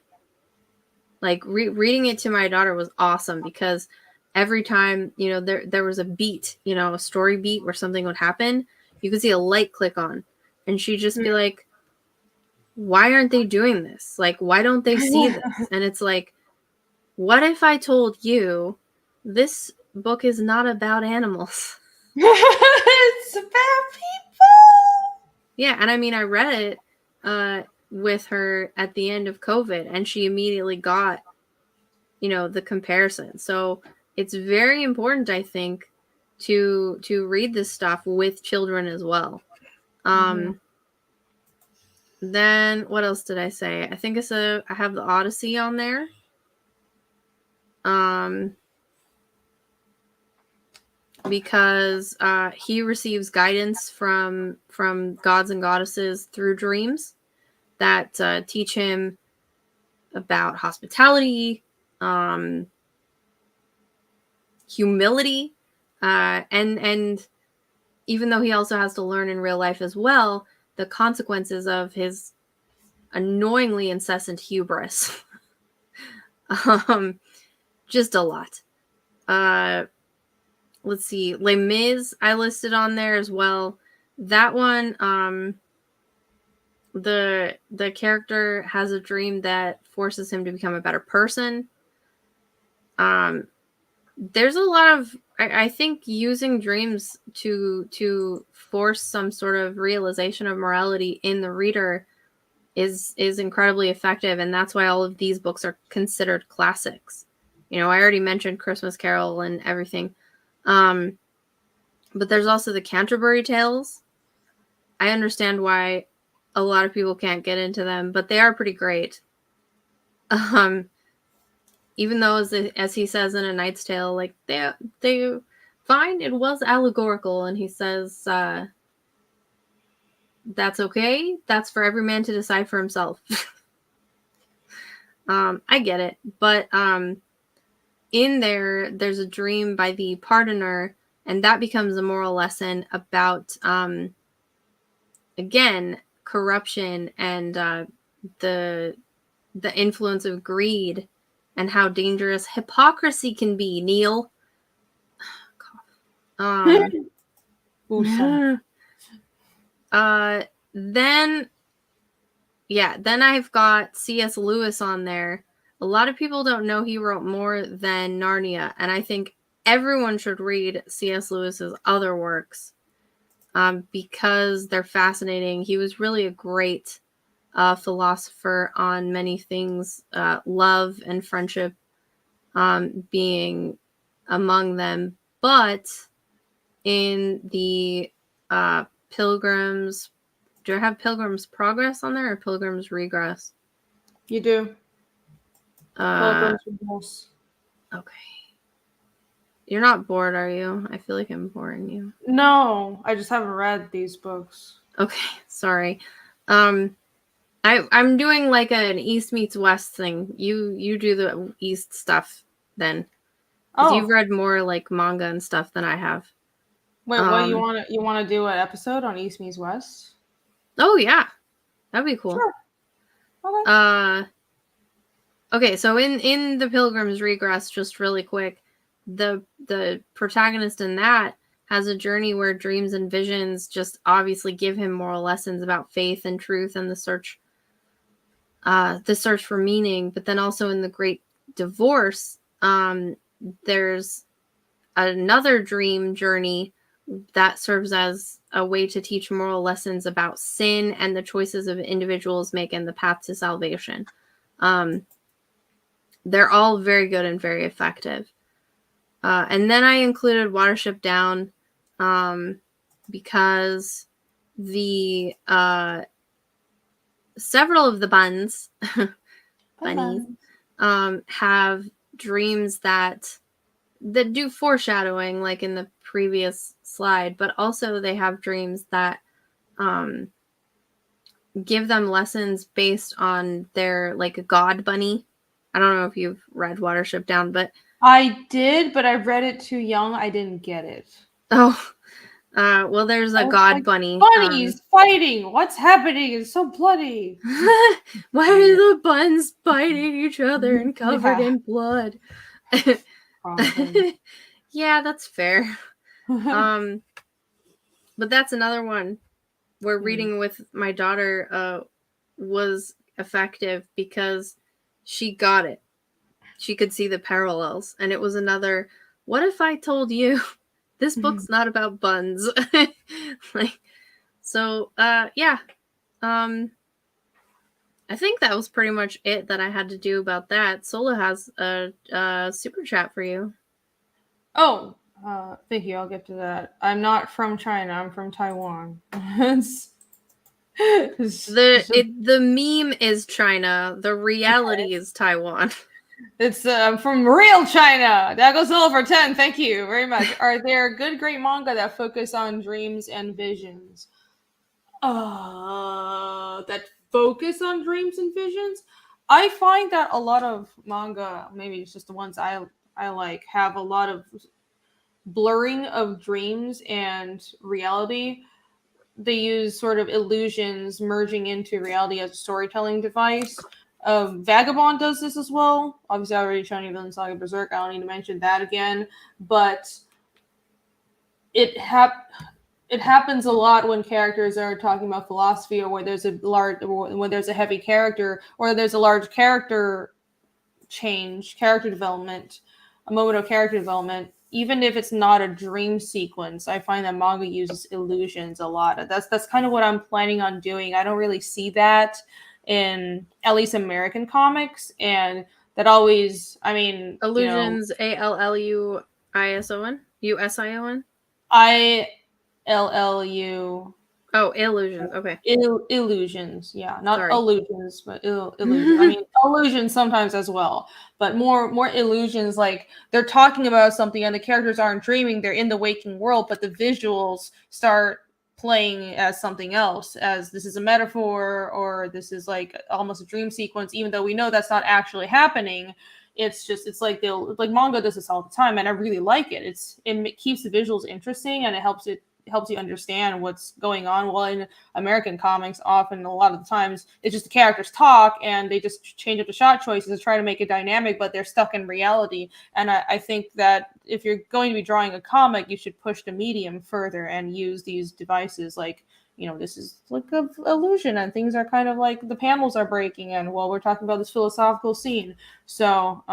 Like reading it to my daughter was awesome because every time, there was a beat, a story beat where something would happen, you could see a light click on and she'd just be like, why aren't they doing this? Like, why don't they see this? And it's like, what if I told you this book is not about animals? It's about people. Yeah, and I mean, I read it with her at the end of COVID, and she immediately got, the comparison. So it's very important, I think, to read this stuff with children as well. Then what else did I say? I think I have the Odyssey on there. Because he receives guidance from gods and goddesses through dreams that teach him about hospitality, humility, and even though he also has to learn in real life as well, the consequences of his annoyingly incessant hubris. Just a lot. Let's see, Les Mis I listed on there as well. That one, the character has a dream that forces him to become a better person. There's a lot of, I think, using dreams to force some sort of realization of morality in the reader is incredibly effective, and that's why all of these books are considered classics. I already mentioned Christmas Carol and everything. But there's also the Canterbury Tales. I understand why a lot of people can't get into them, but they are pretty great. even though as he says in A Knight's Tale, like they find it was allegorical, and he says that's okay. That's for every man to decide for himself. I get it, but in there's a dream by the pardoner, and that becomes a moral lesson about again, corruption and the influence of greed and how dangerous hypocrisy can be. Neil. Then I've got C.S. Lewis on there. A lot of people don't know he wrote more than Narnia, and I think everyone should read C.S. Lewis's other works because they're fascinating. He was really a great philosopher on many things, love and friendship being among them. But in the Pilgrim's, do I have Pilgrim's Progress on there or Pilgrim's Regress? You do. Pilgrim's Regress. Okay. You're not bored, are you? I feel like I'm boring you. No, I just haven't read these books. Okay, sorry. I'm doing like an East meets West thing. You do the East stuff then. Because you've read more like manga and stuff than I have. Wait, what you want to do an episode on East meets West? Oh yeah, that'd be cool. Sure. Okay. Okay, so in the Pilgrim's Regress, just really quick, the protagonist in that has a journey where dreams and visions just obviously give him moral lessons about faith and truth and the search for meaning. But then also in the Great Divorce, there's another dream journey that serves as a way to teach moral lessons about sin and the choices of individuals make and the path to salvation. They're all very good and very effective. And then I included Watership Down because the several of the bunnies have dreams that do foreshadowing, like in the previous slide, but also they have dreams that give them lessons based on their, like, a god bunny. I don't know if you've read Watership Down, but I did, but I read it too young. I didn't get it. Oh, well, there's a god bunny. Bunnies fighting. What's happening? It's so bloody. Why are the buns fighting each other and covered in blood? Yeah, that's fair. But that's another one where reading with my daughter was effective because she got it. She could see the parallels, and it was another, what if I told you this book's not about buns? Yeah. I think that was pretty much it that I had to do about that. Sola has a super chat for you. Oh, thank you. I'll get to that. I'm not from China. I'm from Taiwan. The meme is China. The reality is Taiwan. It's from real China. That goes all for 10. Thank you very much. Are there good, great manga that focus on dreams and visions? That focus on dreams and visions? I find that a lot of manga, maybe it's just the ones I like, have a lot of blurring of dreams and reality. They use sort of illusions merging into reality as a storytelling device. Vagabond does this as well. Obviously, I already shown you Villain Saga Berserk. I don't need to mention that again. But it happens a lot when characters are talking about philosophy, or where there's a heavy character, or there's a large character change, character development, a moment of character development. Even if it's not a dream sequence, I find that manga uses illusions a lot. That's kind of what I'm planning on doing. I don't really see that in at least American comics, and that always, I mean, illusions, ALLUISON, USION, ILLU Oh, illusions. Okay. Illusions, yeah, not Sorry. illusions, but illusions. I mean, illusions sometimes as well, but more illusions. Like they're talking about something, and the characters aren't dreaming; they're in the waking world, but the visuals start playing as something else, as this is a metaphor, or this is like almost a dream sequence, even though we know that's not actually happening. It's like they'll like manga does this all the time, and I really like it. It keeps the visuals interesting, and it helps you understand what's going on. Well, in American comics, often a lot of the times it's just the characters talk and they just change up the shot choices to try to make it dynamic, but they're stuck in reality. And I think that if you're going to be drawing a comic, you should push the medium further and use these devices like, this is like an illusion and things are kind of like the panels are breaking and we're talking about this philosophical scene. So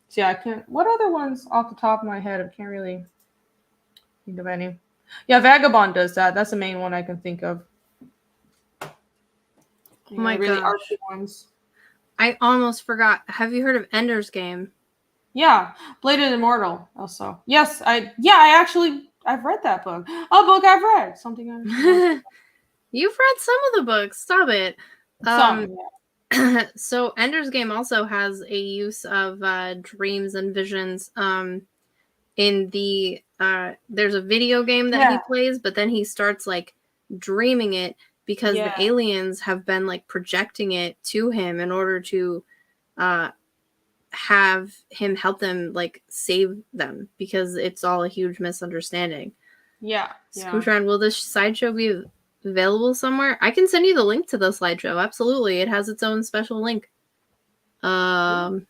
yeah, I can't. What other ones off the top of my head? I can't really think of any. Yeah, Vagabond does that. That's the main one I can think of. Oh my really gosh. artsy ones. I almost forgot. Have you heard of Ender's Game? Yeah, Bladed Immortal also. Yes, I've read that book. A book I've read. Something I've You've read some of the books. Stop it. Some, yeah. So Ender's Game also has a use of dreams and visions. In the there's a video game that he plays, but then he starts like dreaming it because the aliens have been like projecting it to him in order to have him help them like save them, because it's all a huge misunderstanding. Yeah. Scootron, will this slideshow be available somewhere? I can send you the link to the slideshow. Absolutely. It has its own special link. I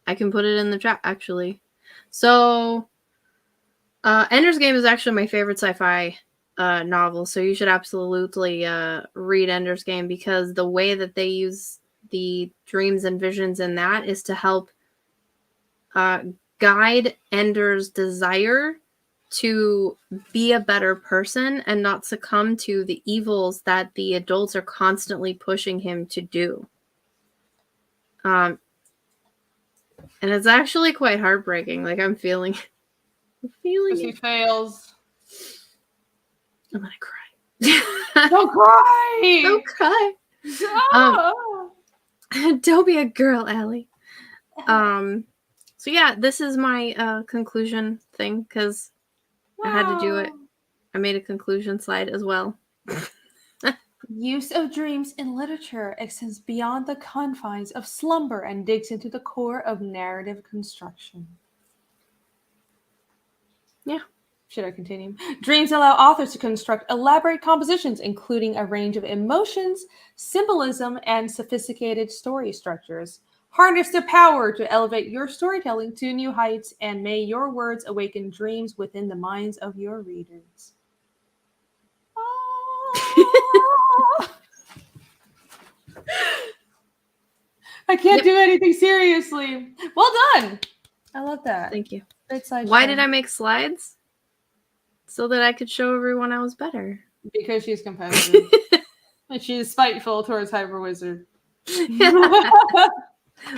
can put it in the chat actually. So Ender's Game is actually my favorite sci-fi novel, so you should absolutely read Ender's Game, because the way that they use the dreams and visions in that is to help guide Ender's desire to be a better person and not succumb to the evils that the adults are constantly pushing him to do. And it's actually quite heartbreaking. Like I'm feeling Because he fails. I'm gonna cry. Don't cry. Don't cry. Don't be a girl, Allie. So yeah, this is my conclusion thing, because I had to do it. I made a conclusion slide as well. Use of dreams in literature extends beyond the confines of slumber and digs into the core of narrative construction. Yeah. Should I continue? Dreams allow authors to construct elaborate compositions, including a range of emotions, symbolism, and sophisticated story structures. Harness their power to elevate your storytelling to new heights, and may your words awaken dreams within the minds of your readers. I can't do anything seriously. Well done. I love that. Thank you. Why did I make slides? So that I could show everyone I was better. Because she's competitive. And she's spiteful towards Hyper Wizard.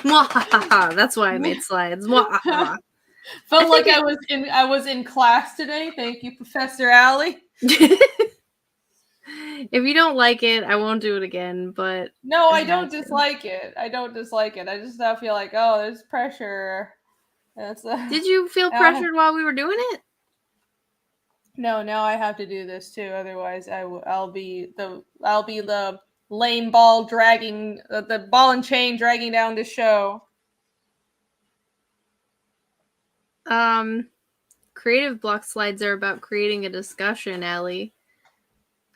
That's why I made slides. Felt like I was in class today. Thank you, Professor Ali. If you don't like it, I won't do it again. But no, I don't dislike it. I just now feel like, oh, there's pressure. Did you feel pressured while we were doing it? No, now I have to do this too. Otherwise, I'll be the lame ball dragging the ball and chain dragging down the show. Creative block slides are about creating a discussion, Allie.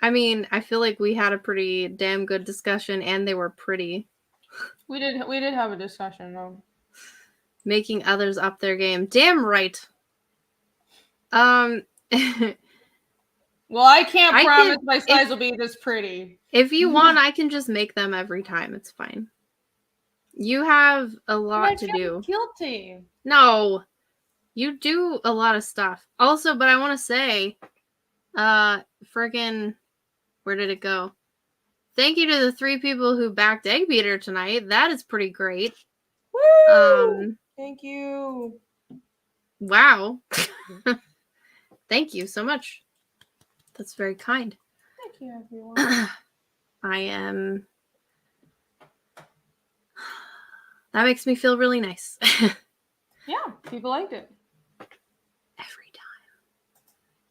I mean, I feel like we had a pretty damn good discussion, and they were pretty. We did have a discussion though. Making others up their game. Damn right. Well, I can't promise my slides will be this pretty. If you want, I can just make them every time. It's fine. You have a lot to do. Guilty. No. You do a lot of stuff. Also, but I want to say, friggin', where did it go? Thank you to the 3 people who backed Egg Beater tonight. That is pretty great. Woo! Thank you. Wow. Thank you so much. That's very kind. Thank you if you want. I am. That makes me feel really nice. Yeah, people liked it. Every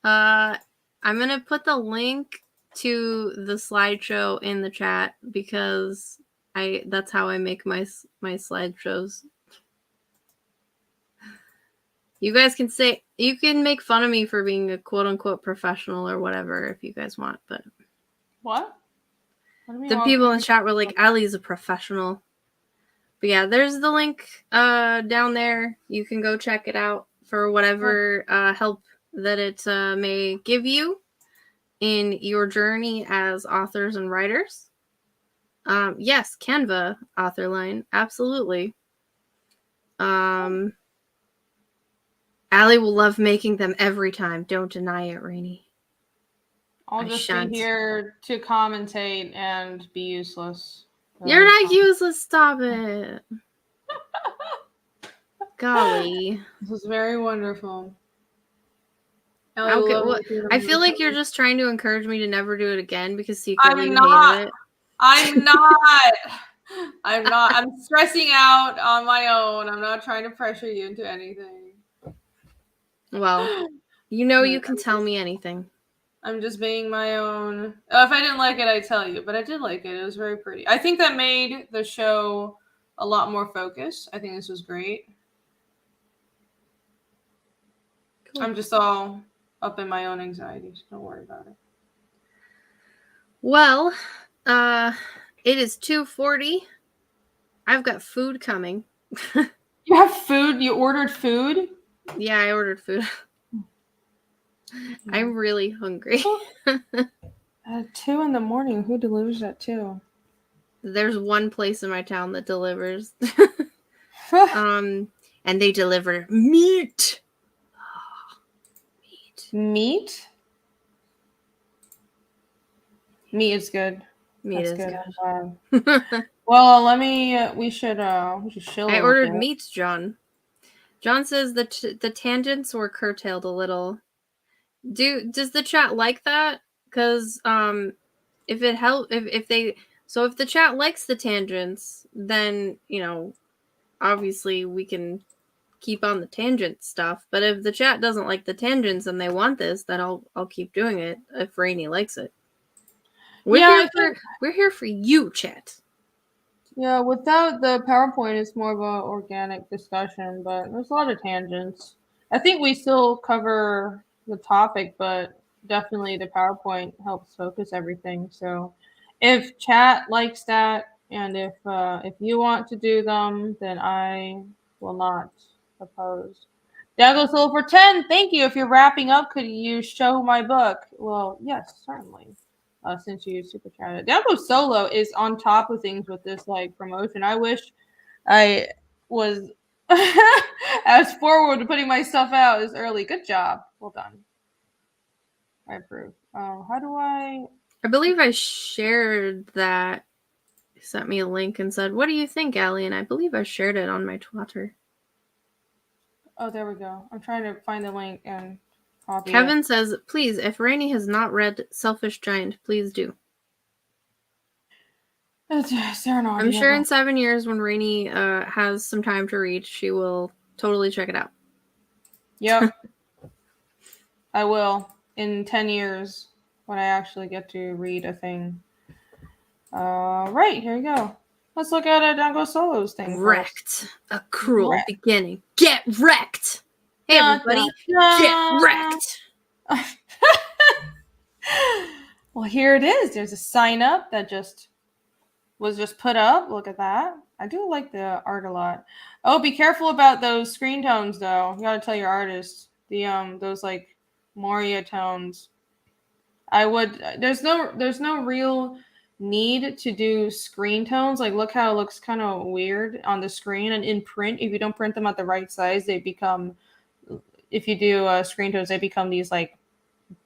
time. I'm gonna put the link to the slideshow in the chat because that's how I make my slideshows. You guys can you can make fun of me for being a quote unquote professional or whatever if you guys want, but What? The people in the chat were like, Ali's a professional. But yeah, there's the link down there. You can go check it out for whatever help that it may give you in your journey as authors and writers. Yes, Canva author line, absolutely. Ali will love making them every time. Don't deny it, Renie. I'll just be here to commentate and be useless. You're not useless. Stop it. Golly. This is very wonderful. Okay, well, I feel like you're just trying to encourage me to never do it again because secretly you hated it. I'm not. I'm not. I'm stressing out on my own. I'm not trying to pressure you into anything. Well, you know you can tell me anything. I'm just being my own. If I didn't like it, I'd tell you. But I did like it. It was very pretty. I think that made the show a lot more focused. I think this was great. Cool. I'm just all up in my own anxieties. Don't worry about it. Well, it is 2:40. I've got food coming. You have food? You ordered food? Yeah, I ordered food. I'm really hungry. At 2 in the morning, who delivers at 2? There's one place in my town that delivers. And they deliver meat. Meat? Meat is good. Meat is good. Well, we should chill. I ordered meat, John. John says that the tangents were curtailed a little. Does the chat like that? Because if the chat likes the tangents, then obviously we can keep on the tangent stuff. But if the chat doesn't like the tangents and they want this, then I'll keep doing it if Renie likes it. We're here for you, chat. Yeah, without the PowerPoint, it's more of an organic discussion, but there's a lot of tangents. I think we still cover the topic, but definitely the PowerPoint helps focus everything. So if chat likes that, and if you want to do them, then I will not oppose. Dago Soul for 10, thank you. If you're wrapping up, could you show my book? Well, yes, certainly. Since you super chatted. Dago Solo is on top of things with this promotion. I wish I was as forward to putting my stuff out as early. Good job. Well done. I approve. How do I believe I shared that. He sent me a link and said, "What do you think, Ali?" And I believe I shared it on my Twitter. Oh, there we go. I'm trying to find the link and copy Kevin it. says, "Please, if Renie has not read Selfish Giant, please do." I'm sure in 7 years when Renie has some time to read, she will totally check it out. Yep. I will. In 10 years when I actually get to read a thing. Right, here we go. Let's look at Dago Solo's thing. Wrecked. First. A cruel beginning. Get wrecked. Hey, everybody. Get wrecked. Well, here it is. There's a sign up that was put up. Look at that. I do like the art a lot. Oh, be careful about those screen tones, though. You gotta tell your artist. Those Moria tones. There's no real need to do screen tones. Look how it looks kind of weird on the screen, and in print, if you don't print them at the right size, they become, if you do screen tones, they become these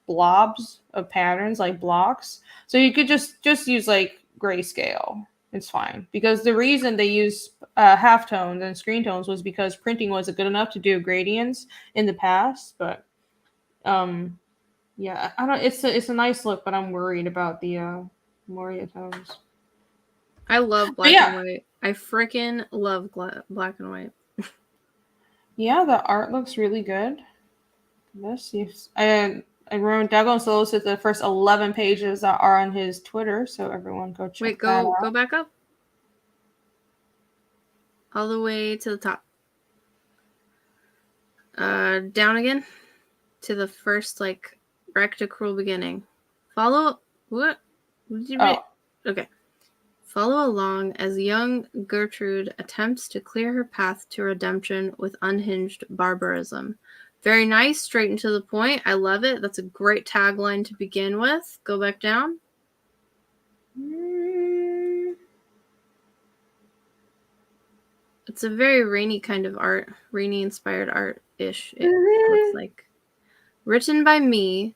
blobs of patterns, blocks. So you could just use grayscale. It's fine, because the reason they use halftones and screen tones was because printing wasn't good enough to do gradients in the past. But Yeah, I don't. It's a nice look, but I'm worried about the Moria tones. I love But black and yeah, white. I freaking love black and white. yeah, the art looks really good. This and remember Dagon solicited the first 11 pages that are on his Twitter, so everyone go check Wait, that go out. back up. All the way to the top. Down again to the first like wreck to cruel beginning. Follow what? What did you read? Okay. Follow along as young Gertrude attempts to clear her path to redemption with unhinged barbarism. Very nice, straight and to the point. I love it. That's a great tagline to begin with. Go back down. It's a very Renie kind of art, Renie inspired art-ish, it looks like. Written by me.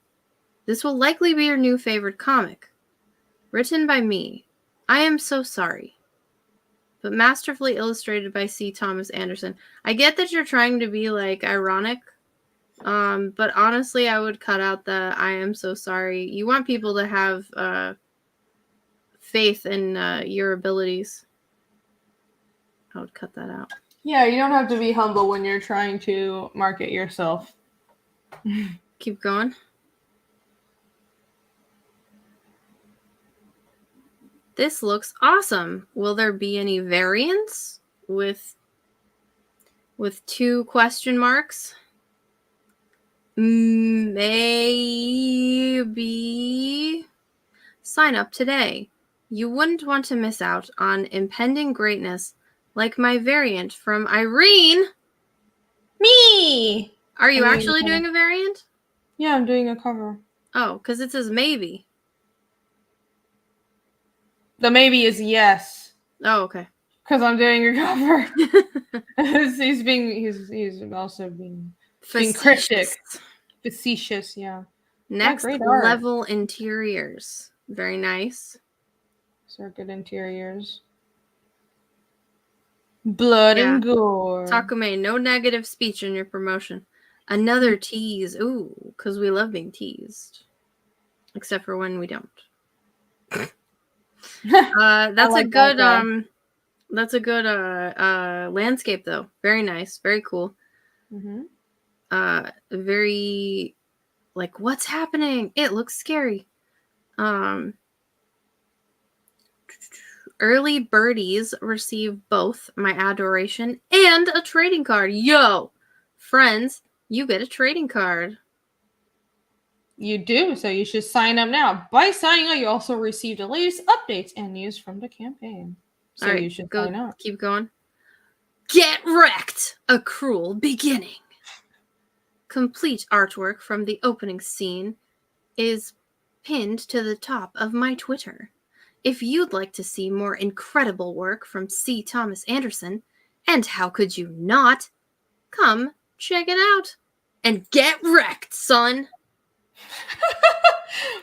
This will likely be your new favorite comic. Written by me. I am so sorry. But masterfully illustrated by C. Thomas Anderson. I get that you're trying to be like ironic, but honestly, I would cut out the I am so sorry. You want people to have faith in your abilities. I would cut that out. Yeah, you don't have to be humble when you're trying to market yourself. Keep going. This looks awesome. Will there be any variants with 2 question marks? Maybe. Sign up today. You wouldn't want to miss out on impending greatness like my variant from Irene. Me! Are you actually doing a variant? Yeah, I'm doing a cover. Oh, because it says maybe. The maybe is yes. Oh, okay. Because I'm doing a cover. he's also being cryptic. Facetious, yeah. Next, great level interiors. Very nice. So good interiors. Blood and gore. Takume, no negative speech in your promotion. Another tease. Ooh, because we love being teased. Except for when we don't. That's a good that's a good landscape though. Very nice, very cool. Very like what's happening? It looks scary. Early birdies receive both my adoration and a trading card. Yo, friends, you get a trading card. You do, so you should sign up now. By signing up, you also receive the latest updates and news from the campaign. So all right, you should sign up. Keep going. Get wrecked! A cruel beginning. Complete artwork from the opening scene is pinned to the top of my Twitter. If you'd like to see more incredible work from C. Thomas Anderson, and how could you not, come check it out. And get wrecked, son!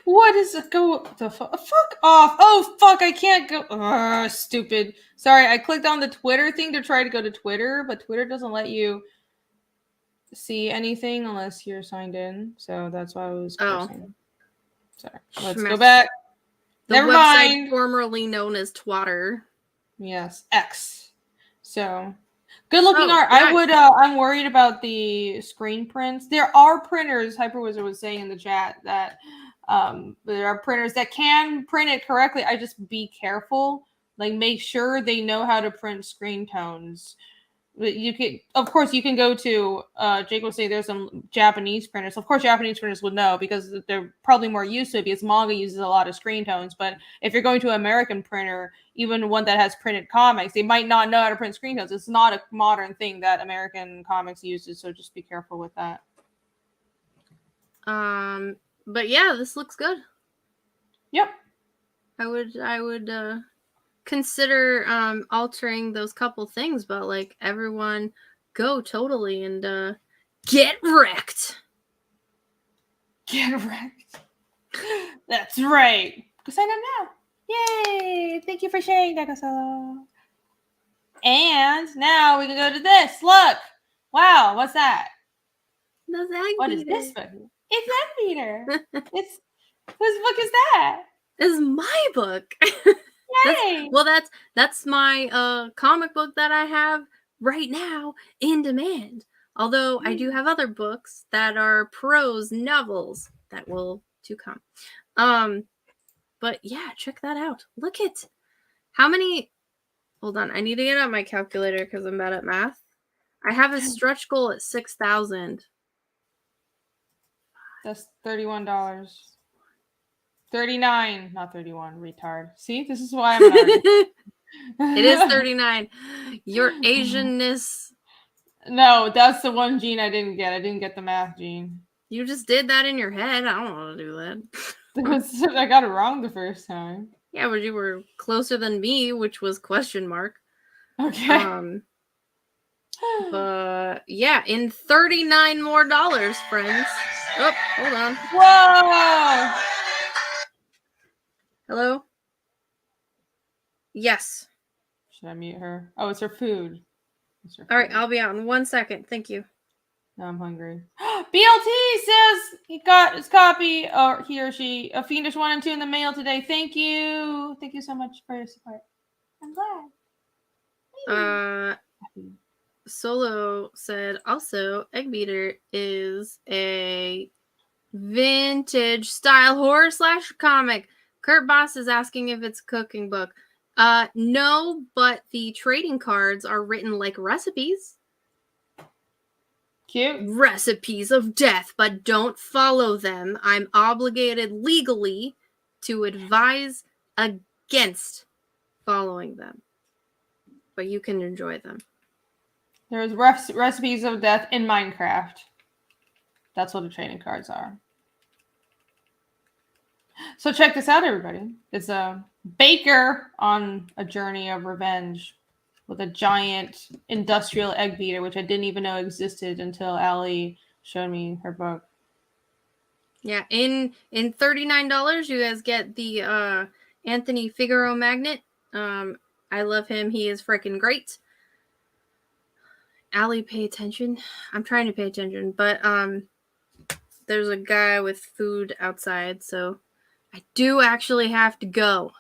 What is it? Go the fuck off! Oh fuck! I can't go. Stupid. Sorry, I clicked on the Twitter thing to try to go to Twitter, but Twitter doesn't let you see anything unless you're signed in. So that's why I was cursing. Sorry. Let's go back. Never mind. Formerly known as Twatter. Yes, X. So good looking art. I would. I'm worried about the screen prints. There are printers. Hyperwizard was saying in the chat that there are printers that can print it correctly. I just be careful. Like make sure they know how to print screen tones. You can, of course, you can go to. Jake will say there's some Japanese printers. Of course, Japanese printers would know because they're probably more used to it because manga uses a lot of screen tones. But if you're going to an American printer, even one that has printed comics, they might not know how to print screen tones. It's not a modern thing that American comics uses, so just be careful with that. But yeah, this looks good. Yep. I would consider altering those couple things, but like everyone go totally and get wrecked. Get wrecked. That's right. Go sign up now. Yay! Thank you for sharing, Dekasolo. And now we can go to this. Look! Wow, what's that? The What is this book? It's Egg Beater. It's whose book is that? This is my book. Yay! That's my comic book that I have right now in demand. Although I do have other books that are prose novels that will to come. But yeah, check that out. Look at how many. Hold on, I need to get out my calculator because I'm bad at math. I have a stretch goal at 6,000. That's $31. 39, not 31, retard. See, this is why I'm an artist. It is 39. Your Asianness. No, that's the one gene I didn't get. I didn't get the math gene. You just did that in your head. I don't want to do that. I got it wrong the first time. Yeah, but you were closer than me, which was question mark. Okay. But yeah, in $39 more, friends. Oh, hold on. Whoa! Hello? Yes. Should I mute her? Oh, it's her food. All right, I'll be out in 1 second. Thank you. No, I'm hungry. BLT says he got his copy, or he or she, of Fiendish 1 and 2 in the mail today. Thank you. Thank you so much for your support. I'm glad. Solo said, also, Egg Beater is a vintage style horror slash comic. Kurt Boss is asking if it's a cooking book. No, but the trading cards are written like recipes. Cute. Recipes of death, but don't follow them. I'm obligated legally to advise against following them. But you can enjoy them. There's recipes of death in Minecraft. That's what the trading cards are. So check this out, everybody. It's a baker on a journey of revenge with a giant industrial egg beater, which I didn't even know existed until Ali showed me her book. Yeah, in $39, you guys get the Anthony Figaro magnet. I love him. He is freaking great. Ali, pay attention. I'm trying to pay attention, but there's a guy with food outside, so I do actually have to go.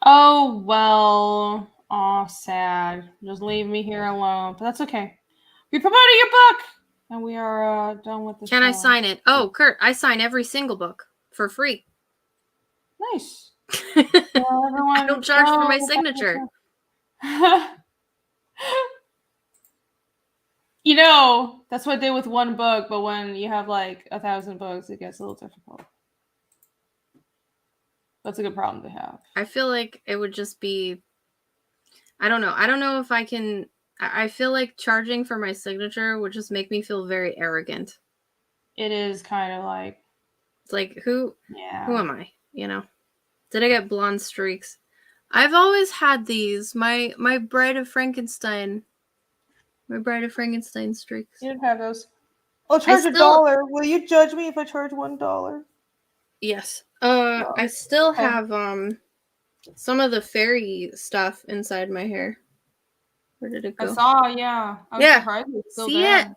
Oh, well. Aw, sad. Just leave me here alone. But that's okay. We promoted your book! And we are done with this. Can I sign it? Oh, Kurt, I sign every single book for free. Nice. Well, everyone, I don't charge for my signature. You know, that's what I did with one book, but when you have like 1,000 books, it gets a little difficult. That's a good problem to have. I feel like it would just be, I don't know. I don't know if I can, I feel like charging for my signature would just make me feel very arrogant. It is kind of like. It's like, who am I? You know? Did I get blonde streaks? I've always had these. My Bride of Frankenstein. My Bride of Frankenstein streaks. You didn't have those. I'll charge $1. Will you judge me if I charge $1? Yes. I still have some of the fairy stuff inside my hair. Where did it go? I saw, yeah. I was surprised it's still see there. it?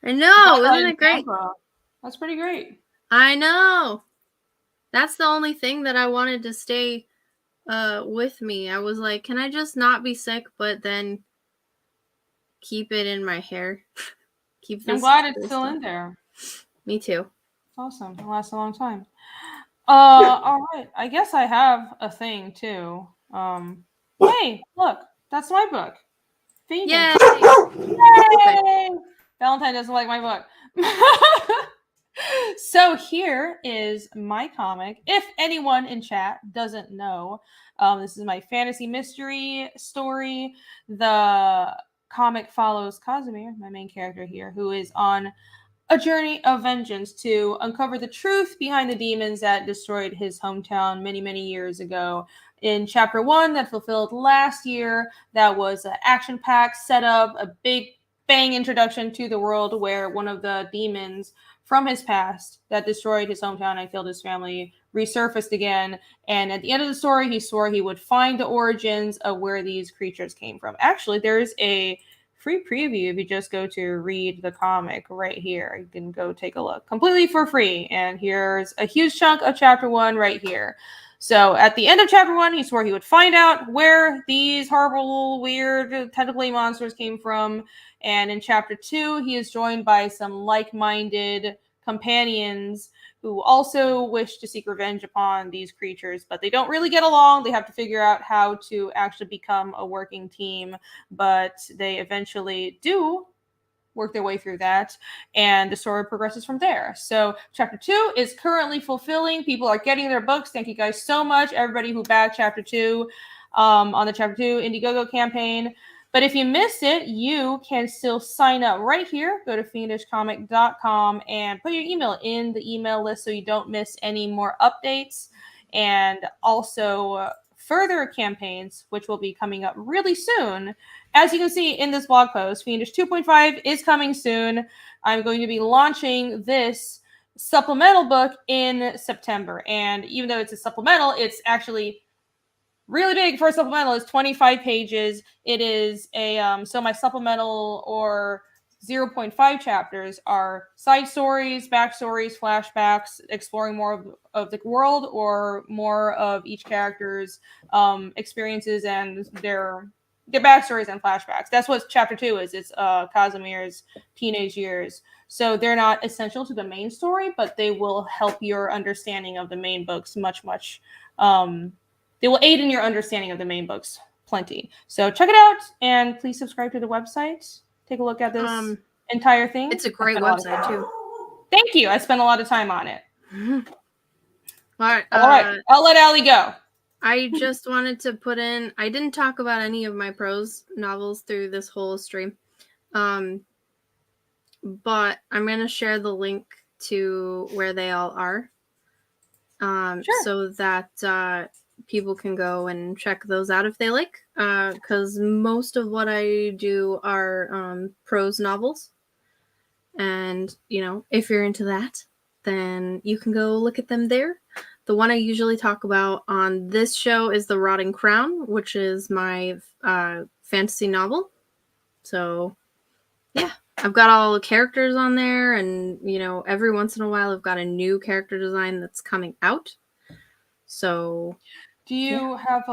I know. Isn't it great? That's pretty great. I know. That's the only thing that I wanted to stay with me. I was like, can I just not be sick, but then keep it in my hair? I'm glad it's still in there. Me too. It's awesome. It lasts a long time. All right. I guess I have a thing too. Hey, look, that's my book. Yay! Yay! Valentine doesn't like my book. So here is my comic. If anyone in chat doesn't know, this is my fantasy mystery story. The comic follows Casimir, my main character here, who is on a journey of vengeance to uncover the truth behind the demons that destroyed his hometown many, many years ago. In chapter 1 that fulfilled last year, that was an action-packed setup, a big bang introduction to the world where one of the demons from his past that destroyed his hometown and killed his family resurfaced again. And at the end of the story, he swore he would find the origins of where these creatures came from. Actually, there's a free preview if you just go to read the comic right here. You can go take a look completely for free. And here's a huge chunk of chapter 1 right here. So at the end of chapter 1, he swore he would find out where these horrible, weird, tentacly monsters came from. And in chapter 2, he is joined by some like-minded companions who also wish to seek revenge upon these creatures, but they don't really get along. They have to figure out how to actually become a working team, but they eventually do work their way through that, and the story progresses from there. So chapter 2 is currently fulfilling. People are getting their books. Thank you guys so much, everybody who backed chapter 2 on the chapter 2 Indiegogo campaign. But if you missed it, you can still sign up right here. Go to fiendishcomic.com and put your email in the email list so you don't miss any more updates. And also further campaigns, which will be coming up really soon. As you can see in this blog post, Fiendish 2.5 is coming soon. I'm going to be launching this supplemental book in September. And even though it's a supplemental, it's actually really big for a supplemental. It's 25 pages. It is a, so my supplemental or 0.5 chapters are side stories, backstories, flashbacks, exploring more of the world or more of each character's experiences and their backstories and flashbacks. That's what chapter 2 is. It's Casimir's teenage years. So they're not essential to the main story, but they will help your understanding of the main books much. They will aid in your understanding of the main books plenty. So check it out, and please subscribe to the website. Take a look at this entire thing. It's a great website, too. Thank you. I spent a lot of time on it. All right. I'll let Ali go. I just wanted to put in, I didn't talk about any of my prose novels through this whole stream. But I'm going to share the link to where they all are. Sure. So that people can go and check those out if they like. Because most of what I do are prose novels. And, you know, if you're into that, then you can go look at them there. The one I usually talk about on this show is The Rotting Crown, which is my fantasy novel. So, yeah, I've got all the characters on there, and, you know, every once in a while I've got a new character design that's coming out. So, do you have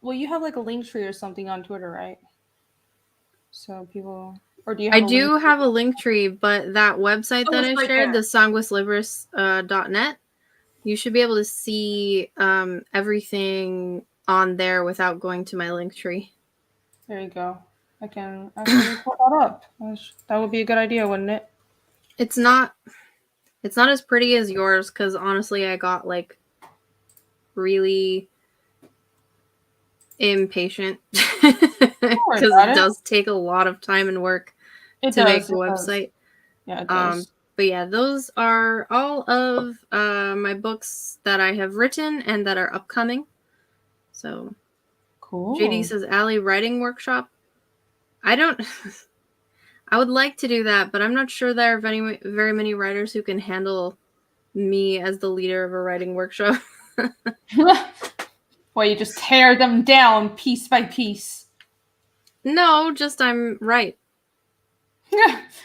you have like a link tree or something on Twitter, right? So people, or do you have I do have a link tree, but that website that I shared, the sanguislibris.net, you should be able to see everything on there without going to my link tree. There you go. I can actually pull that up. That would be a good idea, wouldn't it? It's not as pretty as yours, because honestly, I got like really impatient because it does take a lot of time and work to make a website. Yeah, it does. But yeah, those are all of my books that I have written and that are upcoming. So cool. JD says ALI writing workshop. I would like to do that, but I'm not sure there are very many writers who can handle me as the leader of a writing workshop. Well, you just tear them down piece by piece. No, just I'm right.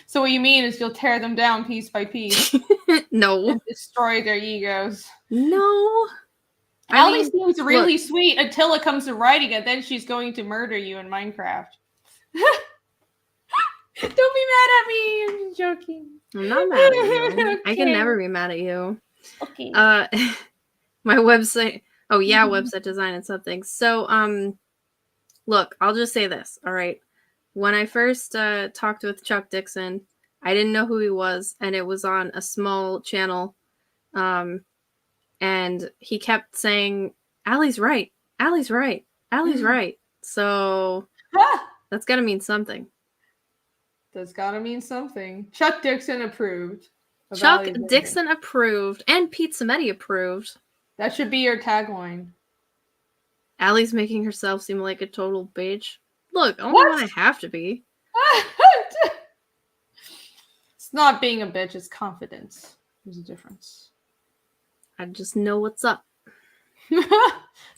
So what you mean is you'll tear them down piece by piece. No. And destroy their egos. No. Ali seems really sweet until it comes to writing it. Then she's going to murder you in Minecraft. Don't be mad at me. I'm just joking. I'm not mad at you. Okay. I can never be mad at you. Okay. My website. Oh yeah, website design and something. So look, I'll just say this. All right. When I first talked with Chuck Dixon, I didn't know who he was, and it was on a small channel. And he kept saying, "Ali's right. Ali's right. Ali's right." So that's gotta mean something. That's gotta mean something. Chuck Dixon approved. Chuck Dixon approved, and Pete Sametti approved. That should be your tagline. Ali's making herself seem like a total bitch. Look, only when I have to be. It's not being a bitch, it's confidence. There's a difference. I just know what's up.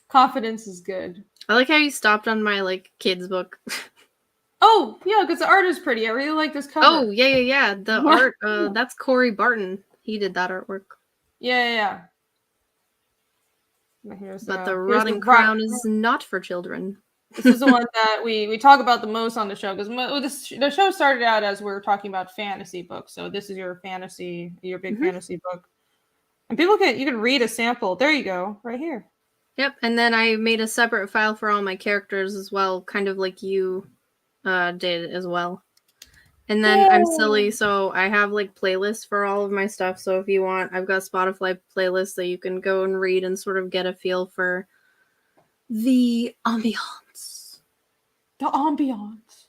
Confidence is good. I like how you stopped on my, like, kids book. Oh, yeah, because the art is pretty. I really like this cover. Oh, yeah. The art, that's Corey Barton. He did that artwork. Yeah. But the Rotting Crown is not for children. This is the one that we talk about the most on the show, because the show started out as we were talking about fantasy books. So this is your big fantasy book. And you can read a sample. There you go, right here. Yep, and then I made a separate file for all my characters as well, kind of like you did as well. And then I'm silly, so I have like playlists for all of my stuff. So if you want, I've got Spotify playlists that you can go and read and sort of get a feel for the ambiance. The ambiance.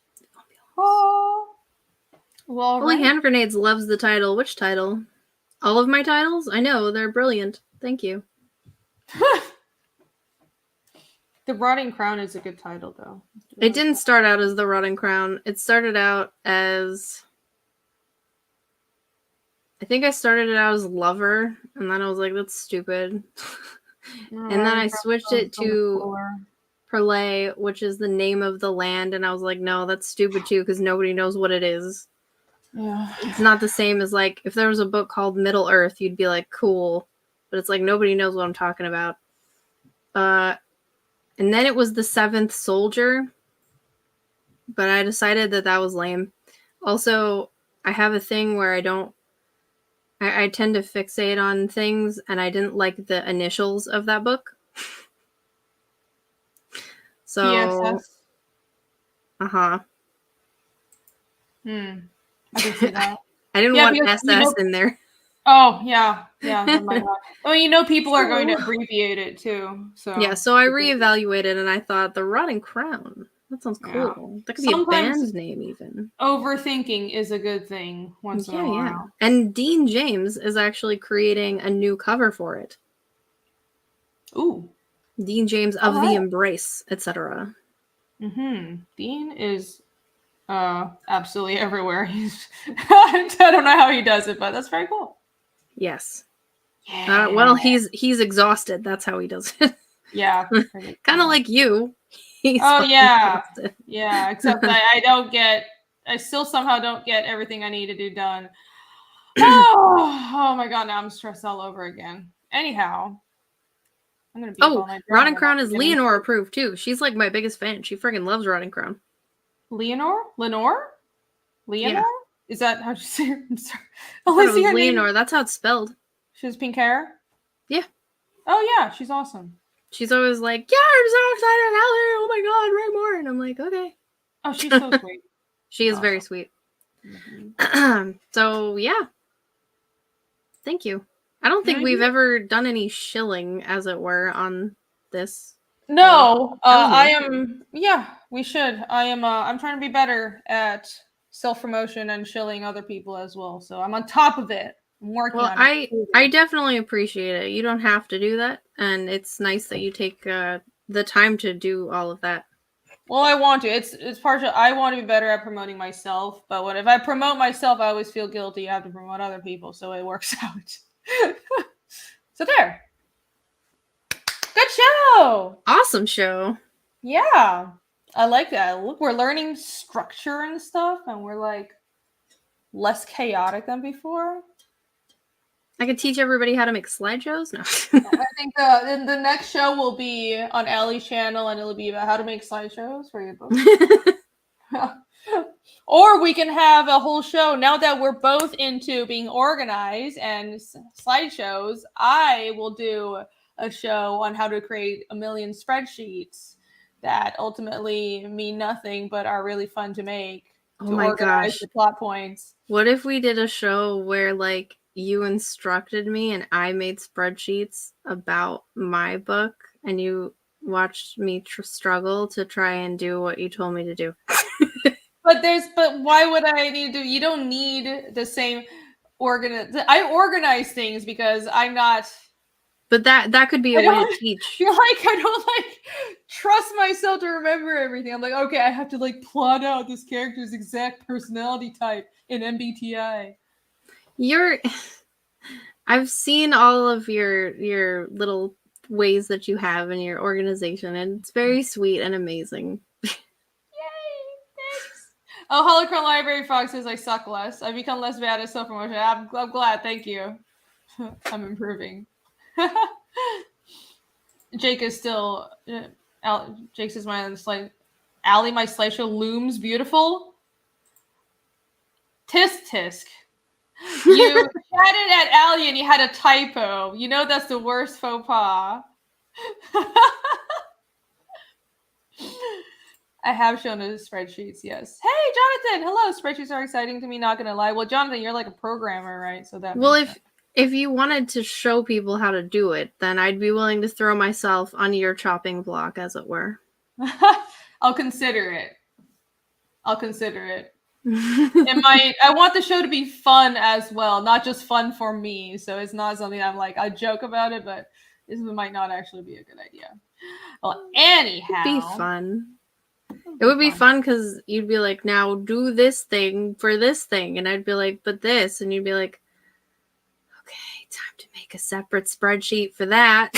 Oh. Well, Holy Hand Grenades loves the title. Which title? All of my titles? I know, they're brilliant. Thank you. The Rotting Crown is a good title, though. It didn't start out as The Rotting Crown. It started out as... I think I started it out as Lover, and then I was like, that's stupid. And then I switched it to Perlay, which is the name of the land, and I was like, no, that's stupid too, because nobody knows what it is. Yeah. It's not the same as, like, if there was a book called Middle Earth, you'd be like, cool. But it's like, nobody knows what I'm talking about. And then it was The Seventh Soldier, but I decided that was lame. Also, I have a thing where I tend to fixate on things, and I didn't like the initials of that book. So, PSS. I can see that. I didn't want SS in there. Oh, yeah. Well, people are going to abbreviate it too. So yeah, so I reevaluated, and I thought The Rotting Crown. That sounds cool. Yeah. That could be a band name, even. Overthinking is a good thing once in a while. Yeah. And Dean James is actually creating a new cover for it. Ooh. Dean James of The Embrace, etc. Dean is absolutely everywhere. I don't know how he does it, but that's very cool. Yes. Yeah. Well, he's exhausted. That's how he does it. Yeah. Kind of like you. Exhausted. Yeah. Except I still somehow don't get everything I need to do done. Oh my god! Now I'm stressed all over again. Anyhow, I'm gonna be. Rotting Crown is Leonore approved too. She's like my biggest fan. She freaking loves Rotting Crown. Lenore? Yeah. Is that how you say it? I'm sorry. Leonore. That's how it's spelled. She has pink hair? Yeah. Oh, yeah. She's awesome. She's always like, yeah, I'm so excited. Oh, my God. Write more. And I'm like, okay. Oh, she's so sweet. She is very sweet. So, yeah. Thank you. I don't think we've ever done any shilling, as it were, on this. No. I am... Yeah, we should. I'm trying to be better at self-promotion and shilling other people as well. So I'm on top of it. I'm working on it. I definitely appreciate it. You don't have to do that. And it's nice that you take the time to do all of that. Well, I want to. It's partial. I want to be better at promoting myself. But if I promote myself, I always feel guilty. I have to promote other people. So it works out. So there. Good show. Awesome show. Yeah. I like that. Look, we're learning structure and stuff, and we're like less chaotic than before. I could teach everybody how to make slideshows. No, I think the next show will be on Ali's channel, and it'll be about how to make slideshows for your book. Or we can have a whole show now that we're both into being organized and slideshows. I will do a show on how to create a million spreadsheets that ultimately mean nothing but are really fun to make. Oh my gosh. The plot points. What if we did a show where like you instructed me and I made spreadsheets about my book and you watched me struggle to try and do what you told me to do? But why would I need to do? You don't need the same I organize things because I'm not. But that could be a way to teach. You're like, I don't like trust myself to remember everything. I'm like, okay, I have to like plot out this character's exact personality type in MBTI. I've seen all of your little ways that you have in your organization, and it's very sweet and amazing. Yay! Thanks. Oh, Holocron Library Fox says I suck less. I've become less bad at self-promotion. I'm glad. Thank you. I'm improving. Jake is still... Jake says my Ali, my slideshow looms beautiful. Tisk. You chatted at Ali and you had a typo. You know that's the worst faux pas. I have shown the spreadsheets, yes. Hey, Jonathan! Hello! Spreadsheets are exciting to me, not gonna lie. Well, Jonathan, you're like a programmer, right? So that well, if you wanted to show people how to do it, then I'd be willing to throw myself on your chopping block, as it were. I'll consider it. I want the show to be fun as well, not just fun for me. So it's not something I'm like, I joke about it, but this might not actually be a good idea. Well, anyhow. It'd be fun. It would be fun because you'd be like, now do this thing for this thing. And I'd be like, but this. And you'd be like, okay, time to make a separate spreadsheet for that.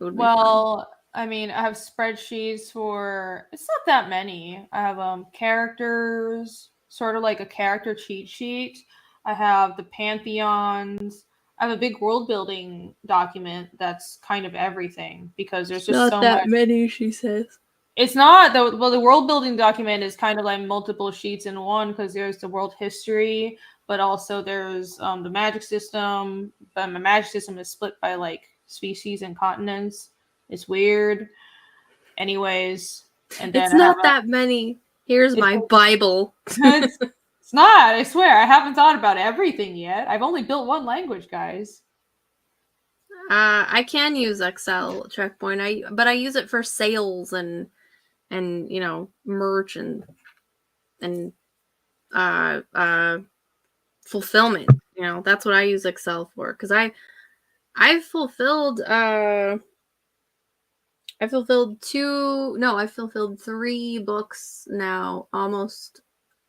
Well, fun. I mean, I have spreadsheets for, it's not that many. I have characters, sort of like a character cheat sheet. I have the pantheons. I have a big world building document that's kind of everything because there's just not so that much. Many, she says. It's not, the world building document is kind of like multiple sheets in one because there's the world history, but also there's the magic system. But my magic system is split by like species and continents. It's weird. Anyways, and then it's not that many. Here's my Bible. It's not, I swear. I haven't thought about everything yet. I've only built one language, guys. I can use Excel checkpoint, but I use it for sales and you know, merch and fulfillment. You know, that's what I use Excel for because I've fulfilled I fulfilled 3 books now, almost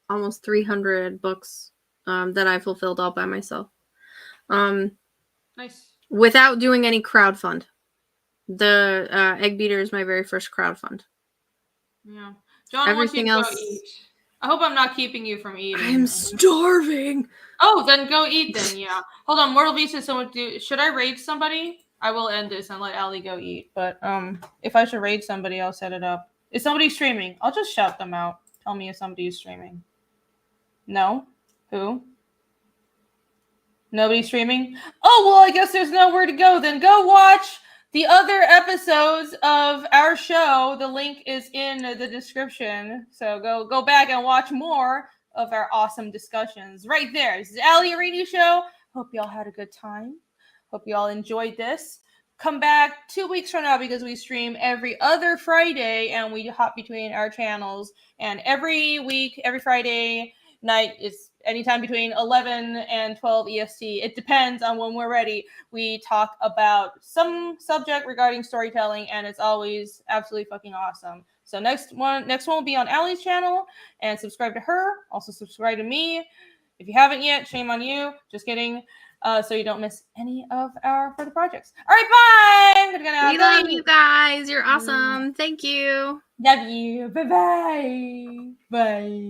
300 books that I fulfilled all by myself. Nice. Without doing any crowdfund. The Egg Beater is my very first crowdfund. Yeah. John, everything else. Go eat. I hope I'm not keeping you from eating. I'm starving. Oh, then go eat then, yeah. Hold on, Mortal Beast says someone should I raid somebody? I will end this and let Ali go eat. But if I should raid somebody, I'll set it up. Is somebody streaming? I'll just shout them out. Tell me if somebody is streaming. No? Who? Nobody streaming? Oh, well, I guess there's nowhere to go. Then go watch the other episodes of our show. The link is in the description. So go back and watch more of our awesome discussions right there. This is Ali Renie Show. Hope y'all had a good time. Hope y'all enjoyed this. Come back 2 weeks from now because we stream every other Friday and we hop between our channels. And every week, every Friday night is anytime between 11 and 12 EST. It depends on when we're ready. We talk about some subject regarding storytelling, and it's always absolutely fucking awesome. So next one will be on Ali's channel, and subscribe to her. Also subscribe to me. If you haven't yet, shame on you. Just kidding. So you don't miss any of our further projects. All right, bye. We love you guys. You're awesome. Thank you. Love you. Bye-bye. Bye.